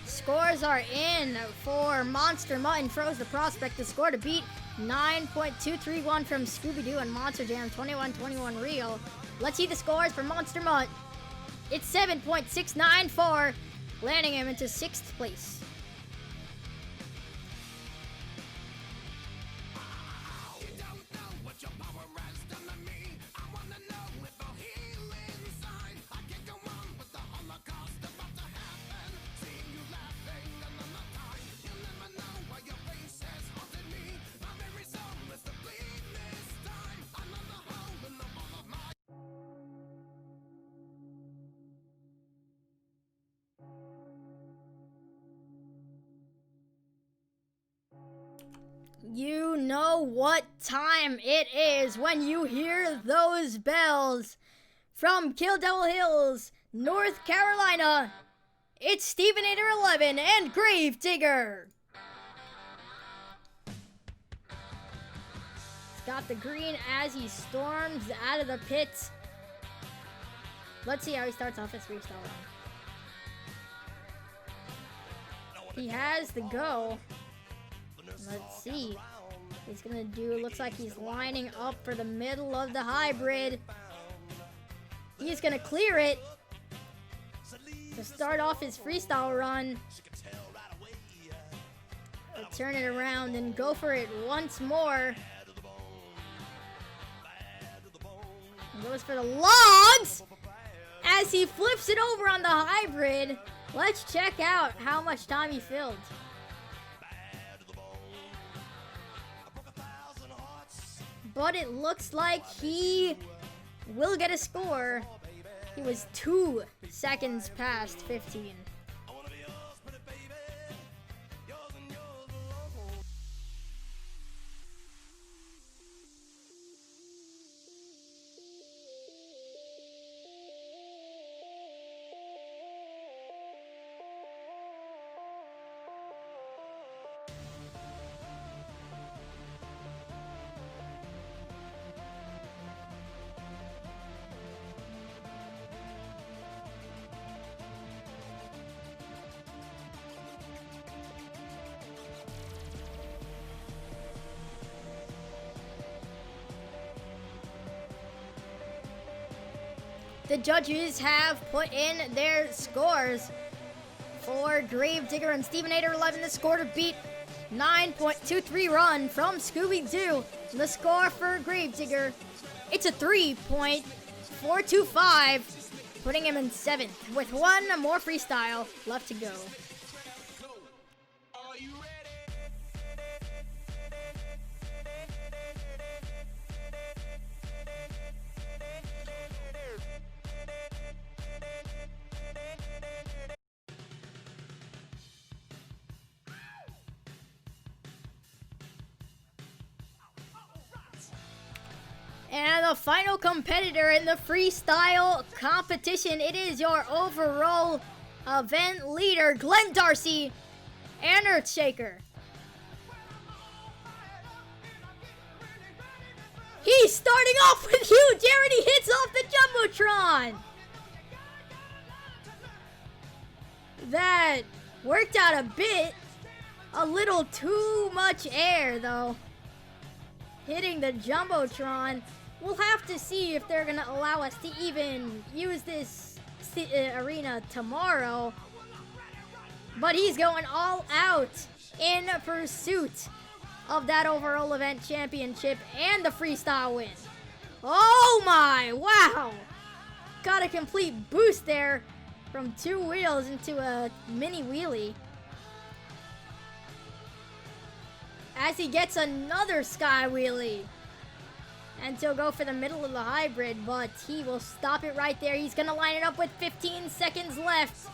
Scores are in for Monster Mutton throws the prospect the score to beat 9.231 from Scooby-Doo and Monster Jam 21-21 Rio. Let's see the scores for Monster Mutt. It's 7.694, landing him into 6th place. You know what time it is when you hear those bells. From Kill Devil Hills, North Carolina, it's Stevenator 11 and Grave Digger. He's got the green as he storms out of the pits. Let's see how he starts off his freestyle run. He has the go. Let's see. He's gonna do, looks like he's lining up for the middle of the hybrid. He's gonna clear it to start off his freestyle run. He'll turn it around and go for it once more. He goes for the logs as he flips it over on the hybrid. Let's check out how much time he filled. But it looks like he will get a score. He was 2 seconds past 15. The judges have put in their scores. For Gravedigger and Stevenator 11, the score to beat 9.23 run from Scooby-Doo. The score for Gravedigger, it's a 3.425, putting him in 7th with one more freestyle left to go. And the final competitor in the freestyle competition, it is your overall event leader, Glenn Darcy and Earthshaker. He's starting off with huge. He hits off the Jumbotron. That worked out a bit. A little too much air, though. Hitting the Jumbotron. We'll have to see if they're going to allow us to even use this arena tomorrow. But he's going all out in pursuit of that overall event championship and the freestyle win. Oh my, wow. Got a complete boost there from 2 wheels into a mini wheelie. As he gets another sky wheelie. And he'll go for the middle of the hybrid, but he will stop it right there. He's gonna line it up with 15 seconds left.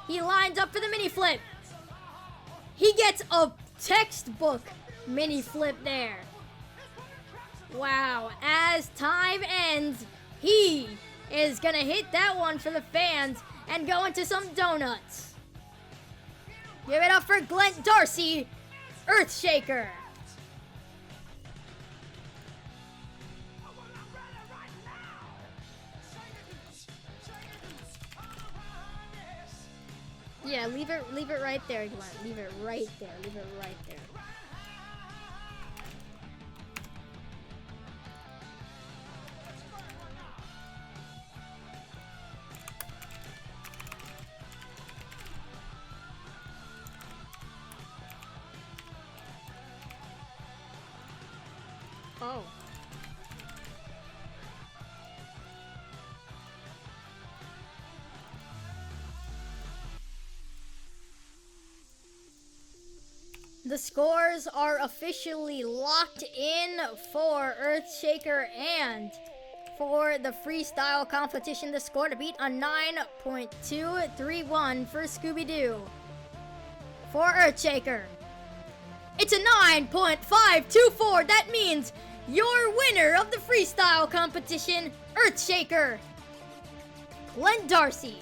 He lines up for the mini flip. He gets a textbook mini flip there. Wow, as time ends, he is gonna hit that one for the fans and go into some donuts. Give it up for Glenn Darcy, Earthshaker. Yeah, leave it right there, Glenn. Leave it right there. Leave it right there. Oh. The scores are officially locked in for Earthshaker and for the freestyle competition. The score to beat a 9.231 for Scooby-Doo. For Earthshaker, it's a 9.524. That means your winner of the freestyle competition, Earthshaker, Glenn Darcy.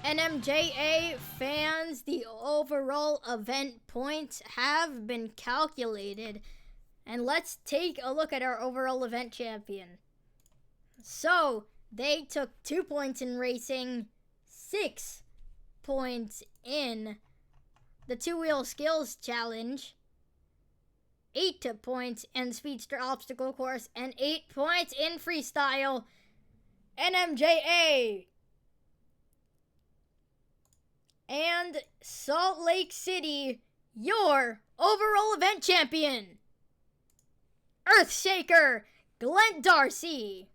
NMJA fans, the overall event points have been calculated. And let's take a look at our overall event champion. So, they took 2 points in racing, 6 points in the two-wheel skills challenge, 8 points in Speedster obstacle course, and 8 points in freestyle. NMJA and Salt Lake City, your overall event champion, Earthshaker Glenn Darcy.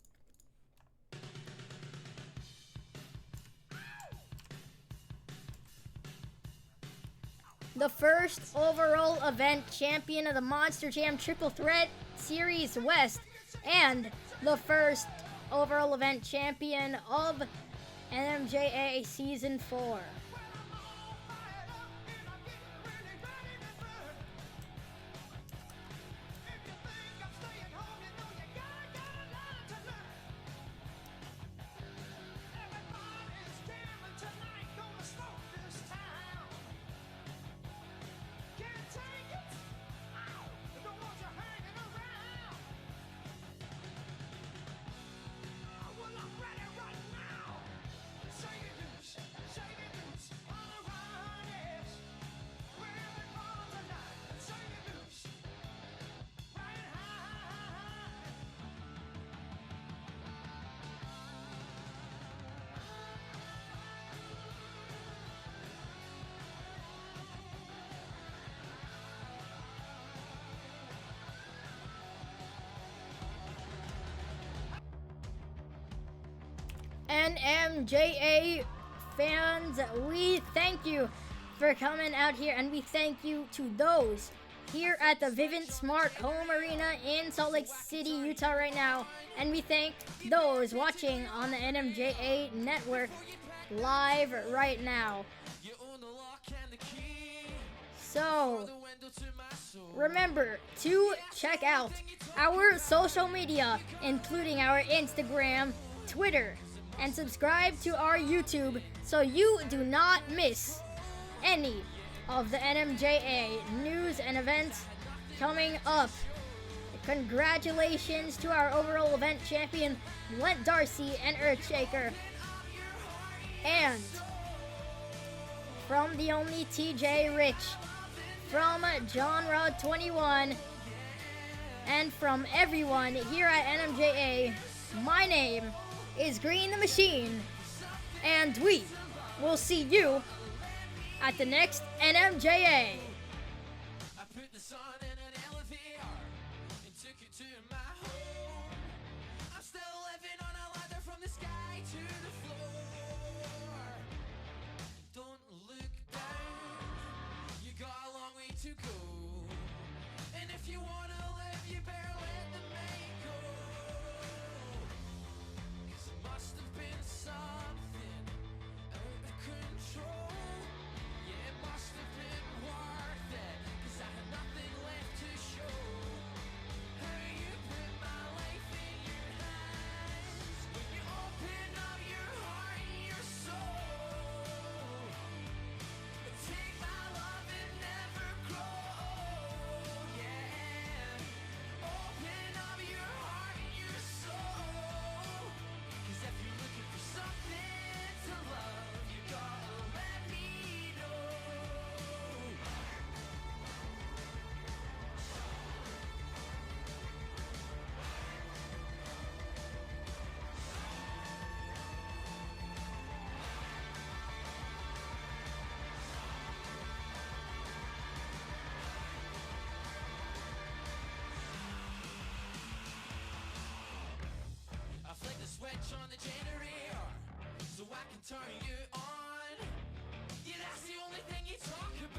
The first overall event champion of the Monster Jam Triple Threat Series West, and the first overall event champion of NMJA Season 4. NMJA fans, we thank you for coming out here, and we thank you to those here at the Vivint Smart Home Arena in Salt Lake City, Utah right now, and we thank those watching on the NMJA network live right now. So, remember to check out our social media, including our Instagram, Twitter, and subscribe to our YouTube so you do not miss any of the NMJA news and events coming up. Congratulations to our overall event champion, Lent Darcy and Earthshaker. And from the only TJ Rich, from John Rod 21, and from everyone here at NMJA, my name is Green the Machine, and we will see you at the next NMJA. To go, and if you wanna live, you better let the main go. 'Cause it must have been something out of control. Yeah, it must have been worth it, 'cause I had nothing left to show. How you put my life in your hands when you open up your heart and your soul. Take my love and never grow, yeah. Open up your heart and your soul. 'Cause if you're looking for something to love, you gotta let me know. I flick the switch on the generator so I can turn you on. Yeah, that's the only thing you talk about.